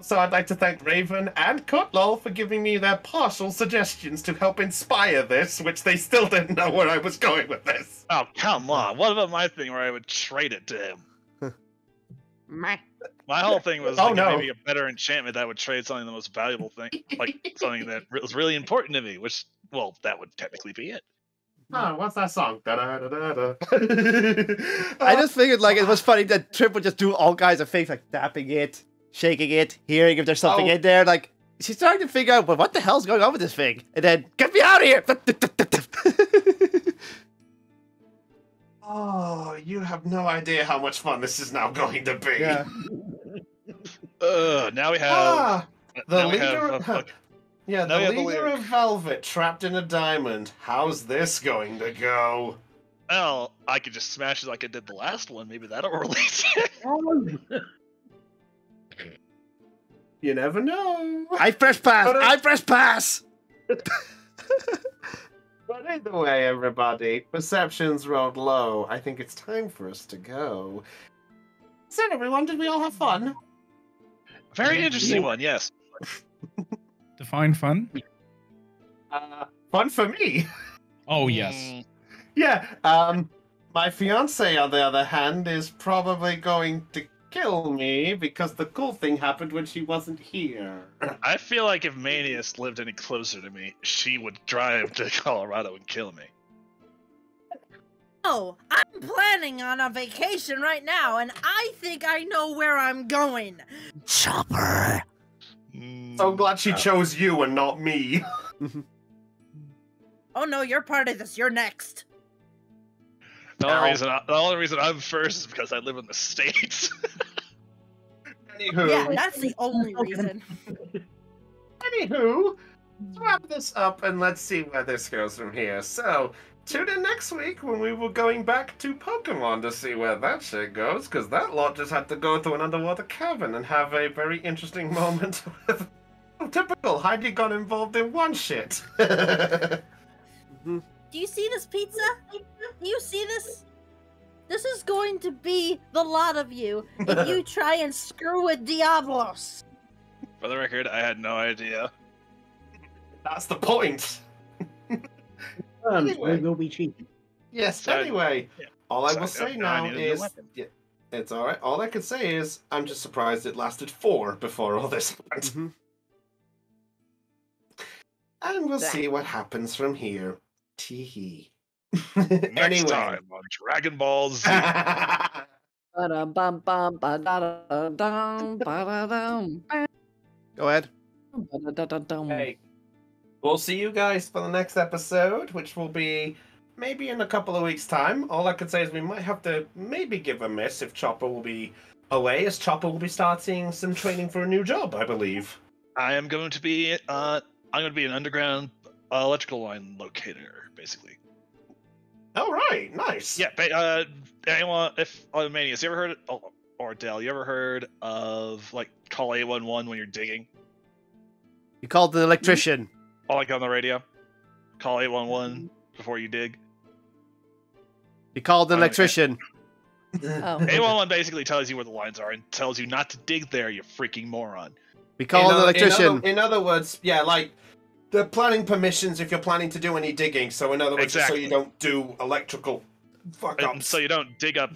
So I'd like to thank Raven and Cutlol for giving me their partial suggestions to help inspire this, which they still didn't know where I was going with this. Oh, come on. What about my thing where I would trade it to him? Meh. My whole thing was Oh, like, no. maybe a better enchantment that would trade something the most valuable thing, like something that was really important to me, which, well, that would technically be it. Oh, what's that song? Da-da-da-da-da. I just figured like it was funny that Trip would just do all kinds of things like tapping it, shaking it, hearing if there's something Oh. in there. Like she's trying to figure out, well, what the hell's going on with this thing? And then get me out of here! Oh, you have no idea how much fun this is now going to be. Yeah. Now we have. Ah, the now we leader. have, fuck- Yeah, now the we have the leader lyric. of Velvet trapped in a diamond. How's this going to go? Well, I could just smash it like I did the last one. Maybe that'll release it. You never know. I press pass! But, I press pass! But either way, everybody, perceptions rolled low. I think it's time for us to go. So, everyone, did we all have fun? Very interesting one, yes. Define fun. Fun for me. Oh yes. Yeah. My fiance, on the other hand, is probably going to kill me because the cool thing happened when she wasn't here. I feel like if Manius lived any closer to me, she would drive to Colorado and kill me. Oh, I'm planning on a vacation right now, and I think I know where I'm going. Chopper! So glad she chose you and not me. Oh no, you're part of this. You're next. The only reason I'm first is because I live in the States. Anywho, Yeah, that's the only reason. Anywho, let's wrap this up and let's see where this goes from here. So, tune in next week when we were going back to Pokemon to see where that shit goes, because that lot just had to go through an underwater cavern and have a very interesting moment with typical Heidi got involved in one shit. Do you see this pizza? Do you see this? This is going to be the lot of you if you try and screw with Diablos. For the record, I had no idea. That's the point. We will be cheating. Yes, Sorry. anyway, all I will Sorry, say no, I now needed a new is... weapon. Yeah, it's alright. All I can say is, I'm just surprised it lasted 4 before all this happened. And we'll see what happens from here. Tee Next time on Dragon Ball Z. Ba-da-bum, bum, ba-da-da-dum, ba-da-dum, Go ahead. ba-da-da-da-dum. Hey, we'll see you guys for the next episode, which will be maybe in a couple of weeks' time. All I can say is we might have to maybe give a miss if Chopper will be away, as Chopper will be starting some training for a new job, I believe. I am going to be an underground electrical line locator, basically. All right, nice. Yeah, anyone, if Manius, you ever heard, or Dell, you ever heard of like call 811 when you're digging? You called an electrician. Or like on the radio, call 811 before you dig. You called an Okay. electrician. Oh. 811 basically tells you where the lines are and tells you not to dig there, you freaking moron. We called an electrician. In other words, yeah, like the planning permissions if you're planning to do any digging. So in other words, just so Exactly. you don't do electrical fuck And ups. so you don't dig up,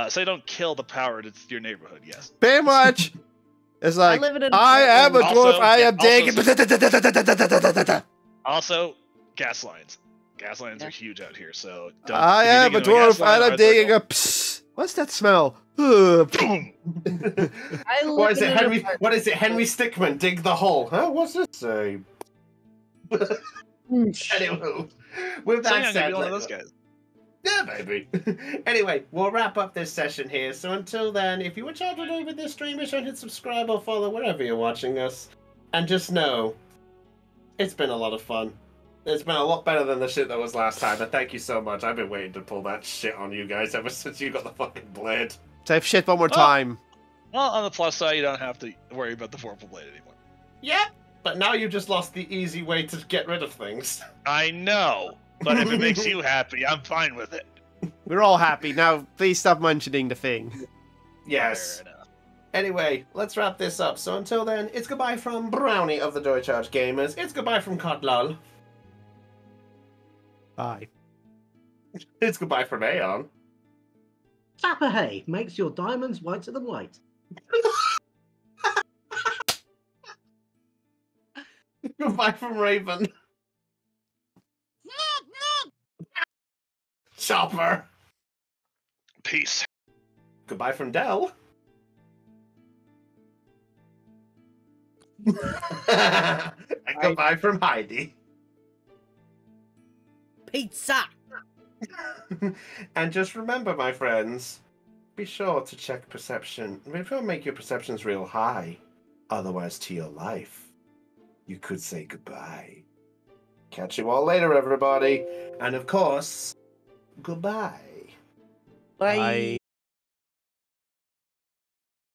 so you don't kill the power to your neighborhood. Yes. Pretty much. It's like, live in an I am a apartment. dwarf, I am Also- digging. Also, gas lines. Gas lines Yeah. are huge out here, so don't, I if you am dig a into gas dwarf, line, and I'm odds are digging you'll- a psst. What's that smell? Ugh. Boom! I live What is in it, an Henry? apartment. What is it, Henry Stickmin? Dig the hole? Huh? What's this say? Anyway, with So that yeah, I'm gonna said, be one of let's- those guys. yeah, baby. Anyway, we'll wrap up this session here. So until then, if you were chatting over this stream, be sure to hit subscribe or follow wherever you're watching us. And just know, it's been a lot of fun. It's been a lot better than the shit that was last time. And thank you so much. I've been waiting to pull that shit on you guys ever since you got the fucking blade. Type shit one more time. Well, on the plus side, you don't have to worry about the Vorpal Blade anymore. Yep. But now you just lost the easy way to get rid of things. I know, but if it makes you happy, I'm fine with it. We're all happy. Now, please stop mentioning the thing. Yes. Fair enough. Anyway, let's wrap this up. So until then, it's goodbye from Brownie of the Deutscharge Gamers. It's goodbye from Kotlal. Bye. It's goodbye from Aeon. Sapperhay makes your diamonds whiter than white. Goodbye from Raven. Chopper. Peace. Goodbye from Dell. And goodbye from Heidi. Pizza. And just remember, my friends, be sure to check perception. Be sure to make your perceptions real high. Otherwise, to your life, you could say goodbye. Catch you all later, everybody. And of course, goodbye. Bye. Bye.